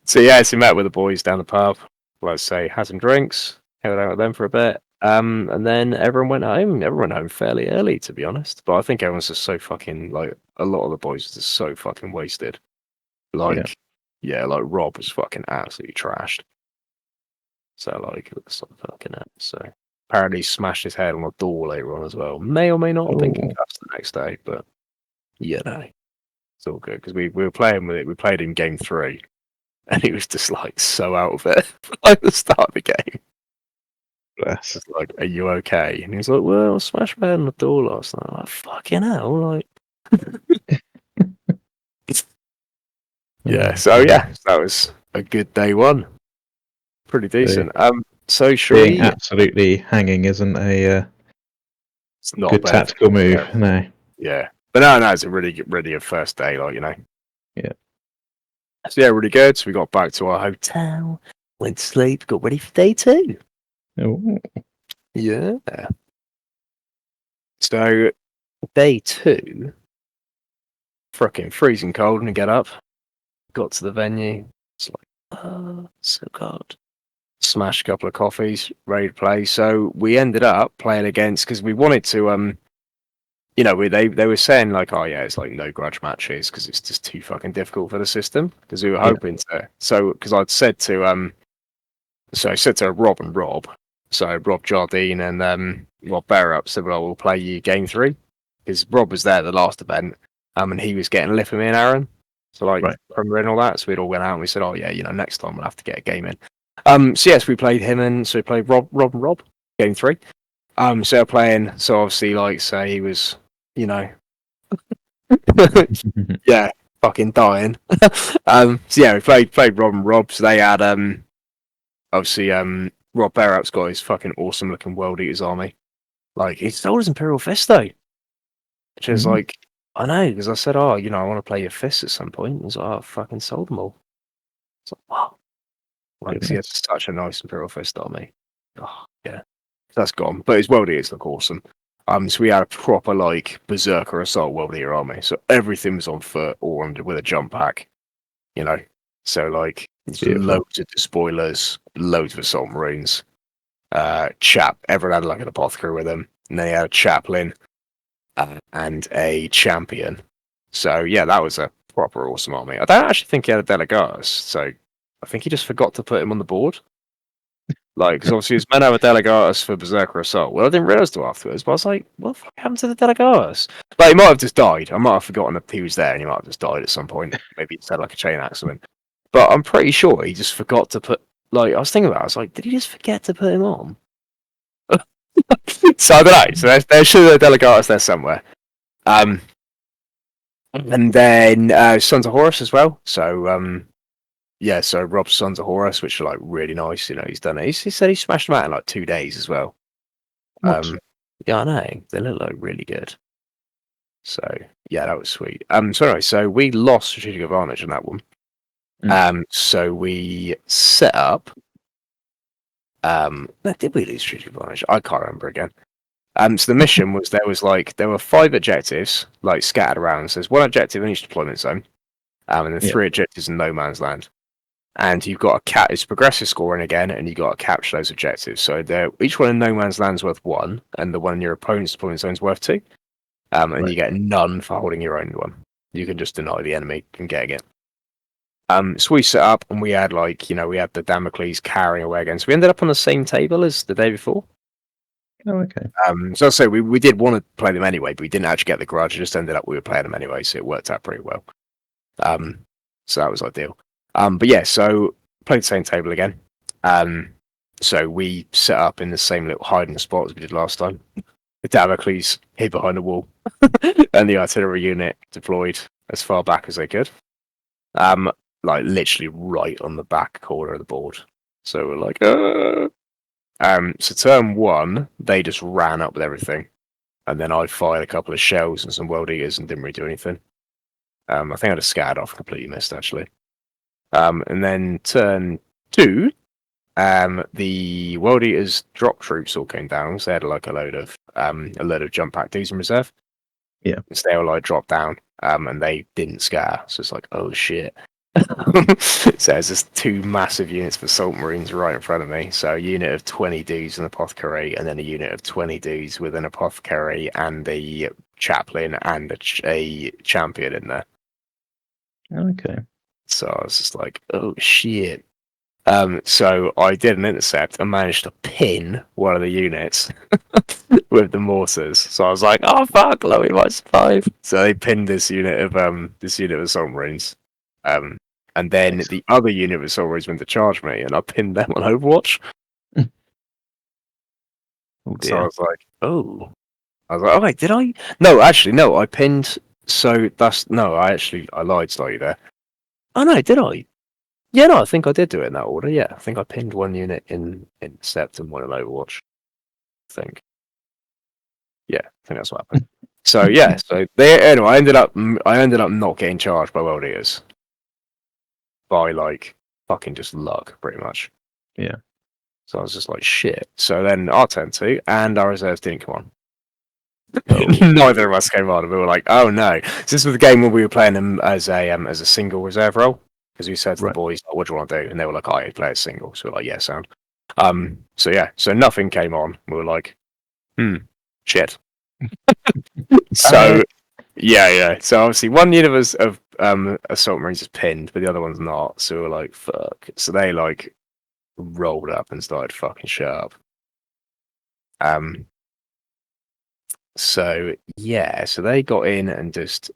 So yeah, so met with the boys down the pub. Let's say had some drinks, held out with them for a bit. And then everyone went home. Everyone went home fairly early, to be honest. But I think everyone's just so fucking like a lot of the boys are just so fucking wasted. Like, yeah, like Rob was fucking absolutely trashed. So like, it was like fucking it. So apparently, he smashed his head on a door later on as well. May or may not have been concussed the next day, but you know, it's all good because we were playing with it. We played in game 3, and he was just like so out of it like the start of the game. Bless. Just like, are you okay? And he was like, well, I smashed my head on the door last night. I'm like, fucking hell, like. Yeah, so yeah, that was a good day 1. Pretty decent. So being absolutely hanging isn't a it's not good tactical move, no. Yeah, but no, it's a really good first day, like, you know. Yeah. So yeah, really good. So we got back to our hotel, went to sleep, got ready for day 2. Oh. Yeah. So day 2, frickin' freezing cold, and get up. Got to the venue. It's like, oh, so cold. Smashed a couple of coffees, ready to play. So we ended up playing against, because we wanted to, they were saying like, oh yeah, it's like no grudge matches because it's just too fucking difficult for the system. Because we were hoping to. So because I said to Rob and Rob, so Rob Jardine and Rob Barrup said, well, we'll play you game 3 because Rob was there at the last event, and he was getting a lift with me and Aaron. So like Premier and all that, so we'd all went out and we said, oh yeah, next time we'll have to get a game in. So yes, we played him, and so we played Rob and Rob game 3. So they're playing. So obviously, like say he was, yeah, fucking dying. So yeah, we played Rob and Rob. So they had obviously Rob Barrout's got his fucking awesome looking World Eaters army. Like he stole his Imperial Fist though, which is like, I know, because I said, oh, I want to play your fists at some point. He's like, oh, I fucking sold them all. It's like, wow. Like, he had such a nice Imperial Fist army. Oh, yeah. That's gone. But his World Eaters look awesome. So we had a proper, like, Berserker Assault World Eater army. So everything was on foot or with a jump pack. So, like, loads of despoilers, loads of Assault Marines. Everyone had, like, an Apothecary with him. And then he had a Chaplain. And a Champion. So yeah, that was a proper awesome army. I don't actually think he had a Delegatus, so I think he just forgot to put him on the board. Like, because obviously his men have a Delegatus for Berserker Assault. Well, I didn't realise till afterwards, but I was like, what the fuck happened to the Delegatus? Like, he might have just died. I might have forgotten that he was there, and he might have just died at some point. Maybe it's had like a chain accident. But I'm pretty sure he just forgot to put. Like, I was thinking about it, I was like, did he just forget to put him on? So I don't know. So there's sure the Delegatus there somewhere. And then Sons of Horus as well. So so Rob's Sons of Horus, which are like really nice. He's done it. He said he smashed them out in like 2 days as well. Yeah, I know. They look like really good. So yeah, that was sweet. So anyway, so we lost strategic advantage on that one. So we set up. Did we lose strategic advantage? I can't remember again. So the mission was there were 5 objectives like scattered around. So there's 1 objective in each deployment zone, and then 3 objectives in no man's land. And you've got it's progressive scoring again, and you've got to capture those objectives. So each one in no man's land is worth 1, and the one in your opponent's deployment zone is worth 2. And you get none for holding your own one. You can just deny the enemy from getting it. So we set up, and we had we had the Damocles carrying away against. We ended up on the same table as the day before. Oh, okay. So I say we did want to play them anyway, but we didn't actually get the grudge. It just ended up we were playing them anyway, so it worked out pretty well. So that was ideal. But yeah, so played the same table again. So we set up in the same little hiding spot as we did last time. The Damocles hid behind the wall, and the artillery unit deployed as far back as they could. Like literally right on the back corner of the board. So we're like, so turn 1, they just ran up with everything, and then I fired a couple of shells and some World Eaters and didn't really do anything. I think I just scattered off, completely missed actually. And then turn 2, the World Eaters drop troops all came down, so they had like a load of jump pack dudes in reserve. Yeah. So they all like dropped down, and they didn't scatter. So it's like, oh shit. So there's just 2 massive units of assault marines right in front of me. So a unit of 20 dudes and an apothecary, and then a unit of 20 dudes with an apothecary and a chaplain and a champion in there. Okay. So I was just like, oh shit. So I did an intercept and managed to pin one of the units with the mortars. So I was like, oh fuck, Chloe might survive. So they pinned this unit of assault marines. And then the other unit of assault marines went to charge me, and I pinned them on Overwatch. Oh dear. So I was like, oh wait, did I? No, actually, no, I pinned. So I lied slightly there. Oh no, did I? Yeah, no, I think I did do it in that order. Yeah, I think I pinned 1 unit in Sept and 1 in Overwatch. I think. Yeah, I think that's what happened. So yeah, anyway, I ended up not getting charged by World Eaters. By like fucking just luck, pretty much. Yeah. So I was just like, shit. So then our turn 2, and our reserves didn't come on. Oh. Neither of us came on, and we were like, oh no. So this was the game when we were playing them as a single reserve role, because we said to the boys, what do you want to do? And they were like, oh, you play a single. So we're like, yeah, sound. So nothing came on. We were like, shit. So yeah. So obviously one unit of assault marines is pinned, but the other one's not. So we're like, fuck. So they like rolled up and started fucking shit up. So yeah, so they got in and just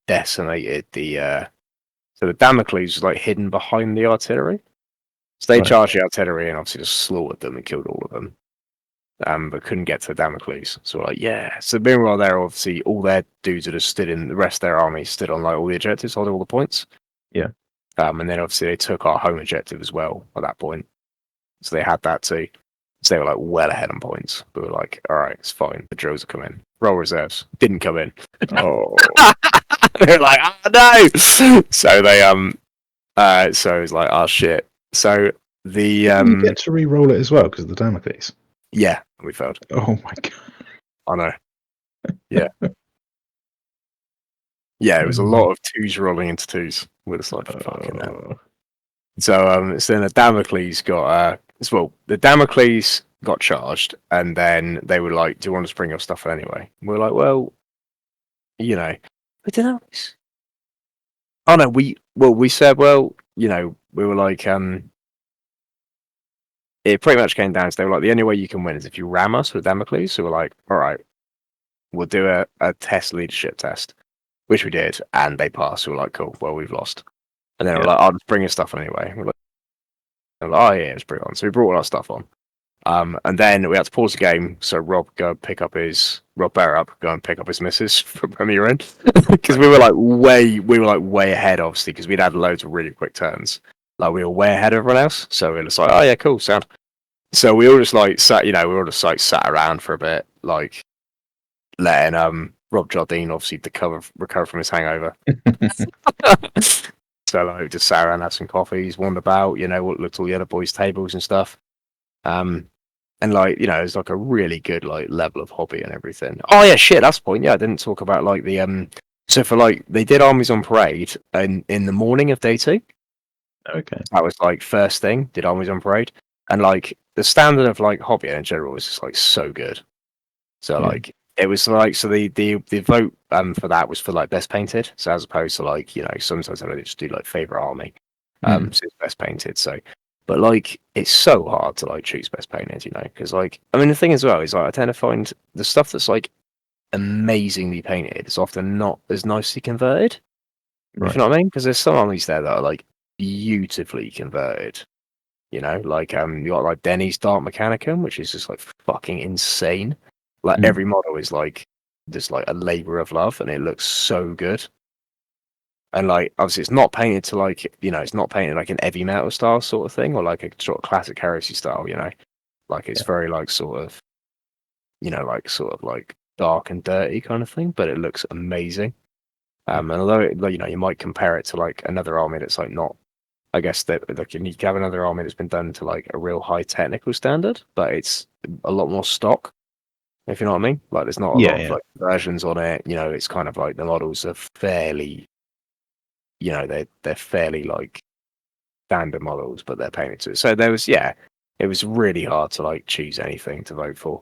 decimated the so the Damocles was like hidden behind the artillery. So they charged the artillery and obviously just slaughtered them and killed all of them. But couldn't get to the Damocles. So we're like, yeah. So meanwhile there obviously all their dudes had just stood in the rest of their army stood on like all the objectives, holding all the points. Yeah. And then obviously they took our home objective as well at that point. So they had that too. So they were like well ahead on points. But we were like, all right, it's fine. The drills will come in. Roll reserves. Didn't come in. Oh. They were like, oh no. So they so it was like, oh shit. So the you get to re-roll it as well because of the Damocles. Yeah, we failed. Oh my god. I know. Yeah. Yeah, it was a lot of 2s rolling into 2s. We're just like, fucking hell. So then the Damocles got the Damocles got charged, and then they were like, "Do you want us to bring your stuff in anyway?" And we're like, "Well, you know, I don't know." Oh no, we said, well, you know, we were like, it pretty much came down to they were like, the only way you can win is if you ram us with Damocles. So we're like, all right, we'll do a leadership test, which we did, and they passed. So we're like, cool, well, we've lost. And then we're like, I'll just bring your stuff anyway. We're like, oh yeah, let's bring it on. So we brought all our stuff on. And then we had to pause the game. So Rob Bear go and pick up his missus from Premier Inn because we were like way ahead, obviously, because we'd had loads of really quick turns. Like we were way ahead of everyone else. So we were just like, oh yeah, cool, sound. So we all just like sat, sat around for a bit, like letting Rob Jardine obviously recover from his hangover. So like just sat around, had some coffees, wandered about, looked at all the other boys' tables and stuff. And like, it's like a really good like level of hobby and everything. Oh yeah, shit, that's the point. Yeah, I didn't talk about like the so for like they did armies on parade in the morning of day 2. Okay. That was like first thing, did armies on parade. And like the standard of like hobby in general was just like so good. So like it was like the vote for that was for like best painted. So as opposed to like, sometimes I just do like favorite army. So it's best painted. So but like it's so hard to like choose best painted, because like I mean the thing as well is like I tend to find the stuff that's like amazingly painted is often not as nicely converted. Right. If you know what I mean? Because there's some armies there that are like beautifully converted. Like you got like Denny's Dark Mechanicum, which is just like fucking insane. Like every model is like just like a labor of love, and it looks so good. And like obviously, it's not painted to like it's not painted like an heavy metal style sort of thing, or like a sort of classic heresy style. Like it's very like sort of like dark and dirty kind of thing, but it looks amazing. And although you might compare it to like another army that's like not. I guess that like you need to have another army that's been done to like a real high technical standard, but it's a lot more stock. If you know what I mean, like there's not a lot of like versions on it. It's kind of like the models are fairly, they're fairly like standard models, but they're painted to it. So it was really hard to like choose anything to vote for.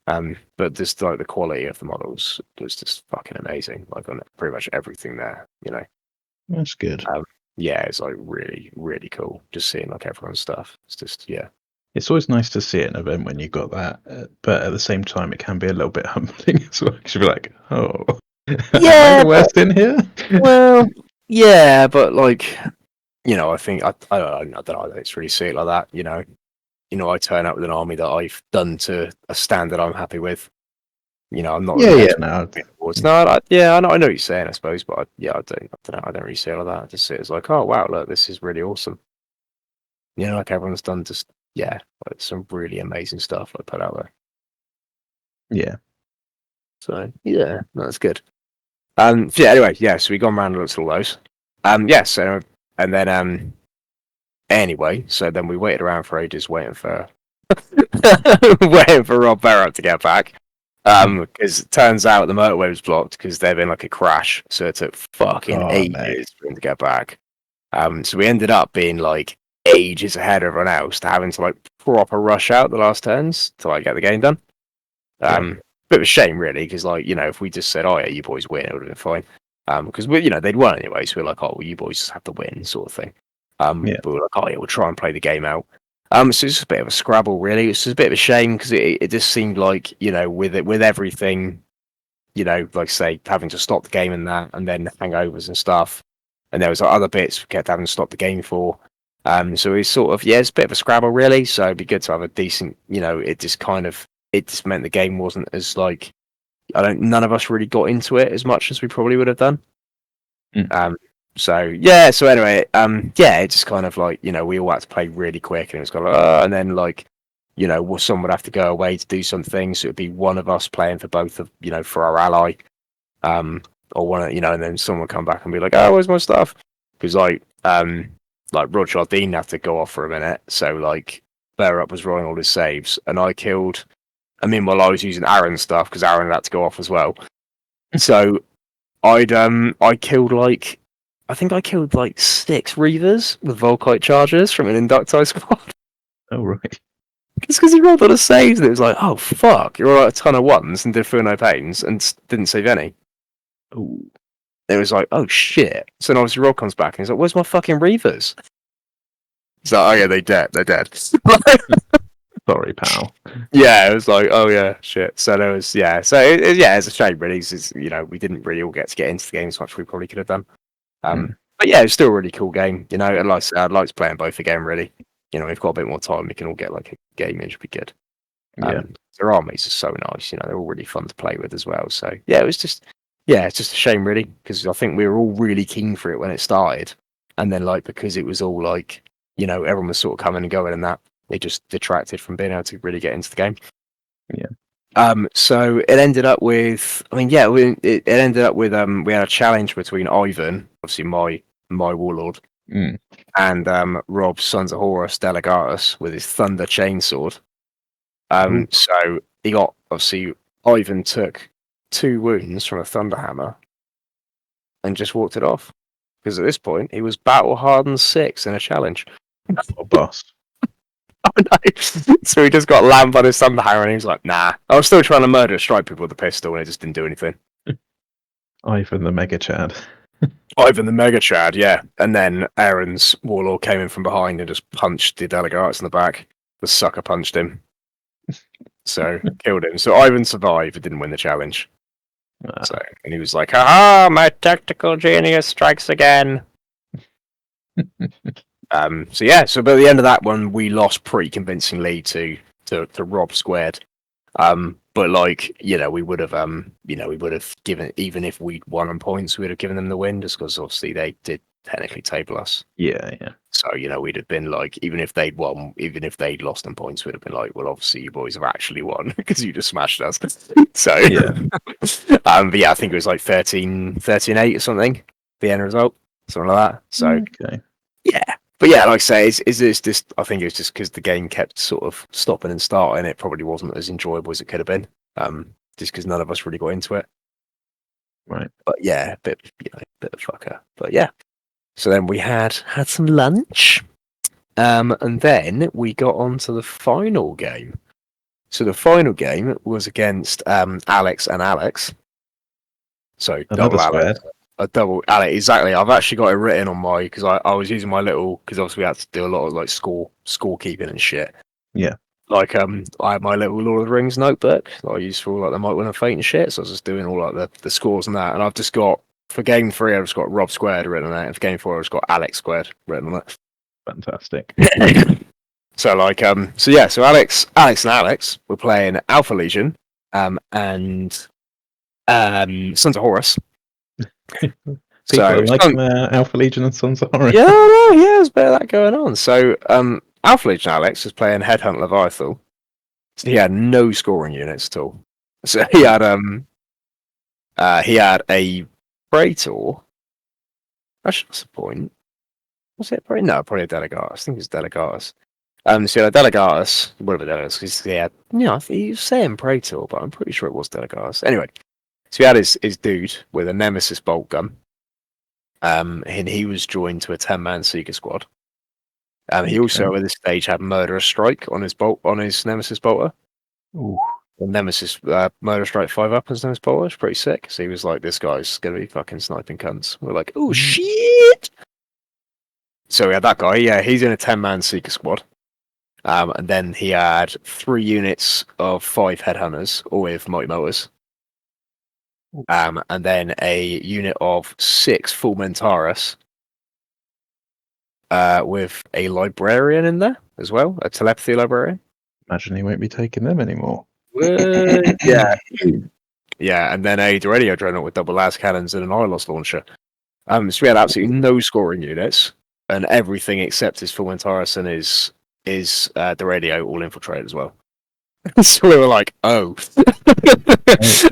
But just like the quality of the models was just fucking amazing. Like on pretty much everything there, That's good. Yeah, it's like really, really cool just seeing like everyone's stuff. It's just, yeah. It's always nice to see an event when you got that, but at the same time, it can be a little bit humbling as well. Because you'll be like, oh, am I the worst in here? Well, yeah, but like, I think I don't know. I don't really see it like that. I turn up with an army that I've done to a standard I'm happy with. I'm not. I know what you're saying, I suppose, but I don't really see it like that. I just see it as like, oh wow, look, this is really awesome. Like everyone's done just like some really amazing stuff I put out there. Yeah. So yeah, that's good. Anyway, so we gone around and looked at all those. So and then anyway, so then we waited around for ages waiting for waiting for Rob Barrett to get back. Because it turns out the motorway was blocked because there'd been like a crash, so it took fucking ages for him to get back. So we ended up being like ages ahead of everyone else, to having to like proper rush out the last turns to like get the game done. Bit of a shame, really, because like, you know, if we just said, "Oh yeah, you boys win," it would have been fine. Because we, you know, they'd won anyway, so we're like, "Oh, well, you boys just have to win," sort of thing. But we're like, "Oh yeah, we'll try and play the game out." So it's just a bit of a scrabble, really. It's just a bit of a shame because it just seemed like, you know, with everything, you know, like say having to stop the game and that, and then hangovers and stuff, and there was other bits we kept having to stop the game for. So it's sort of, it's a bit of a scrabble, really. So it'd be good to have a decent, you know, it just meant the game wasn't as like, none of us really got into it as much as we probably would have done. So anyway, it just kind of like, you know, we all had to play really quick, and it was kind of, and then like, you know, someone would have to go away to do something, so it'd be one of us playing for both of, you know, for our ally, or one, you know, and then someone would come back and be like, "Oh, where's my stuff?" Because like Roger Dean had to go off for a minute, so like Bear Up was rolling all his saves, and meanwhile I was using Aaron's stuff because Aaron had to go off as well. So I killed like, I think I killed like 6 Reavers with Volkite charges from an Inducti squad. Oh, right. It's because he rolled all the saves, and it was like, oh fuck, you rolled a ton of ones and did Feel No Pains and didn't save any. Ooh. It was like, oh shit. So then obviously Rob comes back and he's like, "Where's my fucking Reavers?" It's like, "Oh yeah, they're dead." Sorry, pal. Yeah, it was like, oh yeah, shit. So there was, it's a shame, really. It's, you know, we didn't really all get to get into the game as much as we probably could have done. But yeah, it's still a really cool game. You know, I'd like to play them both again, really. You know, we've got a bit more time, we can all get like a game in, should be good. Their armies are so nice, you know, they're all really fun to play with as well. So yeah, it's just a shame, really, because I think we were all really keen for it when it started, and then like, because it was all like, you know, everyone was sort of coming and going, and that it just detracted from being able to really get into the game. So it ended up with, it ended up with we had a challenge between Ivan, obviously my warlord, and Rob's Sons of Horus Delegatus with his Thunder Chainsword. So he got, obviously, Ivan took 2 wounds from a Thunder Hammer and just walked it off, because at this point he was battle hardened 6 in a challenge. Oh, boss. Oh no! So he just got lamb on his Thunder Hammer, and he was like, "Nah." I was still trying to strike people with a pistol, and it just didn't do anything. Ivan the Mega Chad. Ivan the Mega Chad, yeah. And then Aaron's Warlord came in from behind and just punched the Delegates in the back. The sucker punched him. So, killed him. So Ivan survived, but didn't win the challenge. So, and he was like, "Haha, my tactical genius strikes again." So by the end of that one, we lost pretty convincingly to Rob squared. But like, you know, we would have given, even if we'd won on points, we would have given them the win, just because obviously they did technically table us. Yeah. So, you know, we'd have been like, even if they'd won, even if they'd lost on points, we'd have been like, well, obviously you boys have actually won because you just smashed us. So, Yeah. But yeah, I think it was like 13-8 or something, the end result, something like that. So, okay. Yeah. But yeah, like I say, it's just, I think it was just because the game kept sort of stopping and starting. It probably wasn't as enjoyable as it could have been, just because none of us really got into it. Right. But yeah, bit of fucker. But yeah. So then we had some lunch, and then we got on to the final game. So the final game was against Alex and Alex. So Another double Alex. squared. A double Alex, exactly. I've actually got it written on my, because I was using my little, because obviously we had to do a lot of like scorekeeping and shit. Yeah. Like I had my little Lord of the Rings notebook that I use for all like the Might Win and Fate and shit. So I was just doing all like the scores and that, and I've just got, for game 3 I've just got Rob squared written on it, and for game 4 I've just got Alex squared written on it. Fantastic. So like so Alex and Alex were playing Alpha Legion, and Sons of Horus. People like Alpha Legion and Sons of Horus. Yeah, there's a bit of that going on. So Alpha Legion Alex was playing Headhunt Leviathan. So he had no scoring units at all. So he had a Praetor. Actually, that's the point. Was it Praetor? No, probably a Delegatus. I think it was Delegatus. So Delegatus, whatever that is, because I think he was saying Praetor, but I'm pretty sure it was Delegatus. Anyway, so he had his dude with a Nemesis bolt gun. And he was joined to a 10-man Seeker squad. He also at this stage had Murderous Strike on his Nemesis bolter. Ooh. The Nemesis Murder Strike 5 up as Nemesis bolter. It's pretty sick. So he was like, this guy's gonna be fucking sniping cunts. We're like, oh shit. So we had that guy. Yeah, he's in a 10-man Seeker squad. And then he had 3 units of 5 headhunters, all with mighty motors. And then a unit of 6 full Mentaurus. With a librarian in there as well, a telepathy librarian. Imagine he won't be taking them anymore. Yeah. Yeah, and then a radio dreadnought with double las cannons and an ILOS launcher. So we had absolutely no scoring units, and everything except his full Mentaurus and his the radio all infiltrated as well. So we were like, oh.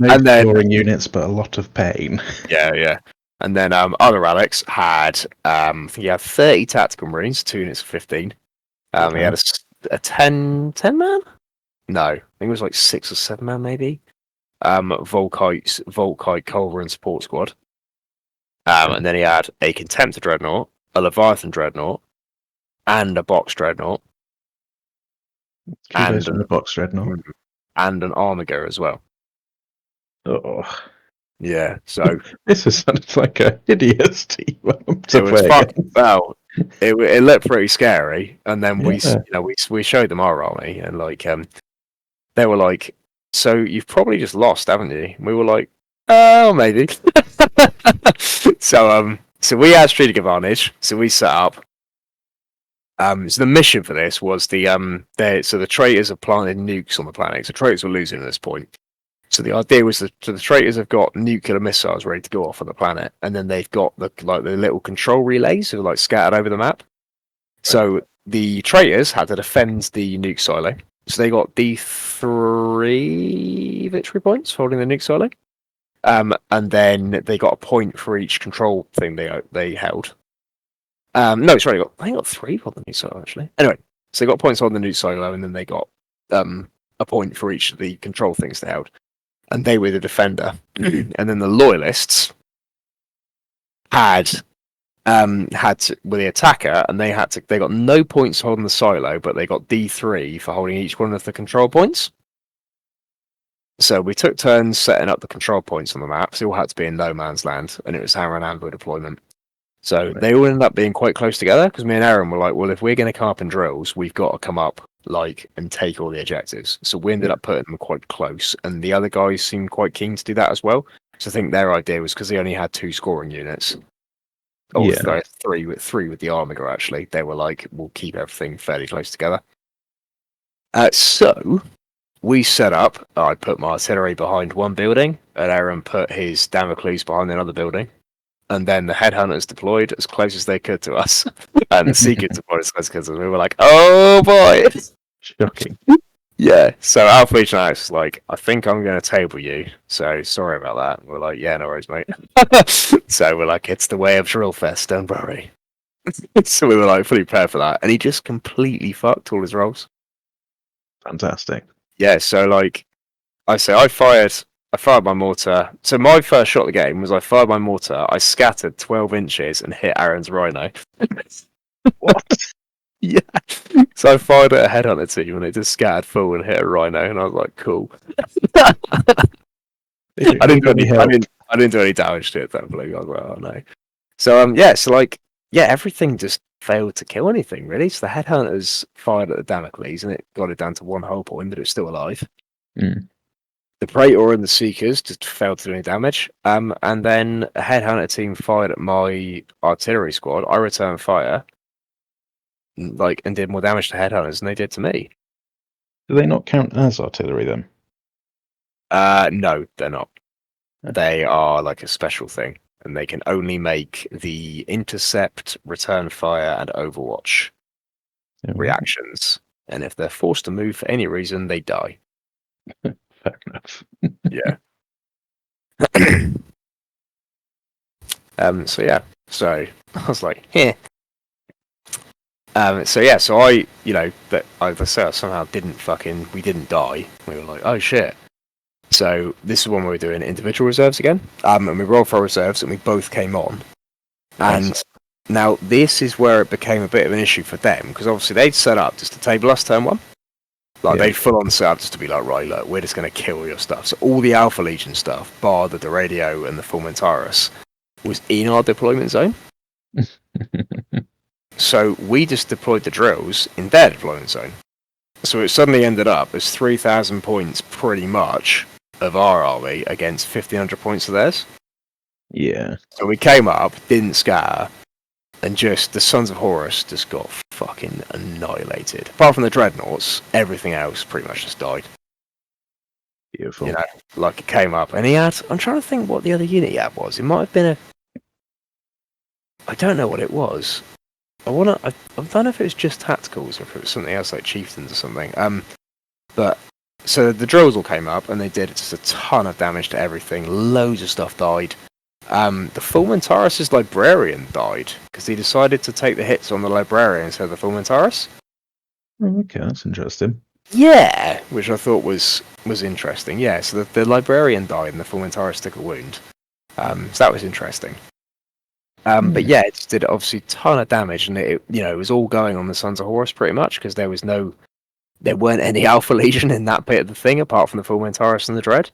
No and then scoring units, but a lot of pain. Yeah. And then other Alex had he had 30 tactical marines, 2 units of 15. He had a 10 man? No, I think it was like 6 or 7 man maybe. Volkite Culver and support squad. And then he had a Contemptor dreadnought, a Leviathan dreadnought, and a box dreadnought. And the box dreadnought. And an Armiger as well. Oh. Yeah, so this sounds like a hideous team. It looked pretty scary, and then we showed them our army, and they were like, "So you've probably just lost, haven't you?" And we were like, "Oh, maybe." So we had strategic advantage, so we set up. So the mission for this was the traitors have planted nukes on the planet. So traitors were losing at this point. So the idea was that the traitors have got nuclear missiles ready to go off on the planet, and then they've got the little control relays who are scattered over the map. So the traitors had to defend the nuke silo. So they got D3 victory points for holding the nuke silo. And then they got a point for each control thing they held. No, sorry, they got 3 for the nuke silo actually. Anyway, so they got points on the nuke silo, and then they got a point for each of the control things they held. And they were the defender. And then the loyalists were the attacker, and they got no points holding the silo, but they got D3 for holding each one of the control points. So we took turns setting up the control points on the map. So they all had to be in no man's land, and it was hammer and anvil deployment. So they all ended up being quite close together, because me and Aaron were like, well, if we're going to come up in drills, we've got to come up and take all the objectives. So we ended up putting them quite close, and the other guys seemed quite keen to do that as well. So I think their idea was, because they only had 2 scoring units, three with the Armiger actually, they were like, we'll keep everything fairly close together. So we set up, I put my artillery behind one building, and Aaron put his Damocles behind another building. And then the headhunters deployed as close as they could to us, and the Seekers deployed as close as they could. We were like, "Oh boy!" Shocking. Yeah. So Alpha Legion Alex was like, "I think I'm going to table you." So sorry about that. We're like, "Yeah, no worries, mate." So we're like, "It's the way of Drillfest. Don't worry." So we were like fully prepared for that, and he just completely fucked all his rolls. Fantastic. Yeah. So I fired my mortar. So my first shot of the game was I fired my mortar. I scattered 12 inches and hit Aaron's rhino. What? Yeah. So I fired at a headhunter team and it just scattered full and hit a rhino, and I was like, cool. I didn't do any damage to it, thankfully. I was like, oh no. So everything just failed to kill anything really. So the headhunters fired at the Damocles and it got it down to 1 hull point, but it was still alive. The Praetor and the Seekers just failed to do any damage. And then a headhunter team fired at my artillery squad. I returned fire, and did more damage to headhunters than they did to me. Do they not count as artillery then? No, they're not. They are like a special thing, and they can only make the intercept, return fire, and overwatch reactions. And if they're forced to move for any reason, they die. Fair enough. Yeah. So I was like, So I, but I say I somehow we didn't die. We were like, oh shit. So this is when we were doing individual reserves again. And we rolled for reserves and we both came on. And now this is where it became a bit of an issue for them, because obviously they'd set up just to table us turn one. They'd full on set up just to be like, right, look, we're just going to kill your stuff. So all the Alpha Legion stuff, bar the Radio and the Fulmentaris, was in our deployment zone. So we just deployed the drills in their deployment zone. So it suddenly ended up as 3,000 points pretty much of our army against 1,500 points of theirs. Yeah. So we came up, didn't scatter, and just the Sons of Horus just got fucking annihilated. Apart from the Dreadnoughts, everything else pretty much just died. Beautiful. Like it came up, and I'm trying to think what the other unit he had was. It might have been I don't know what it was. I don't know if it was just tacticals or if it was something else like chieftains or something. But so the drills all came up and they did just a ton of damage to everything. Loads of stuff died. The Fulmentaris' librarian died because he decided to take the hits on the librarian instead of the Fulmentaris. Okay, that's interesting. Yeah, which I thought was interesting. Yeah, so the librarian died and the Fulmentaris took a wound. So that was interesting. But yeah, it just did obviously a ton of damage, and it was all going on the Sons of Horus pretty much because there weren't any Alpha Legion in that bit of the thing apart from the Fulmentaris and the Dread.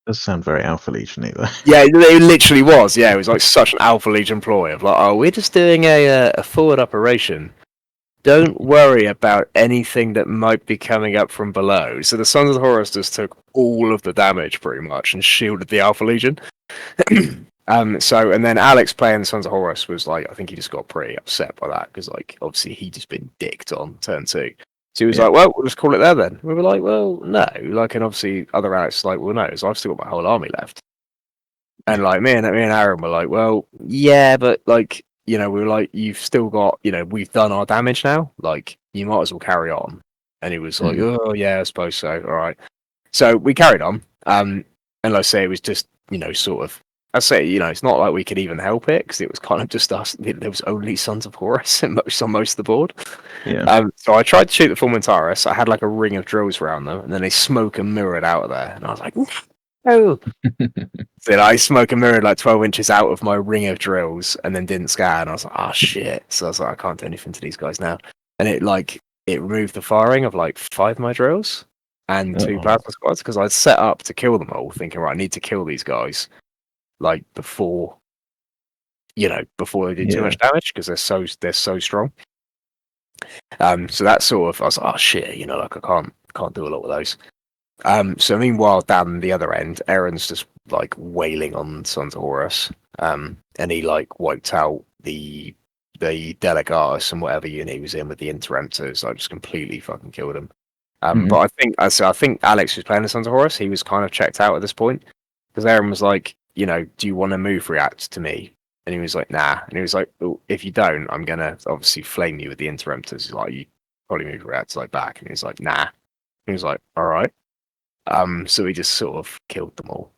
Does sound very Alpha Legion either. Yeah, it literally was. Yeah, it was like such an Alpha Legion ploy of like, oh, we're just doing a forward operation. Don't worry about anything that might be coming up from below. So the Sons of Horus just took all of the damage pretty much and shielded the Alpha Legion. And then Alex playing the Sons of Horus was like, I think he just got pretty upset by that because, like, obviously he'd just been dicked on turn 2. So he was like, well, we'll just call it there then. We were like, well, no. Like, and obviously other Alex was like, well, no, so I've still got my whole army left. And like me and Aaron were like, well, yeah, but like, we were like, you've still got, we've done our damage now. Like, you might as well carry on. And he was like, oh yeah, I suppose so. All right. So we carried on. And like I say, it was just, sort of. I say, it's not like we could even help it because it was kind of just us. There was only Sons of Horus on most of the board. Yeah. So I tried to shoot the Fulmentaris. I had like a ring of drills around them, and then they smoke and mirrored out of there. And I was like, no. So I smoke and mirrored like 12 inches out of my ring of drills, and then didn't scan. And I was like, oh shit. So I was like, I can't do anything to these guys now. And it removed the firing of like 5 of my drills and 2 plasma squads because I'd set up to kill them all, thinking, right, I need to kill these guys. Like before they do too much damage because they're so strong. So that sort of I was like, oh shit, like I can't do a lot of those. So meanwhile, down the other end, Aaron's just like wailing on Sons of Horus, and he like wiped out the Delegatus and whatever unit he was in with the Interemptors. I just completely fucking killed him. But I think Alex was playing the Sons of Horus. He was kind of checked out at this point because Aaron was like, do you want to move react to me? And he was like, nah. And he was like, well, if you don't, I'm going to obviously flame you with the Interemptors. He's like, you probably move react like back. And he's like, nah. He was like, all right. So we just sort of killed them all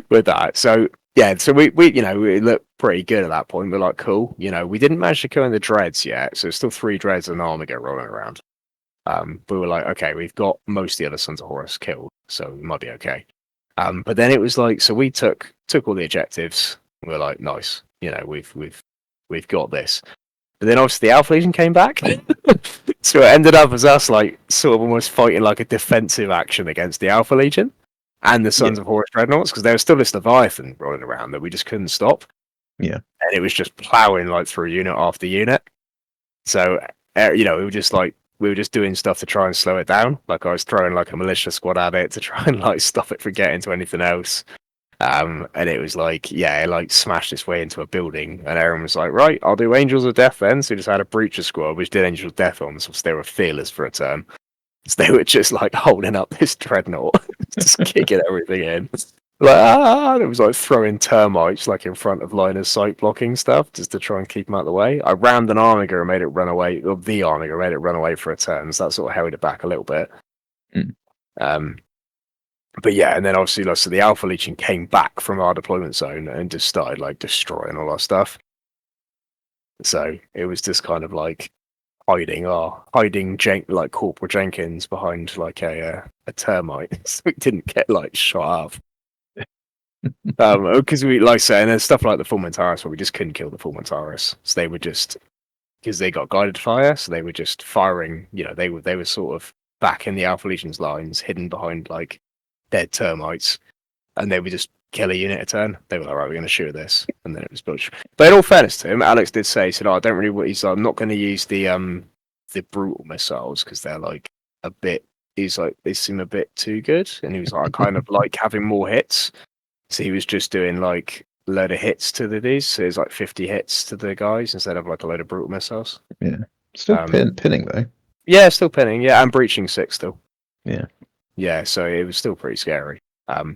with that. So yeah, so we looked pretty good at that point. We're like, cool. We didn't manage to kill in the Dreads yet. So it's still 3 Dreads and an Armageddon rolling around. But we were like, okay, we've got most of the other Sons of Horus killed. So we might be okay. But then it was like, so we took all the objectives. We were like, nice, we've got this. But then obviously the Alpha Legion came back, so it ended up as us like sort of almost fighting like a defensive action against the Alpha Legion and the Sons of Horus Dreadnoughts because there was still this Leviathan rolling around that we just couldn't stop. Yeah, and it was just plowing like through unit after unit. So we were just doing stuff to try and slow it down. Like I was throwing like a militia squad at it to try and like stop it from getting to anything else. And it was like, it like smashed its way into a building. And Aaron was like, right, I'll do Angels of Death then. So he just had a Breacher squad, which did Angels of Death on. So they were fearless for a turn. So they were just like holding up this dreadnought, just kicking everything in. Like, it was like throwing termites like in front of line of sight blocking stuff just to try and keep them out of the way. I rammed an Armiger and made it run away, or the Armiger made it run away for a turn, so that sort of held it back a little bit. But yeah, and then obviously, so the Alpha Legion came back from our deployment zone and just started like destroying all our stuff. So it was just kind of like hiding like Corporal Jenkins behind like a termite, so we didn't get like shot up. Because we like saying there's stuff like the Fulmentaris where we just couldn't kill the Fulmentaris, so they were just because they got guided fire, so they were just firing. They were sort of back in the Alpha Legion's lines, hidden behind like dead termites, and they would just kill a unit a turn. They were like, right, we're going to shoot this, and then it was bullshit. But in all fairness to him, Alex did say, he said, I don't really. He's like, I'm not going to use the brutal missiles because they're like a bit. He's like, they seem a bit too good, and he was like, I kind of like having more hits. So he was just doing like a load of hits to these. So it's like 50 hits to the guys instead of like a load of brutal missiles. Yeah, still pinning though. Yeah, still pinning. Yeah, and breaching 6 still. Yeah, yeah. So it was still pretty scary. So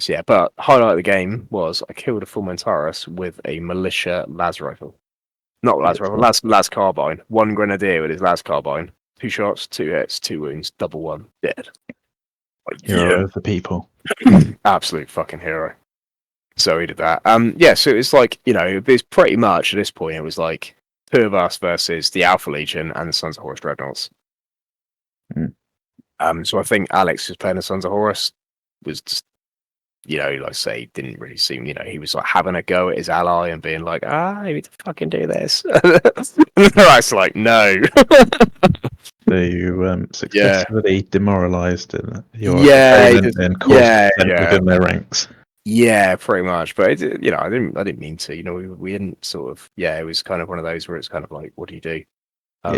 yeah, but highlight of the game was I killed a Fulmentaris with a militia las rifle. Not las rifle, las carbine. One grenadier with his las carbine. 2 shots, 2 hits, 2 wounds, double one, dead. Like, hero of the people. Absolute fucking hero. So he did that. So it was like, it was pretty much at this point, it was like 2 of us versus the Alpha Legion and the Sons of Horus Dreadnoughts. So I think Alex was playing the Sons of Horus, was just, like I say, didn't really seem, he was like having a go at his ally and being like, you need to fucking do this. And Alex like, no. So you successfully demoralised your opponent and caused within their ranks. Yeah, pretty much. But I didn't mean to. We didn't sort of. Yeah, it was kind of one of those where it's kind of like, what do you do? So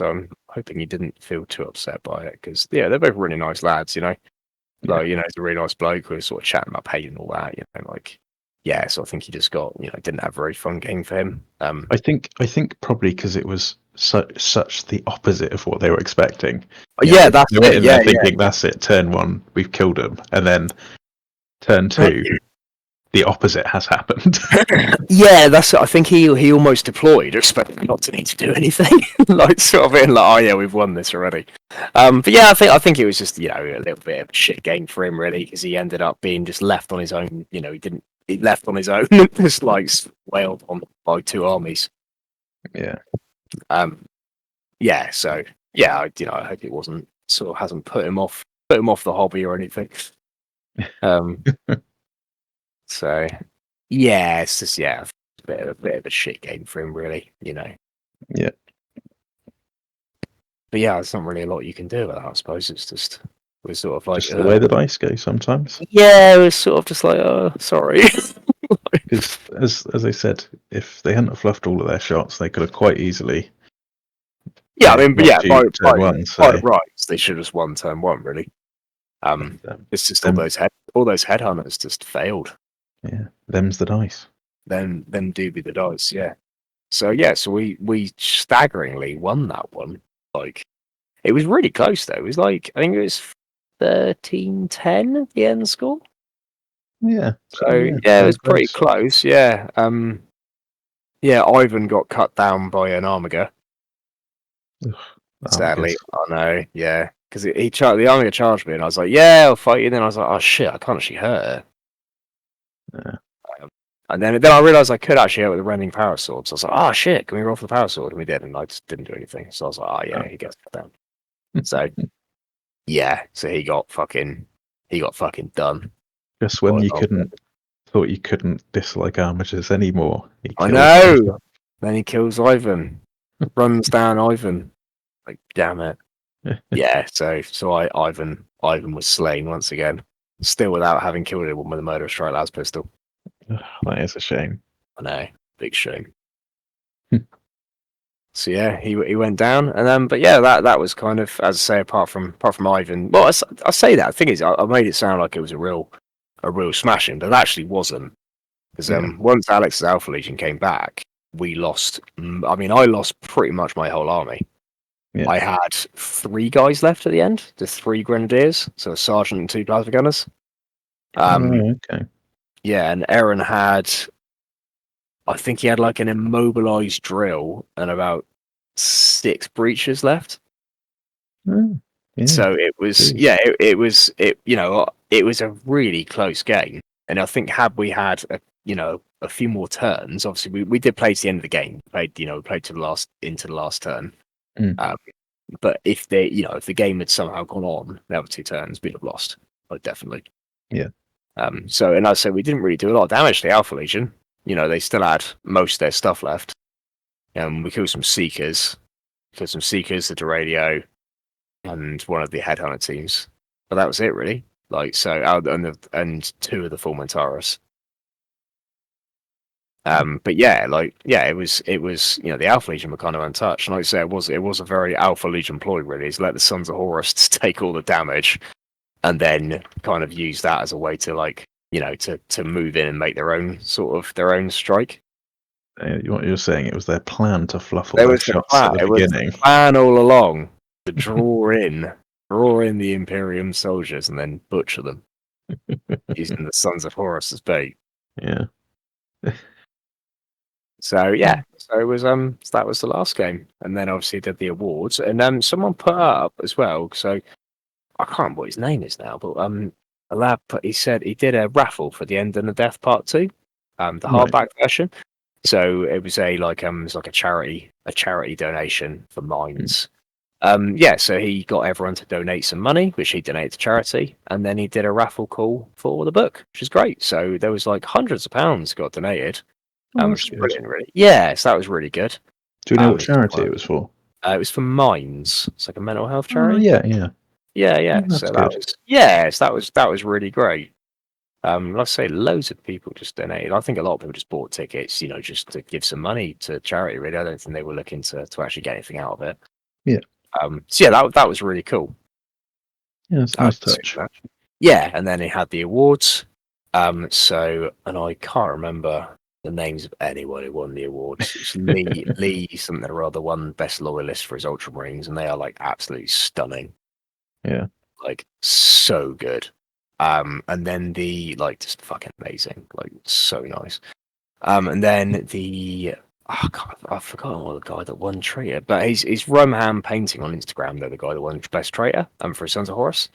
I'm hoping he didn't feel too upset by it because they're both really nice lads. He's a really nice bloke who was sort of chatting about pain and all that. So I think he just got didn't have a very fun game for him. I think probably because it was such the opposite of what they were expecting. That's it. They're thinking that's it. Turn 1, we've killed him, and then turn 2, the opposite has happened. That's it. I think he almost deployed, expecting not to need to do anything, like sort of being like, we've won this already. But yeah, I think it was just a little bit of a shit game for him really, because he ended up being just left on his own. He left on his own, just like wailed on by 2 armies. Yeah. So I hope it wasn't sort of hasn't put him off the hobby or anything. So yeah, it's just a bit of a shit game for him, really. Yeah. But yeah, there's not really a lot you can do about that. I suppose it's just we're sort of like just the way the dice go sometimes. Yeah, it was sort of just like, sorry. Because as I said, if they hadn't have fluffed all of their shots, they could have quite easily. Yeah, I mean, but yeah, by right, they should have just won turn 1, really. It's just all those headhunters just failed. Yeah, them's the dice. Them do be the dice, yeah. So we staggeringly won that one. Like, it was really close though. It was like, I think it was 13-10 the end score. Yeah. So it was pretty close. Yeah. Ivan got cut down by an Armiger. Sadly, I know. Yeah, because the Armiger charged me, and I was like, "Yeah, I'll fight you." And then I was like, "Oh shit, I can't actually hurt her." Yeah. And then I realized I could actually hit with a rending power sword. So I was like, "Oh shit, can we roll for the power sword?" And we did, and I just didn't do anything. So I was like, "Oh yeah, he gets cut down." So so he got fucking done. Just when thought you couldn't dislike armatures anymore. I know. Then he kills Ivan, runs down Ivan. Like, damn it. Yeah. So Ivan was slain once again, still without having killed anyone with a murderous strike las pistol. That is a shame. I know, big shame. So yeah, he went down, and then but yeah, that was kind of, as I say, apart from Ivan. Well, I say that. The thing is, I made it sound like it was a real smashing, but it actually wasn't. Because once Alex's Alpha Legion came back, we lost. I mean, I lost pretty much my whole army. Yeah. I had 3 guys left at the end, just 3 grenadiers, so a sergeant and 2 plasma gunners. Okay. Yeah, and Aaron had, I think he had like an immobilized drill and about 6 breaches left. Yeah. So it was, it was a really close game. And I think had we had a a few more turns. Obviously, we did play to the end of the game. We played to the last into the last turn. But if if the game had somehow gone on the other 2 turns, we'd have lost. Like, definitely. Yeah. So, and I say we didn't really do a lot of damage to the Alpha Legion. They still had most of their stuff left. We killed some Seekers. The radio, and one of the Headhunter teams. But that was it, really. Like, so, and 2 of the full Mentaurus. But it was the Alpha Legion were kind of untouched. And like I say, it was a very Alpha Legion ploy, really, is let the Sons of Horus take all the damage, and then kind of use that as a way to to move in and make their own strike. What you're saying, it was their plan to fluff all their shots at the beginning. Was the plan all along to draw in the Imperium soldiers and then butcher them using the Sons of Horus as bait. Yeah. So it was that was the last game, and then obviously did the awards, and someone put up as well. So I can't remember what his name is now, but a lad he said he did a raffle for the End and the Death Part 2, the hardback version. So it was it was like a charity donation for mines. So he got everyone to donate some money, which he donated to charity, and then he did a raffle call for the book, which is great. So there was like hundreds of pounds got donated. Which was brilliant, really. Yes, that was really good. Do you know what charity it was for? It was for Minds. It's like a mental health charity. Yeah. So that was really great. Like I say, loads of people just donated. I think a lot of people just bought tickets, just to give some money to charity. Really, I don't think they were looking to actually get anything out of it. Yeah. That was really cool. Yeah, that's a nice touch. Yeah, and then he had the awards. And I can't remember the names of anyone who won the awards. It's Lee something or other won Best Loyalist for his Ultramarines, and they are like absolutely stunning. Yeah. Like, so good. And then just fucking amazing. Like, so nice. And then I've forgotten what the guy that won Traitor, but he's Romham Painting on Instagram, though, the guy that won Best Traitor for his Sons of Horus.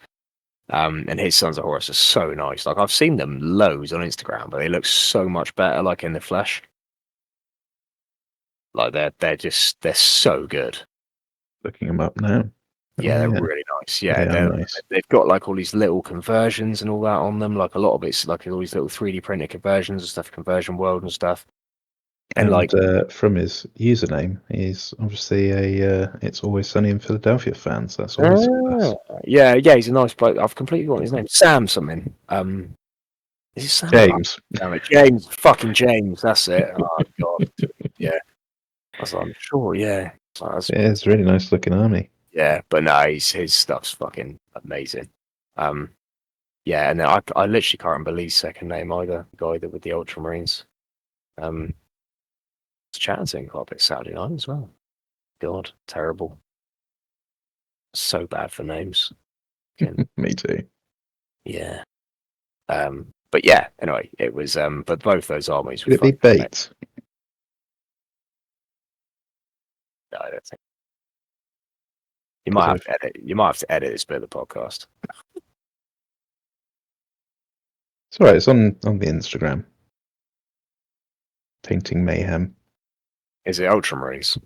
And his Sons of Horus are so nice. Like, I've seen them loads on Instagram, but they look so much better, like, in the flesh. Like, they're so good. Looking them up now. Yeah, they're really nice. Yeah, nice. They've got like all these little conversions and all that on them. Like, a lot of it's like all these little 3D printed conversions and stuff, Conversion World and stuff. And from his username, he's obviously It's Always Sunny in Philadelphia fan. So that's always yeah, he's a nice bloke. I've completely forgotten his name. Sam something. Is it Sam? James. Damn it, James. Fucking James. That's it. Oh god. Yeah. I'm sure. Yeah. It's a really nice looking army. Yeah, but no, his stuff's fucking amazing. Yeah, and then I literally can't remember Lee's second name either. The guy that with the Ultramarines. Was chatting quite a bit Saturday night as well. God, terrible. So bad for names. Me too. Yeah. But yeah, anyway, it was but both those armies were Could it be bait? No, I don't think. You might have to edit this bit of the podcast. It's alright, it's on the Instagram. Painting Mayhem. Is it Ultramarines?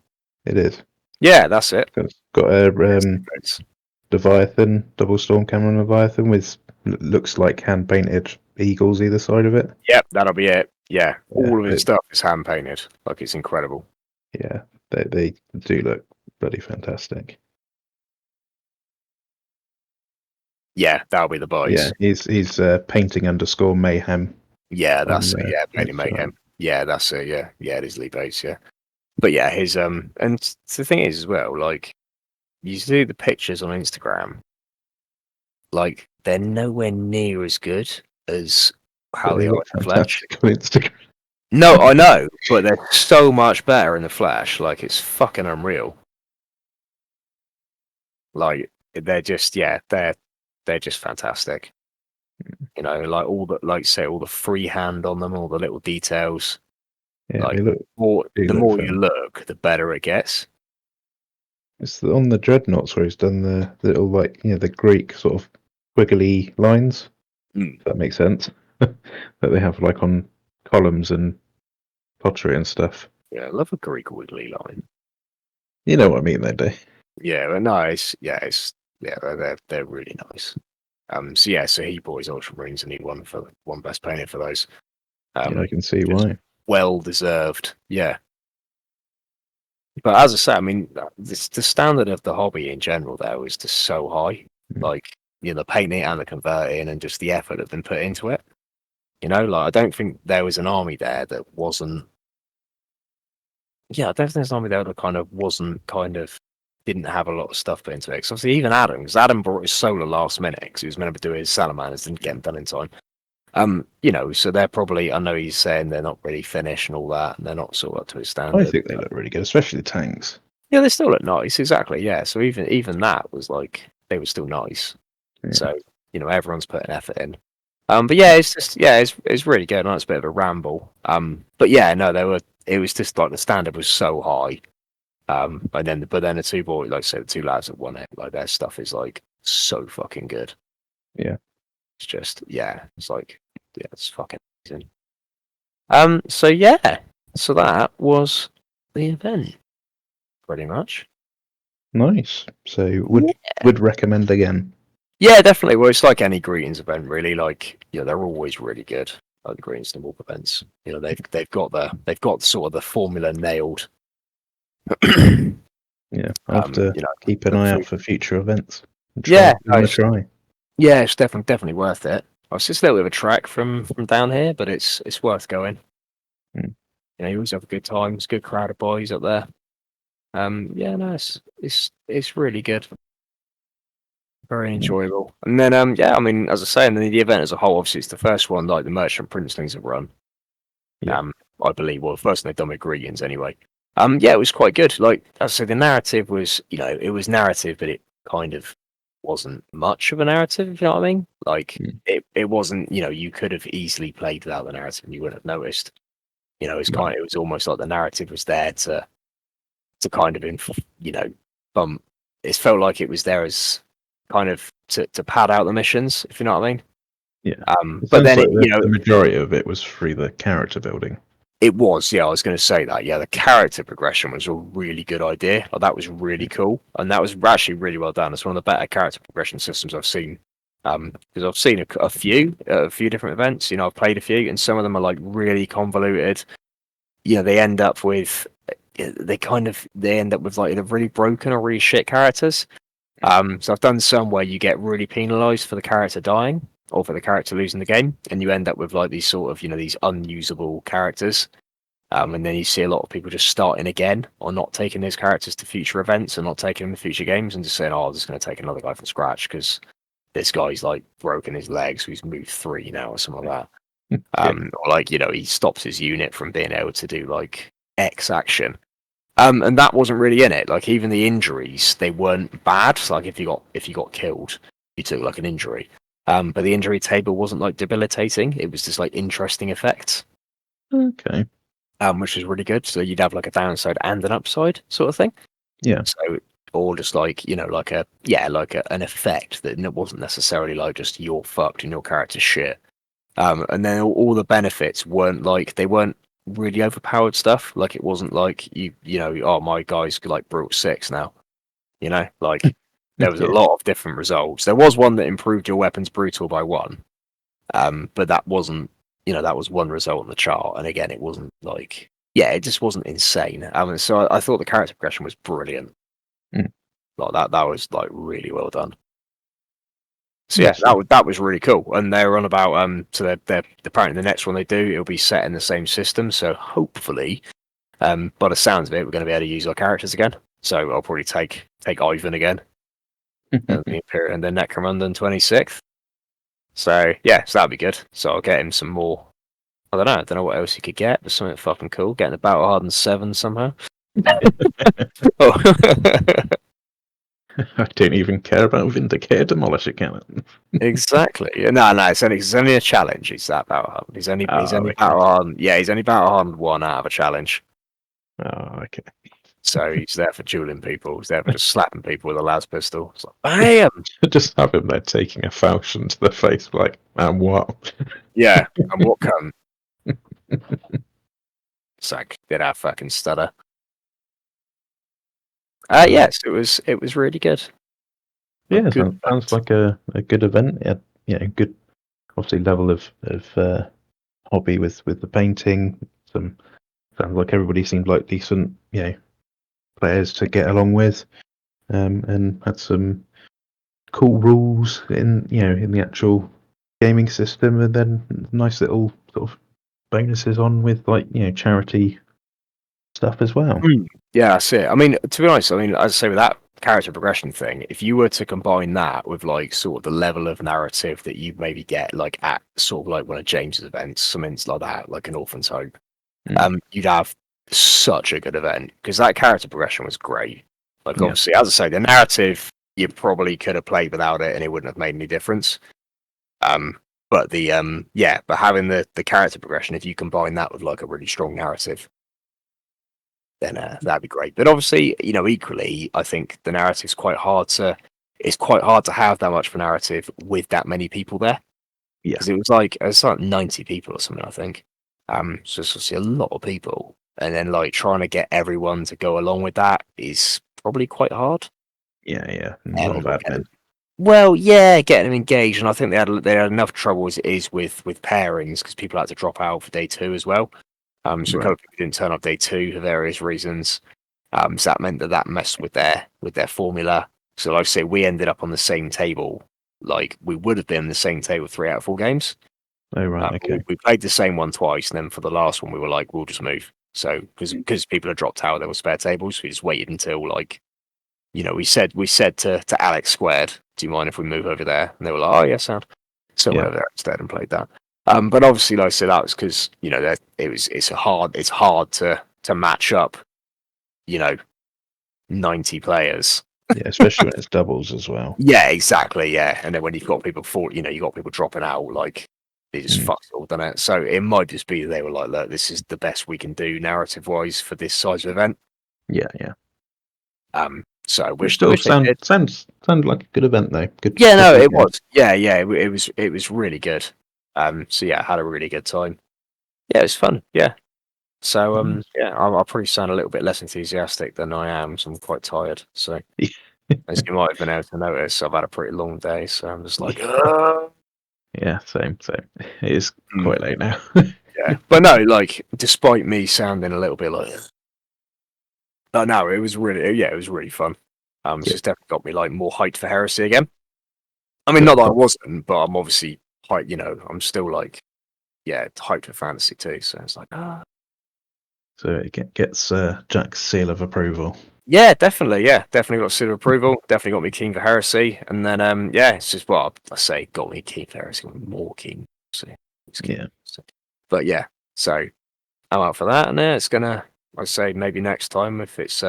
It is. Yeah, that's it. It's got a Leviathan, double storm cannon Leviathan with looks like hand painted eagles either side of it. Yep, that'll be it. Yeah, all of his stuff is hand painted. Like, it's incredible. Yeah, they do look bloody fantastic. Yeah, that'll be the boys. Yeah, he's painting _ mayhem. Yeah, that's it. Yeah, painting mayhem. Yeah, that's it. Yeah, it is Lee Bates. Yeah, but yeah, his and the thing is as well, like, you see the pictures on Instagram, like, they're nowhere near as good as how they are in the flesh. On Instagram. No, I know, but they're so much better in the flesh. Like, it's fucking unreal. Like, they're just they're just fantastic. Like all the freehand on them, all the little details. Yeah, like, the more you look, the better it gets. It's on the dreadnoughts where he's done the little, like, the Greek sort of wiggly lines. If that makes sense. That they have like on columns and pottery and stuff. Yeah, I love a Greek wiggly line. You know what I mean, they do. Yeah, but no, they're really nice. So he bought his Ultramarines and he won best painter for those. Yeah, I can see just why. well deserved. Yeah. But as I say, I mean, the standard of the hobby in general there is just so high. Like, the painting and the converting and just the effort that's been put into it. Like, I don't think there was an army there that wasn't. Yeah, I don't think there's an army there that didn't have a lot of stuff put into it. Because obviously, even Adam, because Adam brought his solar last minute because he was meant to do his salamanders, didn't get them done in time. So they're probably. I know he's saying they're not really finished and all that, and they're not sort of up to his standard. I think they look really good, especially the tanks. Yeah, they still look nice. Exactly. Yeah. So even that was like they were still nice. Yeah. So everyone's putting effort in. But yeah, it's really good. I know it's a bit of a ramble. But yeah, no, it was just like the standard was so high. But then the two boys, like I said, the two lads that won it, like their stuff is like so fucking good. Yeah. It's just it's fucking amazing. So that was the event, pretty much. Nice. So would recommend again. Yeah, definitely. Well, it's like any greetings event, really. Like, they're always really good. Like the greetings and warp events. They've got sort of the formula nailed. Yeah, I'll have to keep an eye out for future events. Yeah, try. Yeah, it's definitely worth it. It's just a little bit of a trek from down here, but it's worth going. You always have a good time. It's a good crowd of boys up there. It's really good. Very enjoyable. And then I mean, as I say, and then the event as a whole, obviously it's the first one like the Merchant Princelings have run. Yeah. I believe. Well, the first one they've done with greetings anyway. It was quite good. Like as I say, the narrative was, it was narrative, but it kind of wasn't much of a narrative, if you know what I mean. Like it wasn't, you could have easily played without the narrative and you wouldn't have noticed. It was almost like the narrative was there to kind of bump. It felt like it was there as kind of to pad out the missions, if you know what I mean. Yeah. But then the majority of it was through the character building. It was, yeah. I was going to say that. Yeah, the character progression was a really good idea. That was really cool, and that was actually really well done. It's one of the better character progression systems I've seen. Because I've seen a few different events. I've played a few, and some of them are like really convoluted. They end up with they end up with like either really broken or really shit characters. So I've done some where you get really penalised for the character dying or for the character losing the game, and you end up with like these sort of these unusable characters. And then you see a lot of people just starting again or not taking those characters to future events and not taking them to future games and just saying, "Oh, I'm just going to take another guy from scratch because this guy's like broken his legs, so he's moved 3 now or something like that." Or like he stops his unit from being able to do like X action. And that wasn't really in it. Like even the injuries, they weren't bad. So, like if you got killed, you took like an injury. But the injury table wasn't like debilitating. It was just like interesting effects. Okay. Which is really good. So you'd have like a downside and an upside sort of thing. Yeah. So or just like like an effect that wasn't necessarily like just you're fucked and your character's shit. And then all the benefits weren't really overpowered stuff. Like it wasn't like oh, my guy's like brute 6 now. Like there was a lot of different results. There was one that improved your weapons brutal by 1. But that wasn't that was one result on the chart. And again, it wasn't like it just wasn't insane. So I thought the character progression was brilliant. Like that was like really well done. So yeah, that was really cool, and they're on about so they're apparently the next one they do it'll be set in the same system. So hopefully, by the sounds of it, we're going to be able to use our characters again. So I'll probably take Ivan again, and the Imperial, and then Necromunda 26th. So yeah, so that'll be good. So I'll get him some more. I don't know what else he could get, but something fucking cool. Getting the Battle Hardened 7 somehow. I don't even care about Vindicator Demolisher Cannon. Exactly. No, it's only a challenge. He's that Battle Hardened. He's only Battle Hardened. Yeah, he's only Battle Hardened 1 out of a challenge. Oh, okay. So he's there for dueling people. He's there for just slapping people with a las pistol. It's like, bam! Just have him there taking a falchion to the face, like, and what? Yeah, and what come? Zach did our fucking stutter. Right. Yes, it was really good. Yeah, sounds like a good event. Yeah, good, obviously level of hobby with the painting. Sounds like everybody seemed like decent, players to get along with, and had some cool rules in the actual gaming system, and then nice little sort of bonuses on with charity stuff as well. Yeah, that's it. I mean, to be honest, as I say with that character progression thing, if you were to combine that with like sort of the level of narrative that you maybe get like at sort of like one of James's events, something like that, like an Orphan's Hope, you'd have such a good event because that character progression was great. Like obviously, as I say, the narrative you probably could have played without it and it wouldn't have made any difference. But but having the character progression, if you combine that with like a really strong narrative, then that'd be great. But obviously, equally, I think the narrative's quite hard to. It's quite hard to have that much of a narrative with that many people there. Yeah, Because it was like 90 people or something, I think. So it's obviously a lot of people, and then like trying to get everyone to go along with that is probably quite hard. yeah, a lot of admin. Well, yeah, getting them engaged, and I think they had enough trouble as it is with pairings because people had to drop out for day 2 as well. So a couple of people didn't turn up day 2 for various reasons. So that meant that messed with their formula. So like I say, we ended up on the same table. Like we would have been on the same table 3 out of 4 games. Oh right, okay. We played the same one twice, and then for the last one, we were like, we'll just move. So because people had dropped out, there were spare tables. We just waited until we said to Alex Squared, do you mind if we move over there? And they were like, oh yeah, sound. So we went over there instead and played that. But obviously, like I said, that was because it's hard to match up, 90 players. Yeah, especially when it's doubles as well. Yeah, exactly. Yeah, and then when you've got people you got people dropping out, like they just fucked it all, done it. So it might just be they were like, look, this is the best we can do narrative wise for this size of event. Yeah. So I Which wish still they did. sounds like a good event though. Good. Yeah, no, good it game. was. Yeah, it was really good. So yeah, I had a really good time. Yeah, it was fun. Yeah. So I'll probably sound a little bit less enthusiastic than I am, so I'm quite tired. So as you might have been able to notice, I've had a pretty long day, so I'm just like, Yeah, same. It is quite late now. yeah. But no, like, despite me sounding a little bit like, no, it was really fun. It's just definitely got me like more hyped for Heresy again. I mean, not that I wasn't, but I'm obviously hyped. I'm still like, hyped for Fantasy too. So it's like, So it gets Jack's seal of approval. yeah, definitely. Yeah, definitely got seal of approval. Definitely got me keen for Heresy. And then, it's just, well, I say got me keen for Heresy, got me more keen. Yeah. But yeah, so I'm out for that. And it's gonna, I say maybe next time if it's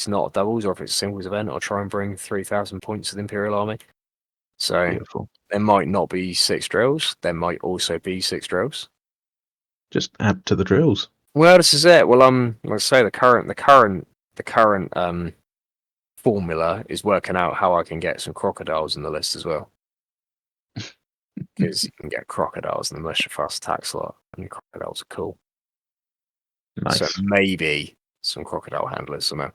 not doubles or if it's a singles event, I'll try and bring 3,000 points to the Imperial Army. So Beautiful. there might not be 6 drills. There might also be 6 drills. Just add to the drills. Well, this is it. Well, let's say the current formula is working out how I can get some crocodiles in the list as well. Because you can get crocodiles in the militia fast attack slot, and crocodiles are cool. Nice. So maybe some crocodile handlers somehow.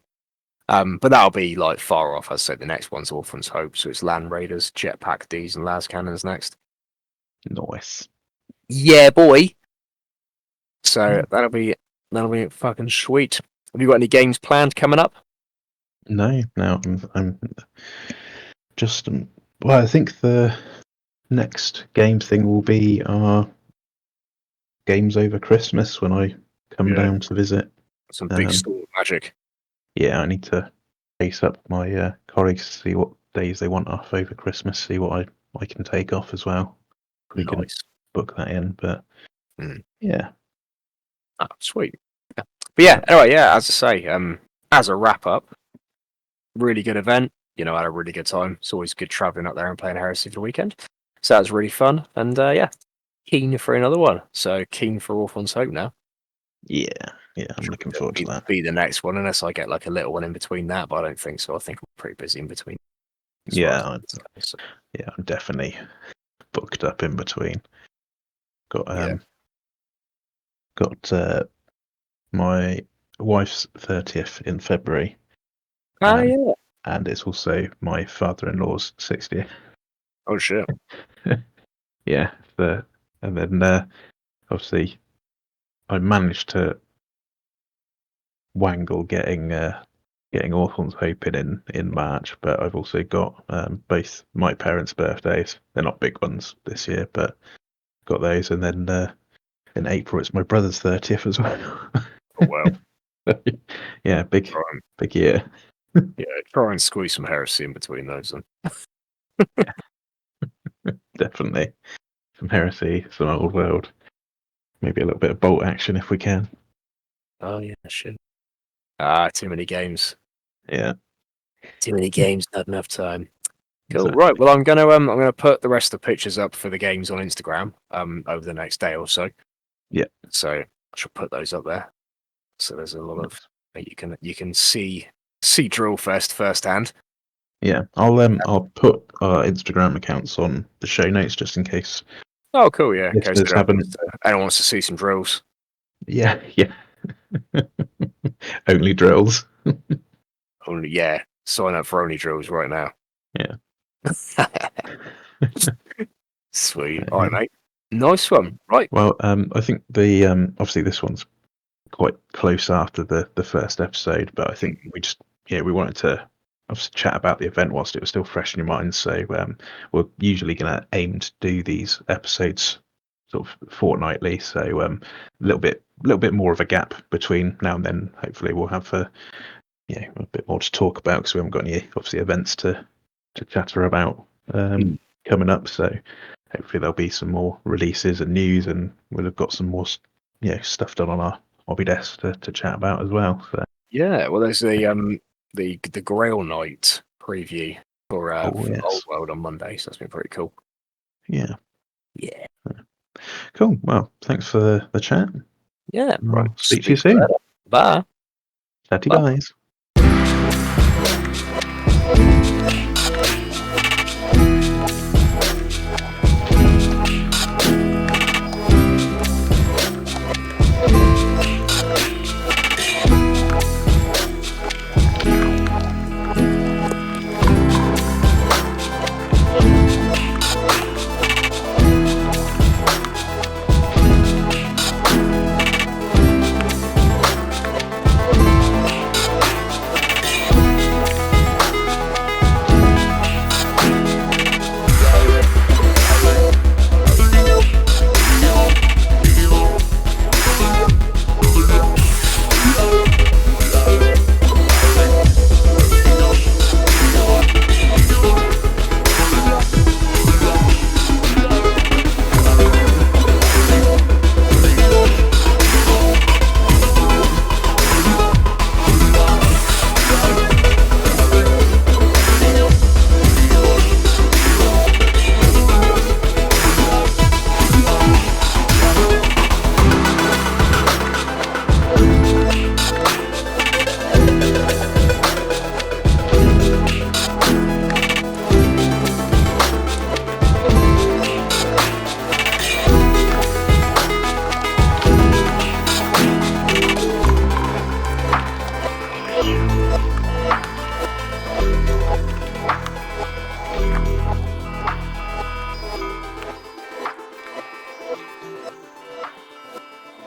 But that'll be like far off. As I said, the next one's Orphan's Hope, so it's Land Raiders, Jetpack Ds, and Las Cannons next. Nice. Yeah, boy. So that'll be fucking sweet. Have you got any games planned coming up? No, I'm just well. I think the next game thing will be our games over Christmas when I come down to visit. Some big storm magic. Yeah, I need to chase up my colleagues to see what days they want off over Christmas. See what I can take off as well. We can book that in, but yeah. Oh, sweet. Yeah. But yeah, anyway, as I say, as a wrap up, really good event. I had a really good time. It's always good traveling up there and playing Heresy for the weekend. So that was really fun. And keen for another one. So keen for Orphan's Hope now. Yeah, I'm looking forward to that. Be the next one, unless I get like a little one in between that, but I don't think so. I think I'm pretty busy in between. Yeah, I'm definitely booked up in between. Got my wife's 30th in February. Yeah. And it's also my father-in-law's 60th. Oh shit. Yeah. And then obviously I managed to wangle getting Orphan's Hoping in March, but I've also got both my parents' birthdays. They're not big ones this year, but got those. And then in April it's my brother's 30th as well. Oh well. Yeah, big year. Yeah, try and squeeze some heresy in between those then. Definitely. Some heresy, some old world. Maybe a little bit of bolt action if we can. Oh yeah, shit. Too many games. Yeah. Too many games, not enough time. Cool. Exactly. Right. Well, I'm gonna put the rest of the pictures up for the games on Instagram over the next day or so. Yeah. So I shall put those up there. So there's a lot of you can see Drill firsthand. Yeah. I'll put our Instagram accounts on the show notes just in case. Oh, cool. Yeah. In case haven't. anyone wants to see some drills. Yeah. Only drills. Only sign up for only drills right now. Yeah. Sweet. All right, mate. Nice one. Right. Well, I think the obviously this one's quite close after the first episode, but I think we wanted to obviously chat about the event whilst it was still fresh in your mind. So we're usually going to aim to do these episodes sort of fortnightly. So a little bit more of a gap between now and then. Hopefully, we'll have a bit more to talk about because we haven't got any obviously events to chatter about coming up. So hopefully there'll be some more releases and news, and we'll have got some more stuff done on our hobby desk to chat about as well. So. Yeah, well, there's the Grail Knight preview for Old World on Monday, so that's been pretty cool. Yeah. Yeah. Cool. Well, thanks for the chat. Yeah. Right. Speak to you soon. Bye. Chatty guys.